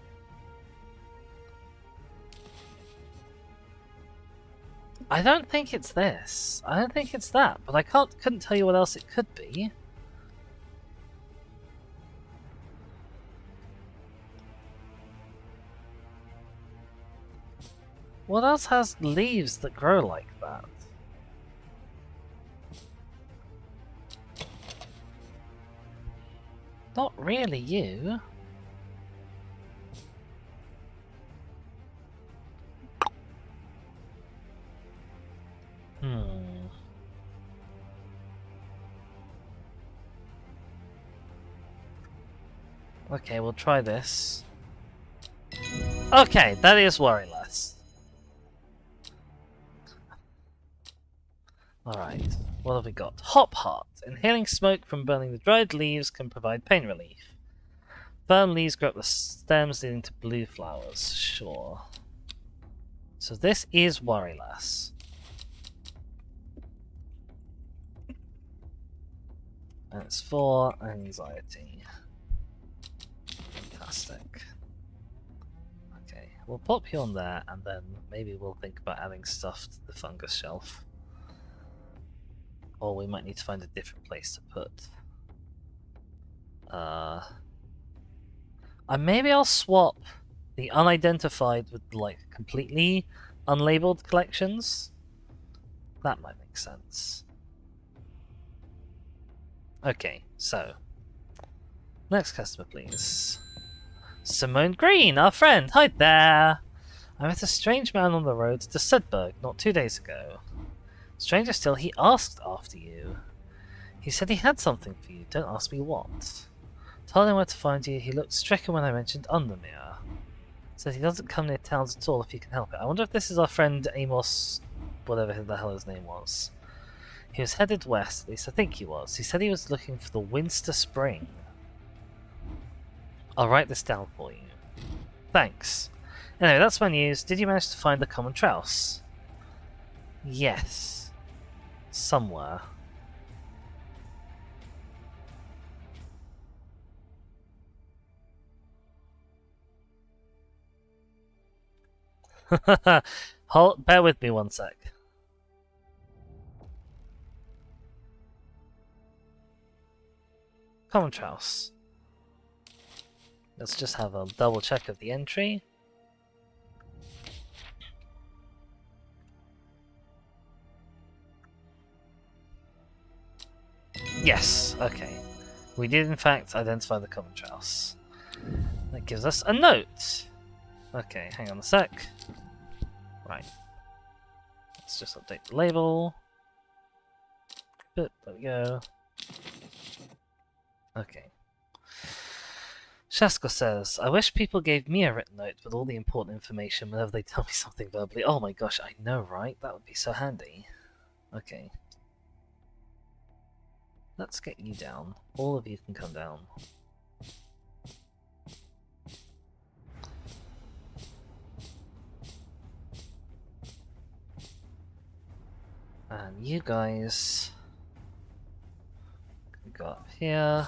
I don't think it's this. I don't think it's that, but I couldn't tell you what else it could be. What else has leaves that grow like that? Not really you. Okay, we'll try this. Okay, that is worry less. Alright, what have we got? Hop Heart. Inhaling smoke from burning the dried leaves can provide pain relief. Firm leaves grow up the stems leading to blue flowers. Sure. So this is worry less. And it's for anxiety. Fantastic. Okay, we'll pop you on there, and then maybe we'll think about adding stuff to the fungus shelf. Or we might need to find a different place to put. And maybe I'll swap the unidentified with, like, completely unlabeled collections. That might make sense. Okay, so next customer, please. Simone Green, our friend. Hi there. I met a strange man on the road to Sedberg not 2 days ago. Stranger still, he asked after you. He said he had something for you. Don't ask me what. Told him where to find you. He looked stricken when I mentioned Undermere. Says he doesn't come near towns at all if you can help it. I wonder if this is our friend Amos, whatever the hell his name was. He was headed west, at least I think he was. He said he was looking for the Winster Spring. I'll write this down for you. Thanks. Anyway, that's my news. Did you manage to find the common trouse? Yes. Somewhere. Bear with me one sec. Common trouse. Let's just have a double check of the entry. Yes, okay. We did in fact identify the common trouse. That gives us a note. Okay, hang on a sec. Right. Let's just update the label. There we go. Okay. Shasko says, I wish people gave me a written note with all the important information whenever they tell me something verbally. Oh my gosh, I know, right? That would be so handy. Okay. Let's get you down. All of you can come down. And you guys can go up here.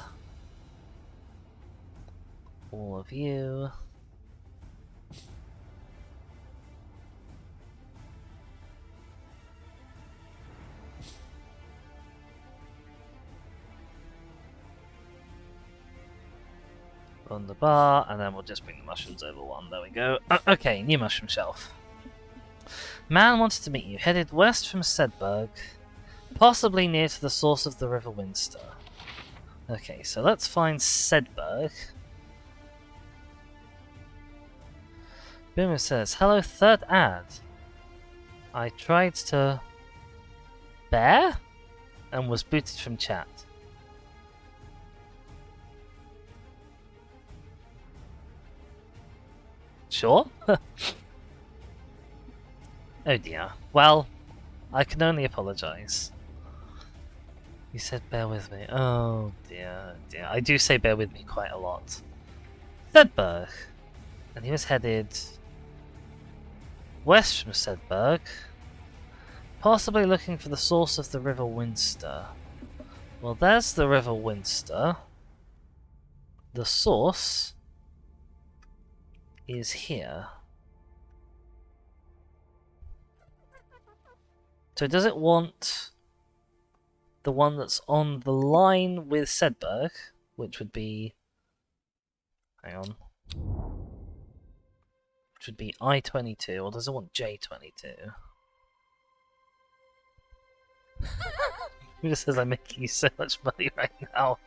All of you. On the bar, and then we'll just bring the mushrooms over one. There we go. Okay, new mushroom shelf. Man wanted to meet you. Headed west from Sedberg, possibly near to the source of the River Winster. Okay, so let's find Sedberg. Boomer says, hello, third ad. I tried to bear and was booted from chat. Sure? Oh dear. Well, I can only apologise. You said bear with me. Oh dear, dear. I do say bear with me quite a lot. Sedberg. And he was headed west from Sedberg, possibly looking for the source of the River Winster. Well, there's the River Winster. The source is here. So does it want the one that's on the line with Sedberg, which would be... hang on. Which would be I-22, or does it want J-22? Who just says I'm making you so much money right now?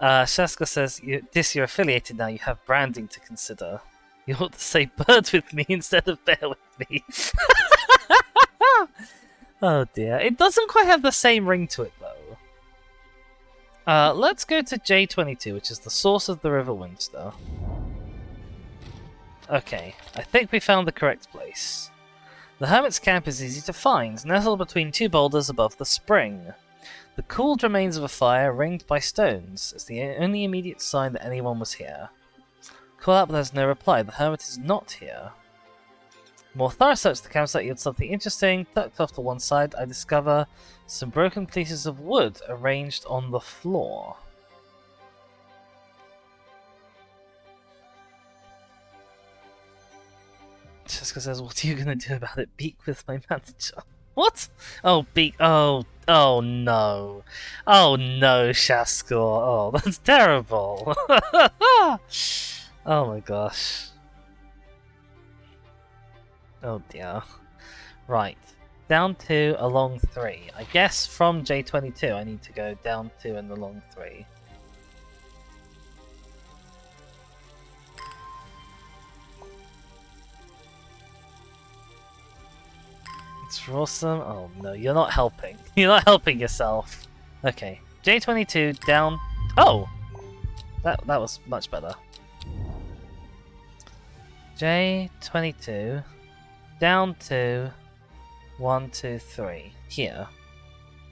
Shaska says, you're affiliated now, you have branding to consider. You ought to say bird with me instead of bear with me. Oh dear. It doesn't quite have the same ring to it, though. Let's go to J22, which is the source of the River Winster. Okay, I think we found the correct place. The Hermit's camp is easy to find, nestled between two boulders above the spring. The cooled remains of a fire, ringed by stones, is the only immediate sign that anyone was here. Call out, but there's no reply. The Hermit is not here. More thorough search of the campsite yields something interesting. Tucked off to one side, I discover some broken pieces of wood arranged on the floor. Jessica says, what are you going to do about it? Beak with my manager. What? Oh, beak. Oh no. Oh no, Shaskor. Oh, that's terrible. Oh my gosh. Oh dear. Right. Down 2 along 3. I guess from J22 I need to go down 2 and along 3. It's awesome. Oh no, you're not helping. You're not helping yourself. Okay. J22 down. Oh! That was much better. J22 down to 1, 2, 3. Here.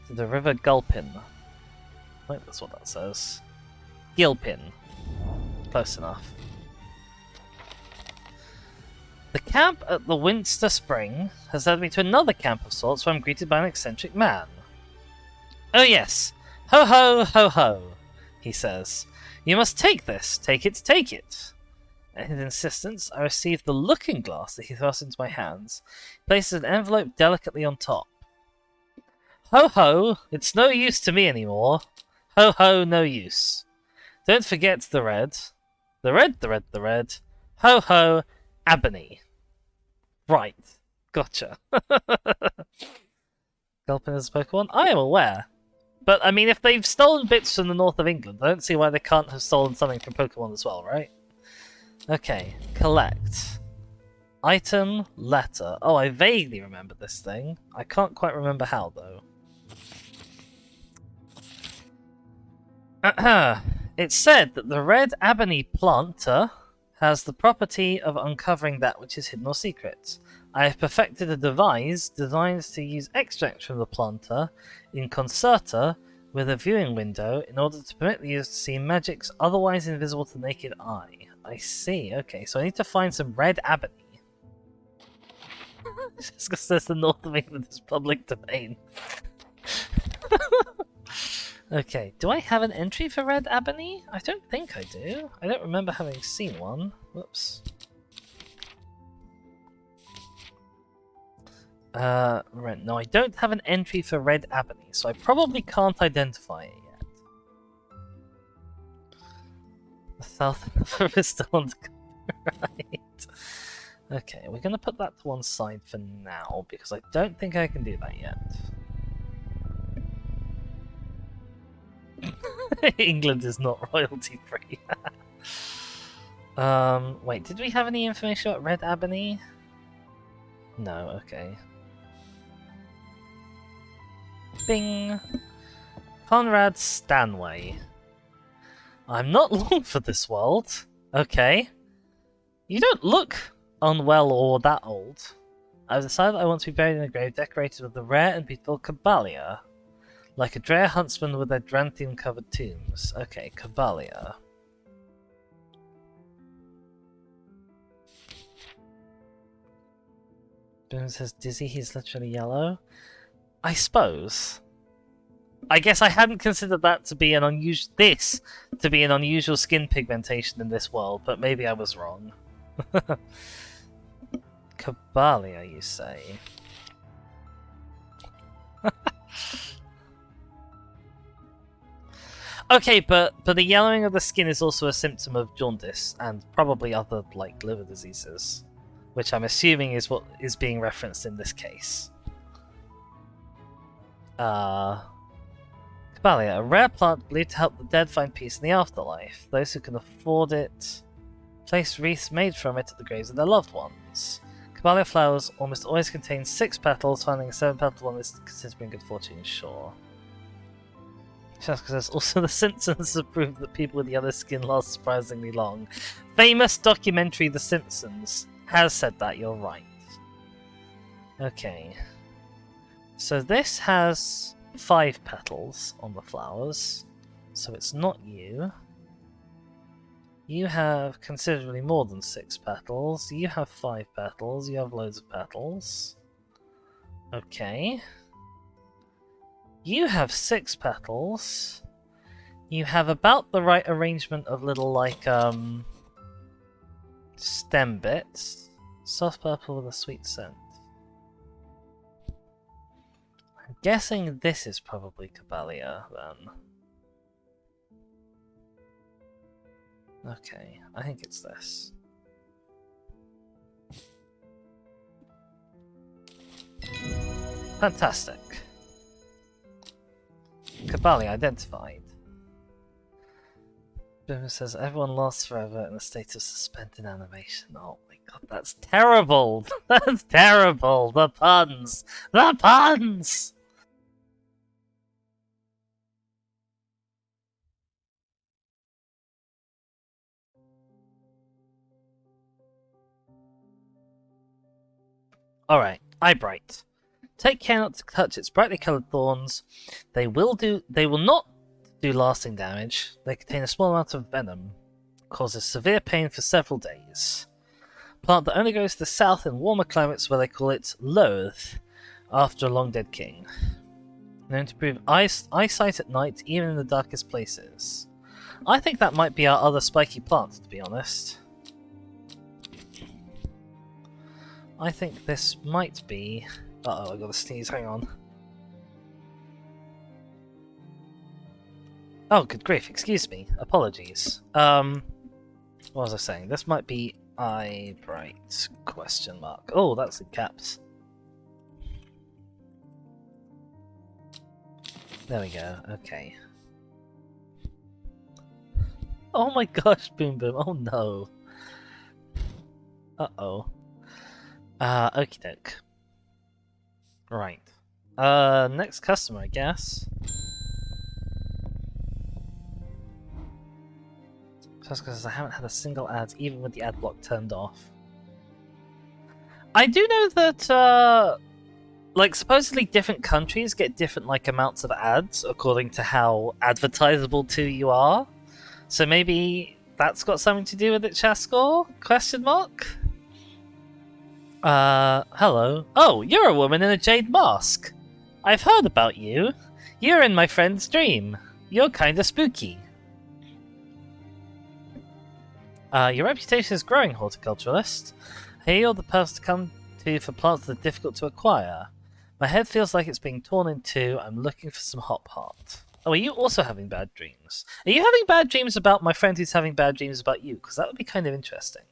To the River Gulpin. I think that's what that says. Gilpin. Close enough. The camp at the Winster Spring has led me to another camp of sorts where I'm greeted by an eccentric man. Oh yes, ho ho ho ho, he says. You must take this, take it, take it. At his insistence, I receive the looking glass that he thrusts into my hands. He places an envelope delicately on top. Ho ho, it's no use to me anymore. Ho ho, no use. Don't forget the red. The red, the red, the red. Ho ho, Ebony. Right. Gotcha. Gulpin is a Pokemon? I am aware. But, I mean, if they've stolen bits from the north of England, I don't see why they can't have stolen something from Pokemon as well, right? Okay. Collect. Item, letter. Oh, I vaguely remember this thing. I can't quite remember how, though. It's said that the red ebony planter has the property of uncovering that which is hidden or secret. I have perfected a device designed to use extracts from the planter in concerta with a viewing window in order to permit the user to see magics otherwise invisible to the naked eye. I see, okay, so I need to find some red ebony. Just because there's the north of England is public domain. Okay, do I have an entry for red ebony? I don't think I do. I don't remember having seen one. Whoops. Right, no, I don't have an entry for red ebony, so I probably can't identify it yet. The south river is still on the right. Okay, we're gonna put that to one side for now, because I don't think I can do that yet. England is not royalty free. Wait, did we have any information about red ebony? No, okay. Bing! Conrad Stanway. I'm not long for this world. Okay. You don't look unwell or that old. I've decided I want to be buried in a grave decorated with the rare and beautiful Cabalia. Like a Drea huntsman with their Dranthian-covered tombs. Okay, Cabalia. Boom says Dizzy, he's literally yellow. I suppose. I guess I hadn't considered that to be an unusual skin pigmentation in this world, but maybe I was wrong. Cabalia, you say? Okay, but the yellowing of the skin is also a symptom of jaundice and probably other like liver diseases, which I'm assuming is what is being referenced in this case. Caballia, a rare plant believed to help the dead find peace in the afterlife. Those who can afford it place wreaths made from it at the graves of their loved ones. Caballia flowers almost always contain 6 petals, finding a 7-petal one is considered to bring good fortune, sure. Shaska says, also the Simpsons have proved that people with yellow skin last surprisingly long. Famous documentary The Simpsons has said that, you're right. Okay. So this has 5 petals on the flowers, so it's not you. You have considerably more than 6 petals. You have 5 petals. You have loads of petals. Okay. You have 6 petals. You have about the right arrangement of little, like, stem bits. Soft purple with a sweet scent. I'm guessing this is probably Caballia, then. Okay, I think it's this. Fantastic. Caballia identified. Boomer says everyone lasts forever in a state of suspended animation. Oh my god, that's terrible! That's terrible! The puns! The puns! Alright, Eyebright. Take care not to touch its brightly coloured thorns. They will not do lasting damage. They contain a small amount of venom. Causes severe pain for several days. Plant that only grows to the south in warmer climates where they call it loath, after a long dead king. Known to improve eyesight at night, even in the darkest places. I think that might be our other spiky plant, to be honest. I think this might be... Uh-oh, I gotta sneeze, hang on. Oh, good grief, excuse me. Apologies. What was I saying? This might be Eyebright, question mark. Oh, that's in caps. There we go, okay. Oh my gosh, Boom Boom, oh no. Uh-oh. Okie doke. Right. Next customer, I guess. Just because I haven't had a single ad, even with the ad block turned off. I do know that, like, supposedly different countries get different, like, amounts of ads according to how advertisable to you are. So maybe that's got something to do with it, Chaskor? Question mark? Hello. Oh, you're a woman in a jade mask. I've heard about you. You're in my friend's dream. You're kinda spooky. Your reputation is growing, horticulturalist. I hear you're the person to come to for plants that are difficult to acquire. My head feels like it's being torn in two. I'm looking for some hop heart. Oh, are you also having bad dreams? Are you having bad dreams about my friend who's having bad dreams about you? Because that would be kind of interesting.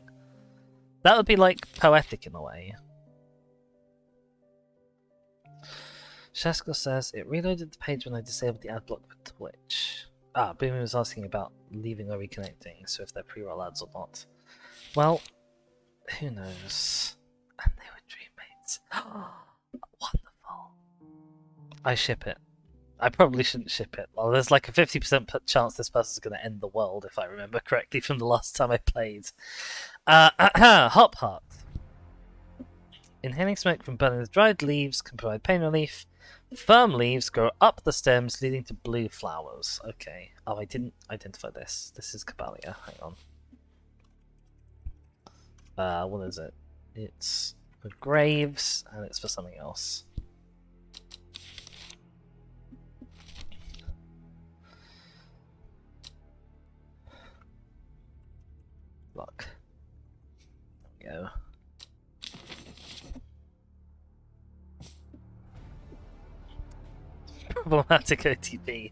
That would be, like, poetic in a way. Shaskell says, it reloaded the page when I disabled the ad block for Twitch. Ah, Boomy was asking about leaving or reconnecting, so if they're pre-roll ads or not. Well, who knows? And they were dreammates. Wonderful. I ship it. I probably shouldn't ship it. Well, there's like a 50% chance this person's going to end the world, if I remember correctly from the last time I played. Hop Heart. Inhaling smoke from burning the dried leaves can provide pain relief. Firm leaves grow up the stems, leading to blue flowers. Okay. Oh, I didn't identify this. This is Caballia. Hang on. What is it? It's for graves, and it's for something else. Look. There we go. Problematic OTP.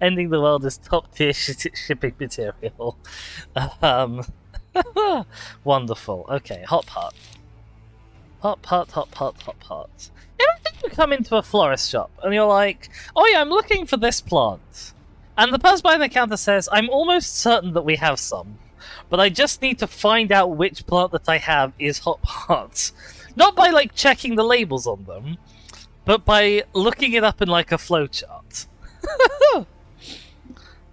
Ending the world is top tier shipping material. Wonderful. Okay, hop heart. Hop heart, hop heart, hop heart. you come into a florist shop and you're like, oh yeah, I'm looking for this plant. And the person behind the counter says, I'm almost certain that we have some, but I just need to find out which plant that I have is hot pots. Not by like checking the labels on them, but by looking it up in like a flowchart.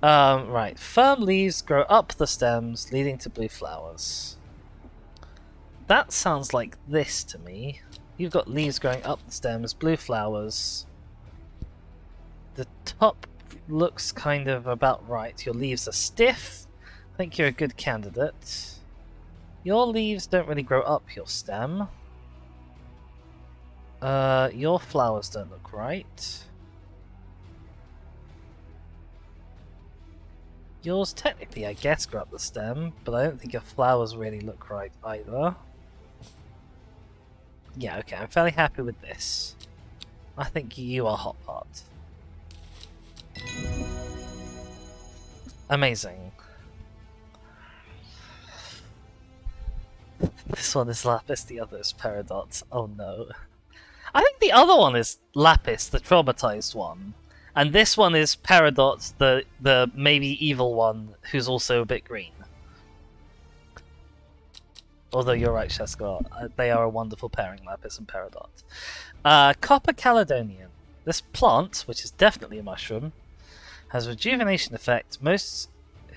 Right. Firm leaves grow up the stems, leading to blue flowers. That sounds like this to me. You've got leaves growing up the stems, blue flowers. The top looks kind of about right. Your leaves are stiff. I think you're a good candidate. Your leaves don't really grow up your stem. Your flowers don't look right. Yours technically, I guess, grow up the stem, but I don't think your flowers really look right either. Yeah, okay, I'm fairly happy with this. I think you are hot pot. Amazing. This one is Lapis, the other is Peridot. Oh no. I think the other one is Lapis, the traumatized one. And this one is Peridot, the maybe evil one, who's also a bit green. Although you're right, Sheska, they are a wonderful pairing, Lapis and Peridot. Copper Caledonian. This plant, which is definitely a mushroom, has rejuvenation effect. Most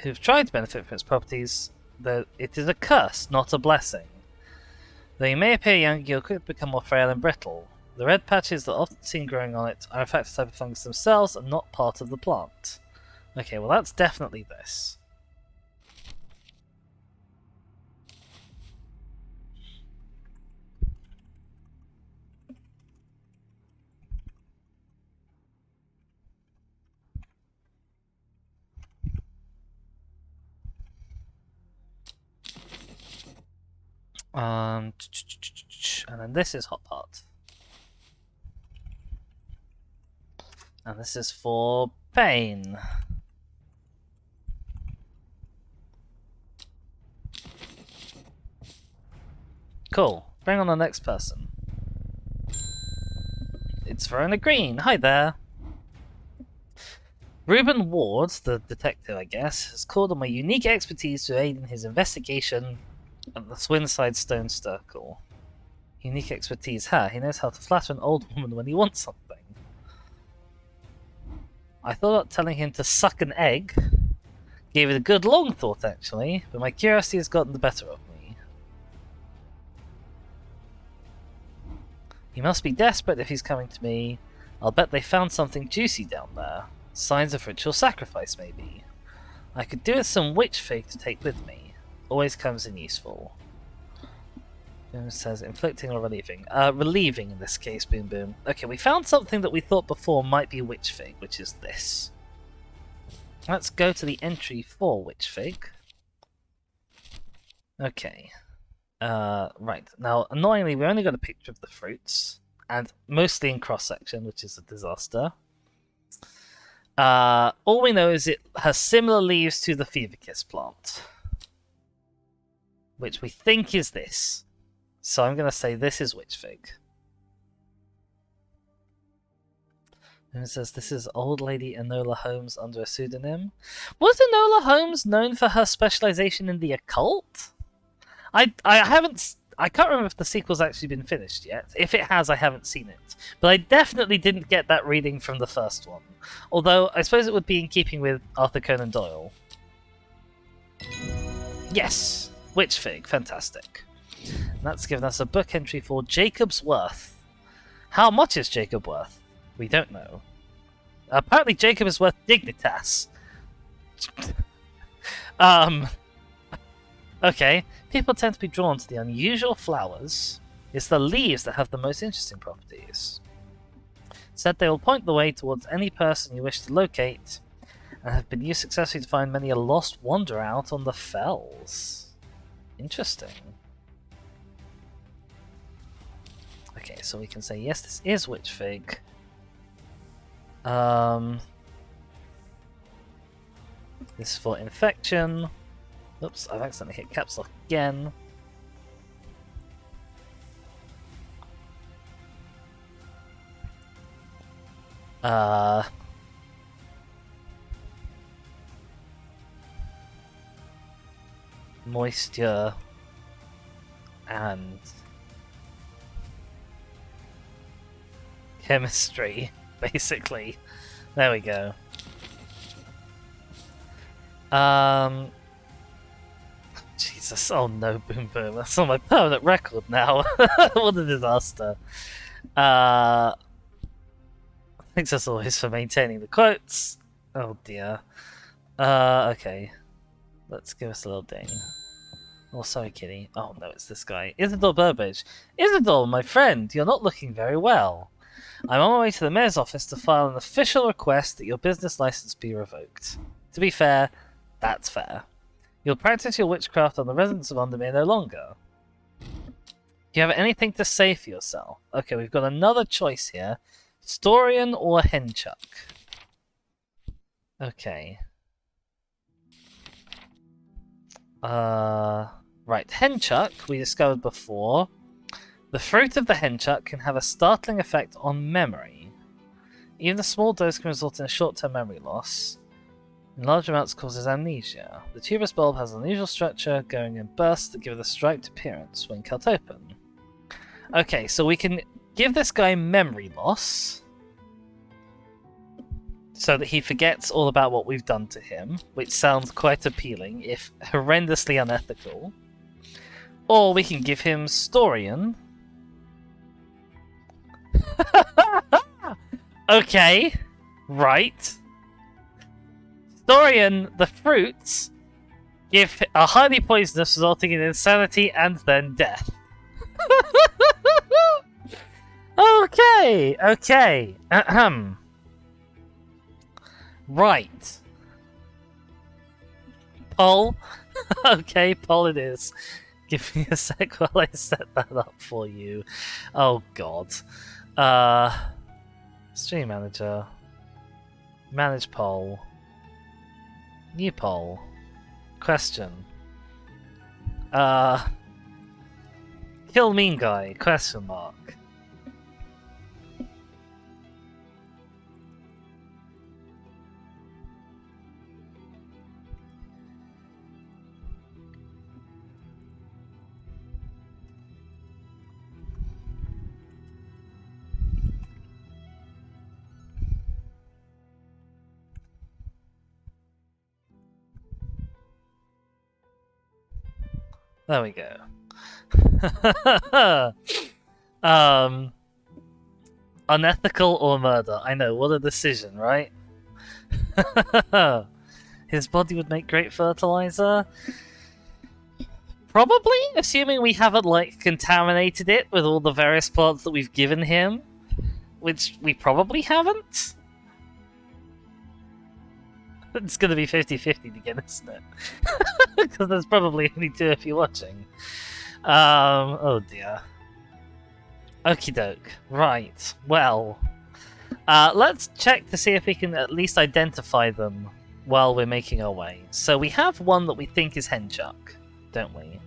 who've tried to benefit from its properties, it is a curse, not a blessing. Though you may appear young, you'll quickly become more frail and brittle. The red patches that are often seen growing on it are in fact a type of fungus themselves and not part of the plant. Okay, well that's definitely this. And then this is hot pot. And this is for pain. Cool. Bring on the next person. It's Verona Green. Hi there. Reuben Ward, the detective, I guess, has called on my unique expertise to aid in his investigation at the Swinside Stone Circle. Unique expertise, he knows how to flatter an old woman when he wants something. I thought about telling him to suck an egg. Gave it a good long thought, actually, but my curiosity has gotten the better of me. He must be desperate if he's coming to me. I'll bet they found something juicy down there. Signs of ritual sacrifice, maybe. I could do with some witch fig to take with me. Always comes in useful. Boom says inflicting or relieving. Relieving in this case, Boom Boom. Okay, we found something that we thought before might be witch fig, which is this. Let's go to the entry for witch fig. Okay. Right. Now, annoyingly, we only got a picture of the fruits, and mostly in cross-section, which is a disaster. All we know is it has similar leaves to the Fever Kiss plant, which we think is this. So I'm going to say this is witch fig. And it says this is old lady Enola Holmes under a pseudonym. Was Enola Holmes known for her specialization in the occult? I can't remember if the sequel's actually been finished yet. If it has, I haven't seen it. But I definitely didn't get that reading from the first one. Although, I suppose it would be in keeping with Arthur Conan Doyle. Yes! Witch fig, fantastic. And that's given us a book entry for Jacob's Worth. How much is Jacob worth? We don't know. Apparently Jacob is worth dignitas. Okay. People tend to be drawn to the unusual flowers. It's the leaves that have the most interesting properties. Said they will point the way towards any person you wish to locate, and have been used successfully to find many a lost wanderer out on the fells. Interesting. Okay, so we can say yes, this is witch fig. This is for infection. Oops, I've accidentally hit caps lock again. Uh, moisture and chemistry, basically. There we go. Jesus, oh no, Boom Boom. That's on my permanent record now. What a disaster. Thanks as always for maintaining the quotes. Oh dear. Okay. Let's give us a little ding. Oh, sorry, kitty. Oh no, it's this guy. Isidore Burbage. Isidore, my friend, you're not looking very well. I'm on my way to the mayor's office to file an official request that your business license be revoked. To be fair, that's fair. You'll practice your witchcraft on the residents of Undermere no longer. Do you have anything to say for yourself? Okay, we've got another choice here. Historian or Henchuck? Okay. Right, Henchuck, we discovered before. The fruit of the Henchuck can have a startling effect on memory. Even a small dose can result in a short-term memory loss. In large amounts causes amnesia. The tuberous bulb has an unusual structure, going in bursts that give it a striped appearance when cut open. Okay, so we can give this guy memory loss, so that he forgets all about what we've done to him, which sounds quite appealing, if horrendously unethical. Or we can give him Storian. Okay, right. Storian, the fruits, are highly poisonous, resulting in insanity and then death. Okay. Ahem. Right. Poll. Okay, poll it is. Give me a sec while I set that up for you. Oh god. Stream manager. Manage poll. New poll. Question. Kill mean guy? Question mark. There we go. Unethical or murder? I know, what a decision, right? His body would make great fertilizer. Probably, assuming we haven't contaminated it with all the various plants that we've given him, which we probably haven't. It's going to be 50-50 again, isn't it? Because there's probably only two of you watching. Oh dear. Okie doke. Right. Well, let's check to see if we can at least identify them while we're making our way. So we have one that we think is Henchuck, don't we?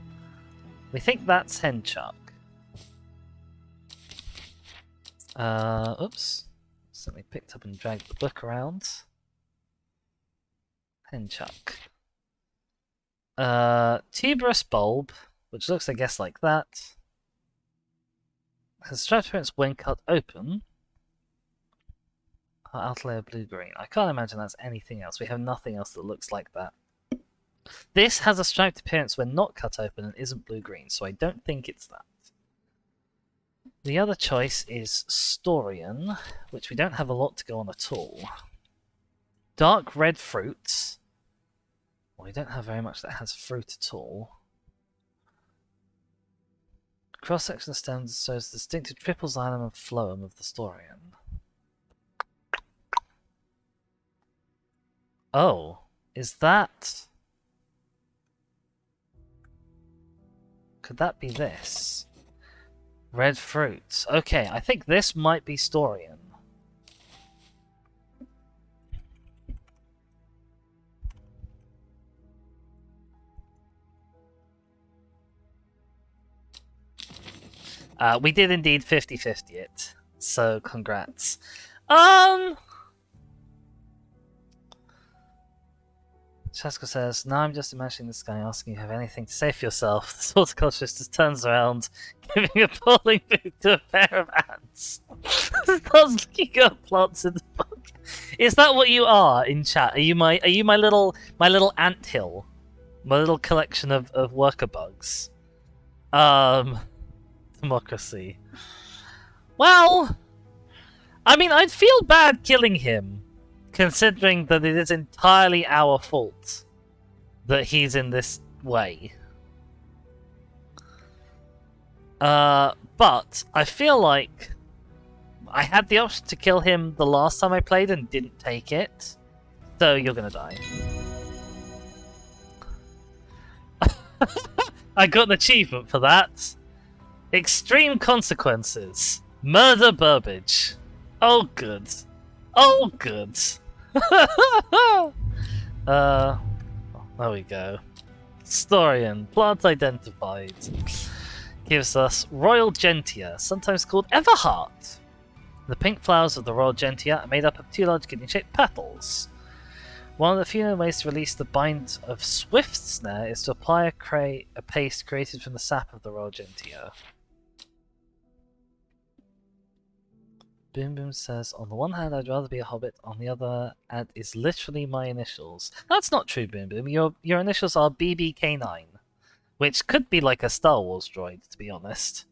We think that's Henchuck. Oops. Something picked up and dragged the book around. Henchuck. Tuberous bulb, which looks, I guess, like that. Has striped appearance when cut open. Outer layer blue-green. I can't imagine that's anything else. We have nothing else that looks like that. This has a striped appearance when not cut open and isn't blue-green, so I don't think it's that. The other choice is Storian, which we don't have a lot to go on at all. Dark red fruits. Well, we don't have very much that has fruit at all. Cross-section stems shows the distinctive triple xylem and phloem of the Storian. Oh, is that... Could that be this? Red fruits. Okay, I think this might be Storian. We did indeed 50-50 it, so congrats. Shaska says, now I'm just imagining this guy asking you if you have anything to say for yourself. The horticulturist just turns around, giving a polling boot to a pair of ants. Starts looking up plants in the book. Is that what you are in chat? Are you my little anthill? My little collection of worker bugs? Democracy. Well, I mean, I'd feel bad killing him, considering that it is entirely our fault that he's in this way. But I feel like I had the option to kill him the last time I played and didn't take it, so you're gonna die. I got an achievement for that. Extreme consequences. Murder Burbage. Oh, good. Oh, good. There we go. Storian, plant identified. Gives us Royal Gentia, sometimes called Everheart. The pink flowers of the Royal Gentia are made up of 2 large kidney-shaped petals. One of the few known ways to release the bind of Swift Snare is to apply a paste created from the sap of the Royal Gentia. Boom Boom says, on the one hand, I'd rather be a hobbit. On the other, and is literally my initials. That's not true, Boom Boom. Your initials are BBK9, which could be like a Star Wars droid, to be honest.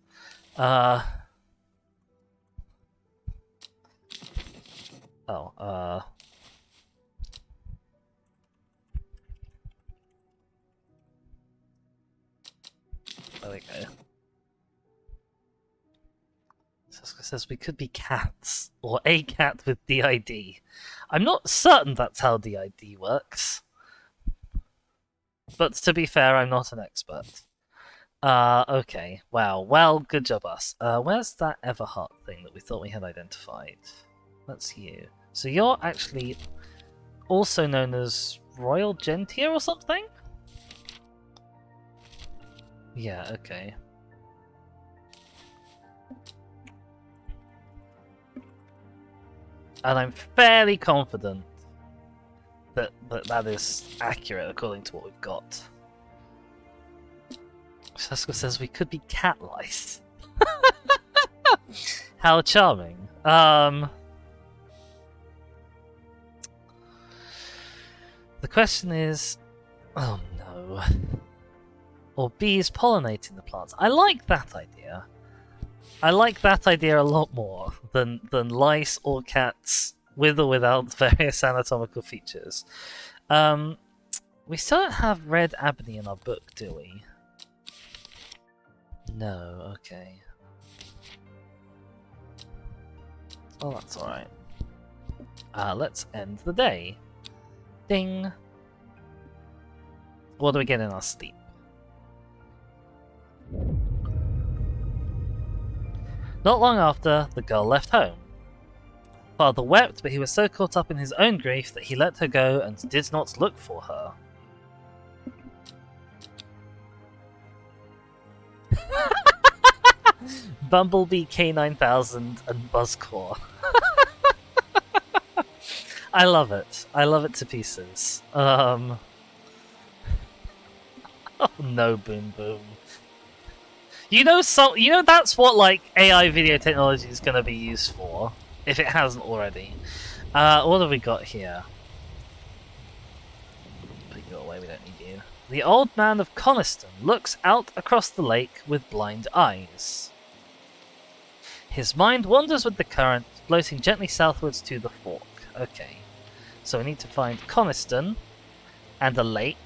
There we go. Saska says we could be cats, or a cat with DID. I'm not certain that's how DID works. But to be fair, I'm not an expert. Okay. Wow. Well, good job, us. Where's that Everheart thing that we thought we had identified? That's you. So you're actually also known as Royal Gentia or something? Yeah, okay. And I'm fairly confident that is accurate according to what we've got. Saska says we could be cat lice. How charming. The question is... Oh no. Or bees pollinating the plants. I like that idea. I like that idea a lot more than lice or cats with or without various anatomical features. We still don't have red ebony in our book, do we? No, okay. Oh, that's alright. Let's end the day. Ding! What do we get in our sleep? Not long after, the girl left home. Father wept, but he was so caught up in his own grief that he let her go and did not look for her. Bumblebee K9000 and Buzzcore. I love it. I love it to pieces. Oh no, Boom Boom. You know that's what like AI video technology is going to be used for, if it hasn't already. What have we got here? Put you away, we don't need you. The old man of Coniston looks out across the lake with blind eyes. His mind wanders with the current, floating gently southwards to the fork. Okay, so we need to find Coniston and a lake,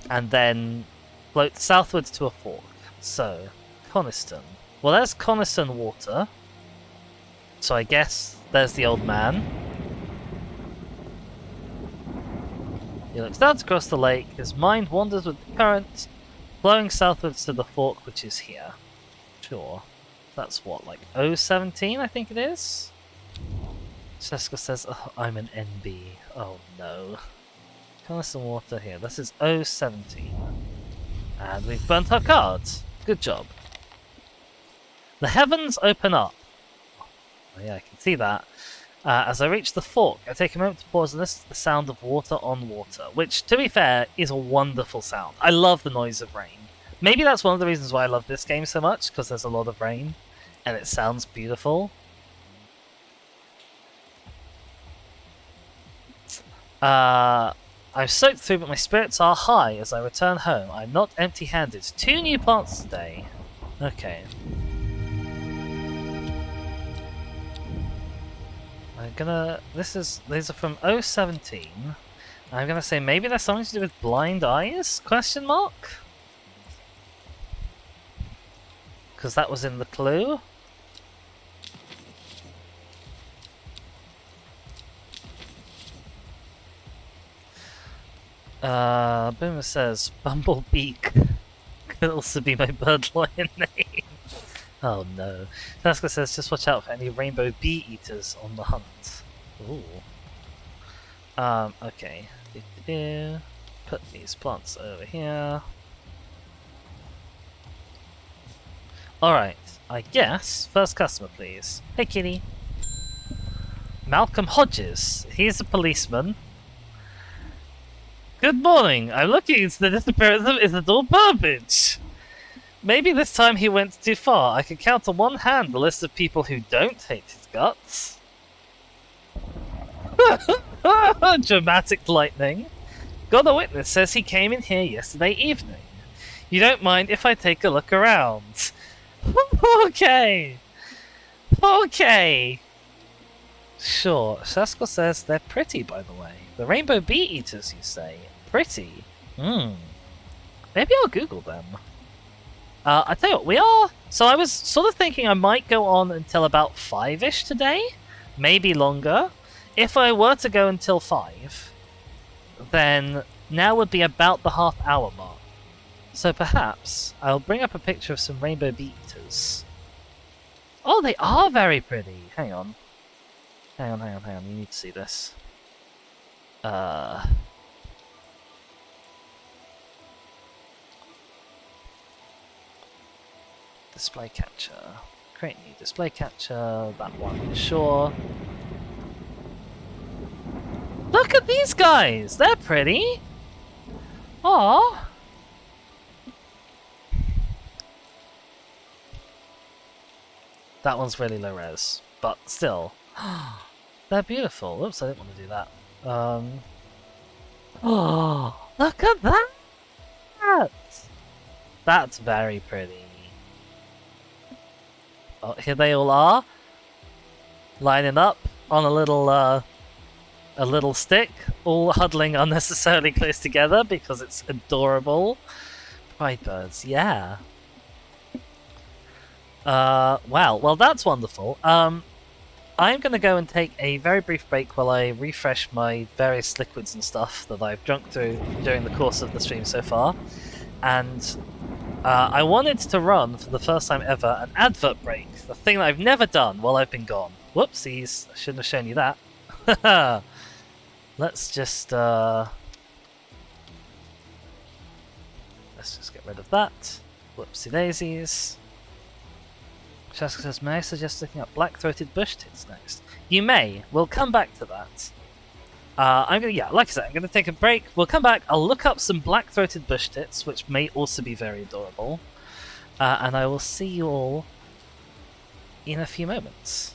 and then float southwards to a fork. So, Coniston. Well, there's Coniston water. So I guess there's the old man. He looks out across the lake. His mind wanders with the current, flowing southwards to the fork, which is here. Sure. That's what, like 017, I think it is? Seska says, oh, I'm an NB. Oh no. Coniston water here. This is 017. And we've burnt our cards. Good job. The heavens open up. Oh, yeah, I can see that. As I reach the fork, I take a moment to pause and listen to the sound of water on water, which, to be fair, is a wonderful sound. I love the noise of rain. Maybe that's one of the reasons why I love this game so much, because there's a lot of rain, and it sounds beautiful. I've soaked through, but my spirits are high as I return home. I'm not empty-handed. 2 new plants today. Okay. These are from 017. I'm gonna say maybe there's something to do with blind eyes? Question mark? Because that was in the clue. Boomer says Bumblebeak could also be my bird lion name. Oh no. Tasker says just watch out for any rainbow bee eaters on the hunt. Ooh. Okay. Put these plants over here. Alright, I guess. First customer, please. Hey, kitty. Malcolm Hodges. He's a policeman. Good morning. I'm looking into the disappearance of Isidore Burbage. Maybe this time he went too far. I can count on one hand the list of people who don't hate his guts. Dramatic lightning. Got a witness says he came in here yesterday evening. You don't mind if I take a look around? Okay. Okay. Sure. Shaskell says they're pretty, by the way. The rainbow bee eaters, you say? Pretty? Maybe I'll Google them. I tell you what, we are... So I was sort of thinking I might go on until about 5-ish today. Maybe longer. If I were to go until 5, then now would be about the half-hour mark. So perhaps I'll bring up a picture of some rainbow bee eaters. Oh, they are very pretty. Hang on. Hang on. You need to see this. Display catcher. Create new display catcher. That one, sure. Look at these guys! They're pretty! Aww! That one's really low res, but still. They're beautiful. Oops, I didn't want to do that. Oh, look at that! That's very pretty. Oh, here they all are, lining up on a little stick, all huddling unnecessarily close together because it's adorable. Pride birds, yeah. Wow, well that's wonderful. I'm going to go and take a very brief break while I refresh my various liquids and stuff that I've drunk through during the course of the stream so far. And I wanted to run, for the first time ever, an advert break. The thing that I've never done while I've been gone. Whoopsies, I shouldn't have shown you that. Let's just get rid of that. Whoopsie daisies. Shaska says, may I suggest looking up black-throated bush tits next? You may. We'll come back to that. Like I said, I'm gonna take a break. We'll come back. I'll look up some black-throated bush tits, which may also be very adorable. And I will see you all in a few moments.